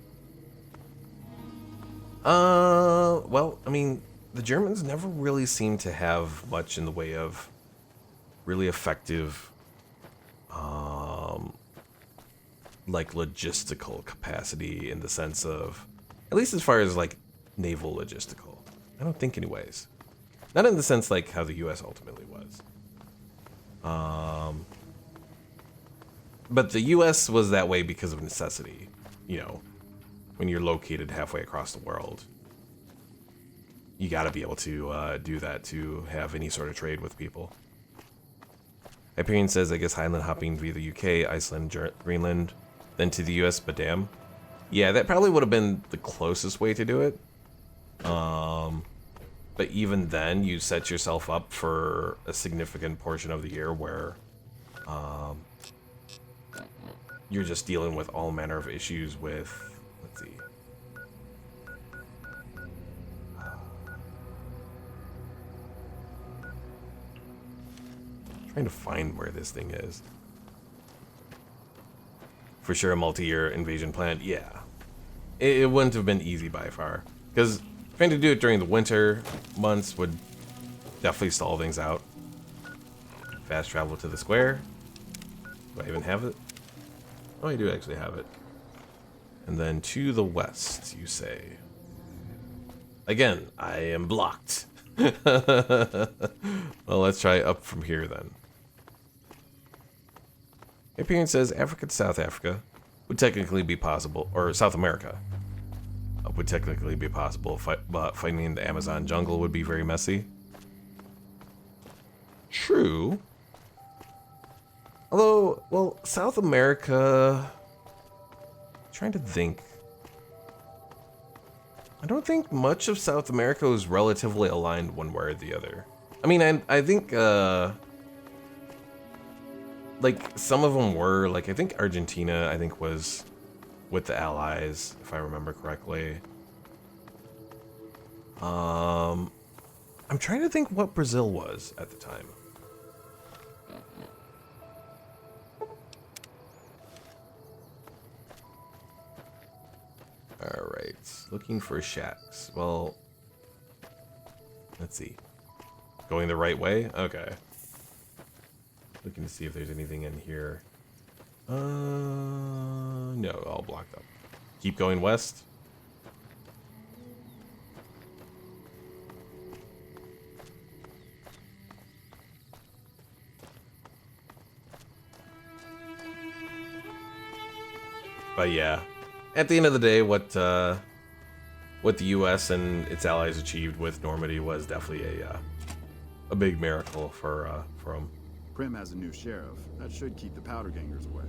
Well, I mean, the Germans never really seemed to have much in the way of really effective, like logistical capacity in the sense of, at least as far as like naval logistical. I don't think anyways. Not in the sense like how the US ultimately was. But the US was that way because of necessity, you know. When you're located halfway across the world, you got to be able to do that to have any sort of trade with people. Hyperion says, I guess Highland hopping via the UK, Iceland, Greenland, then to the US, but damn. Yeah, that probably would have been the closest way to do it. But even then, you set yourself up for a significant portion of the year where you're just dealing with all manner of issues with, let's see. Trying to find where this thing is. For sure, a multi-year invasion plan. Yeah, it wouldn't have been easy by far, because trying to do it during the winter months would definitely stall things out. Fast travel to the square. Do I even have it? Oh, I do actually have it. And then to the west, you say. Again, I am blocked. Well, let's try up from here then. Hyperion says Africa to South Africa would technically be possible, or South America would technically be possible, but fighting in the Amazon jungle would be very messy. True. Although, well, South America, I'm trying to think. I don't think much of South America is relatively aligned one way or the other. I mean, I think, like, some of them were, like, I think Argentina, I think, was with the Allies, if I remember correctly. I'm trying to think what Brazil was at the time. Alright, looking for shacks. Well, let's see. Going the right way? Okay. Looking to see if there's anything in here. No, all blocked up. Keep going west. But yeah, at the end of the day, what the U.S. and its allies achieved with Normandy was definitely a big miracle for them. Prim has a new sheriff. That should keep the powder gangers away.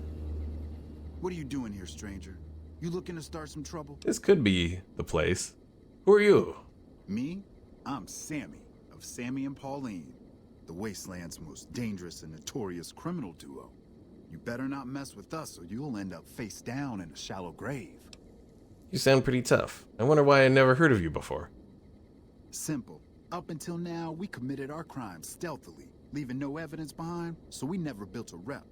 What are you doing here, stranger? You looking to start some trouble? This could be the place. Who are you? Me? I'm Sammy, of Sammy and Pauline, the Wasteland's most dangerous and notorious criminal duo. You better not mess with us or you'll end up face down in a shallow grave. You sound pretty tough. I wonder why I never heard of you before. Simple. Up until now, we committed our crimes stealthily, leaving no evidence behind, so we never built a rep.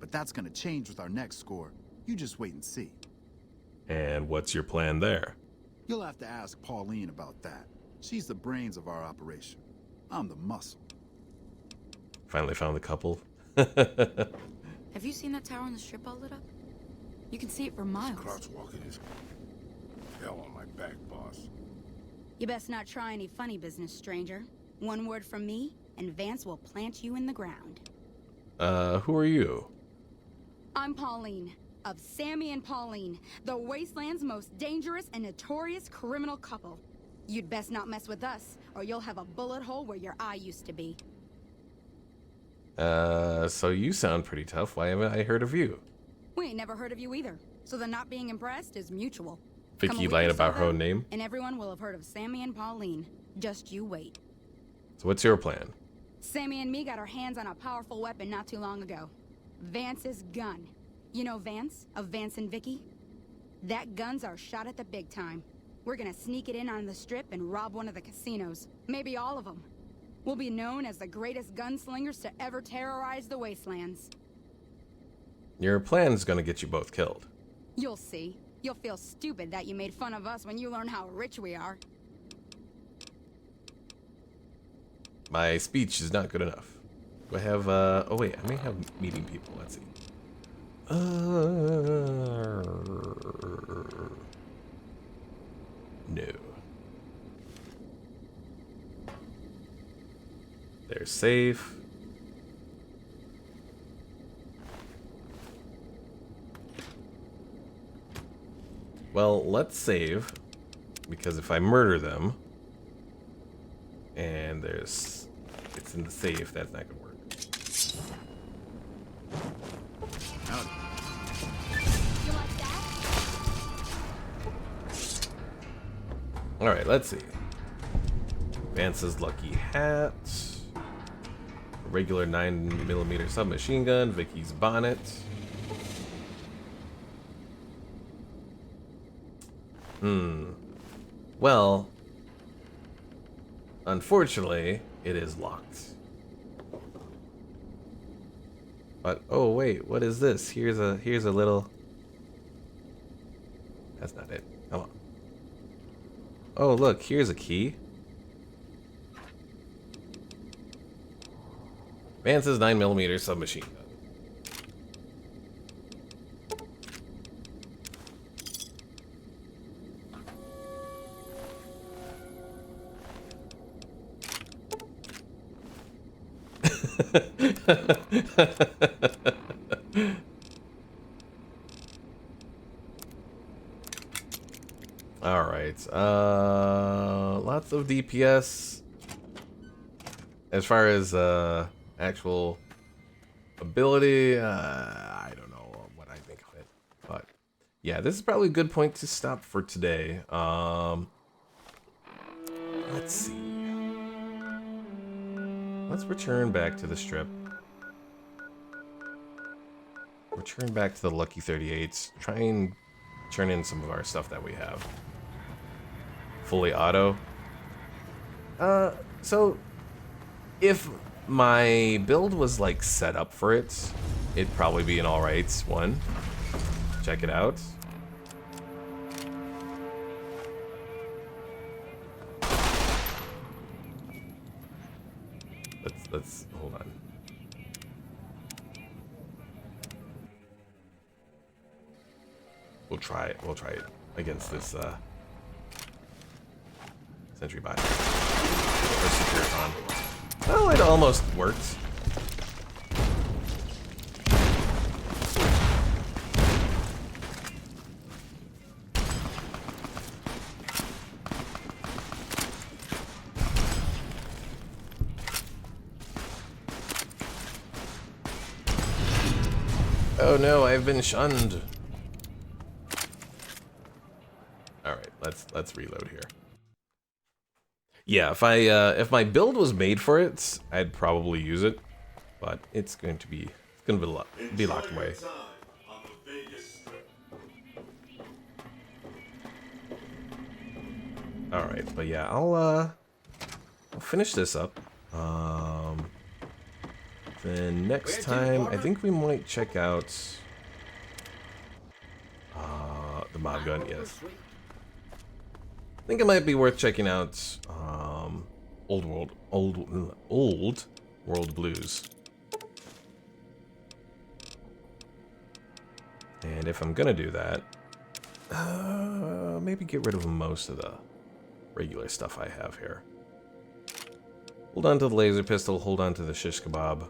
But that's gonna change with our next score. You just wait and see. And what's your plan there? You'll have to ask Pauline about that. She's the brains of our operation. I'm the muscle. Finally found the couple. Have you seen that tower on the strip all lit up? You can see it for miles. Crouch walking is hell on my back, boss. You best not try any funny business, stranger. One word from me, and Vance will plant you in the ground. Who are you? I'm Pauline, of Sammy and Pauline, the Wasteland's most dangerous and notorious criminal couple. You'd best not mess with us, or you'll have a bullet hole where your eye used to be. So you sound pretty tough. Why haven't I heard of you? We ain't never heard of you either, so the not being impressed is mutual. Vicky lied about her own name? And everyone will have heard of Sammy and Pauline. Just you wait. So what's your plan? Sammy and me got our hands on a powerful weapon not too long ago. Vance's gun. You know Vance, of Vance and Vicky? That gun's our shot at the big time. We're gonna sneak it in on the strip and rob one of the casinos. Maybe all of them. We'll be known as the greatest gunslingers to ever terrorize the Wastelands. Your plan's gonna get you both killed. You'll see. You'll feel stupid that you made fun of us when you learn how rich we are. My speech is not good enough. Do I have, oh wait, I may have meeting people. Let's see. No. They're safe. Well, let's save, because if I murder them, and it's in the safe, that's not gonna work. Alright, let's see. Vance's lucky hat. Regular 9mm submachine gun. Vicky's bonnet. Well, unfortunately, it is locked. But oh wait, what is this? Here's a little. That's not it. Come on. Oh look, here's a key. Vance's 9mm submachine gun. All right. Lots of DPS. As far as actual ability, I don't know what I think of it, but yeah, this is probably a good point to stop for today. Let's see. Let's return back to the strip. Return back to the Lucky 38s. Try and turn in some of our stuff that we have. Fully auto. So if my build was like set up for it, it'd probably be an alright one. Check it out. Let's hold on. try it. We'll try it against this sentry bot. Or Securitron. Well, it almost worked. Oh no, I've been shunned. Alright, let's reload here. Yeah, if my build was made for it, I'd probably use it. But it's going to be be locked away. Alright, but yeah, I'll finish this up. Then next time, I think we might check out the mob gun. Yes, I think it might be worth checking out old world blues. And if I'm gonna do that, maybe get rid of most of the regular stuff I have here. Hold on to the laser pistol. Hold on to the shish kebab.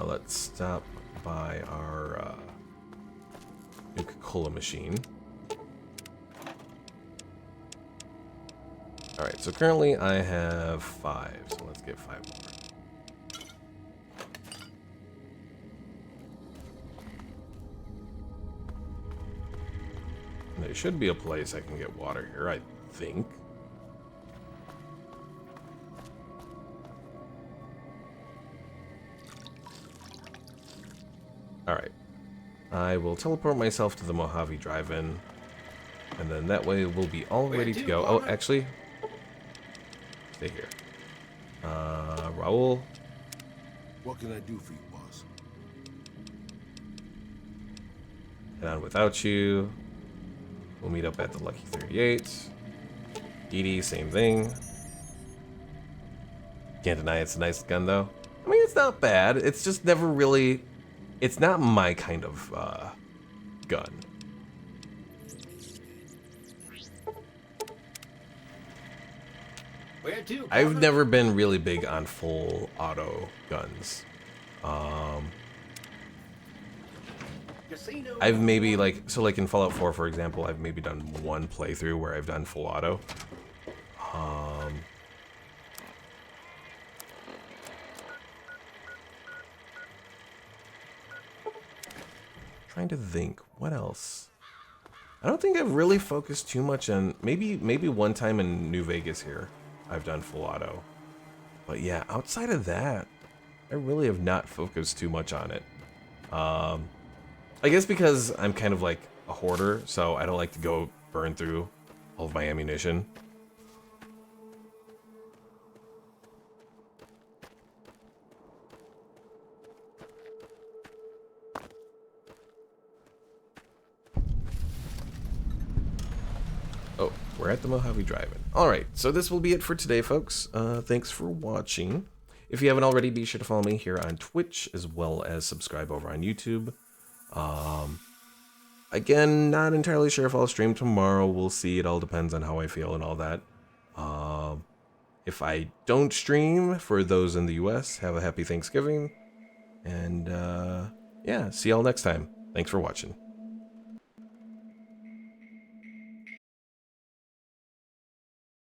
Let's stop by our Coca-Cola machine. Alright, so currently I have 5, so let's get 5 more. And there should be a place I can get water here, I think. Alright. I will teleport myself to the Mojave Drive-In. And then that way we'll be all ready to go. Oh, actually, stay here. Raul. What can I do for you, boss? And on without you. We'll meet up at the Lucky 38. Edie, same thing. Can't deny it's a nice gun, though. I mean, it's not bad. It's just never really... It's not my kind of gun. Where to, I've never been really big on full auto guns. I've maybe like in Fallout 4, for example, I've maybe done one playthrough where I've done full auto. Trying to think, what else? I don't think I've really focused too much on maybe one time in New Vegas here. I've done full auto. But yeah, outside of that, I really have not focused too much on it. I guess because I'm kind of like a hoarder, so I don't like to go burn through all of my ammunition. Oh, we're at the Mojave Drive-In. Alright, so this will be it for today, folks. Thanks for watching. If you haven't already, be sure to follow me here on Twitch, as well as subscribe over on YouTube. Again, not entirely sure if I'll stream tomorrow. We'll see. It all depends on how I feel and all that. If I don't stream, for those in the US, have a happy Thanksgiving. And, yeah, see y'all next time. Thanks for watching.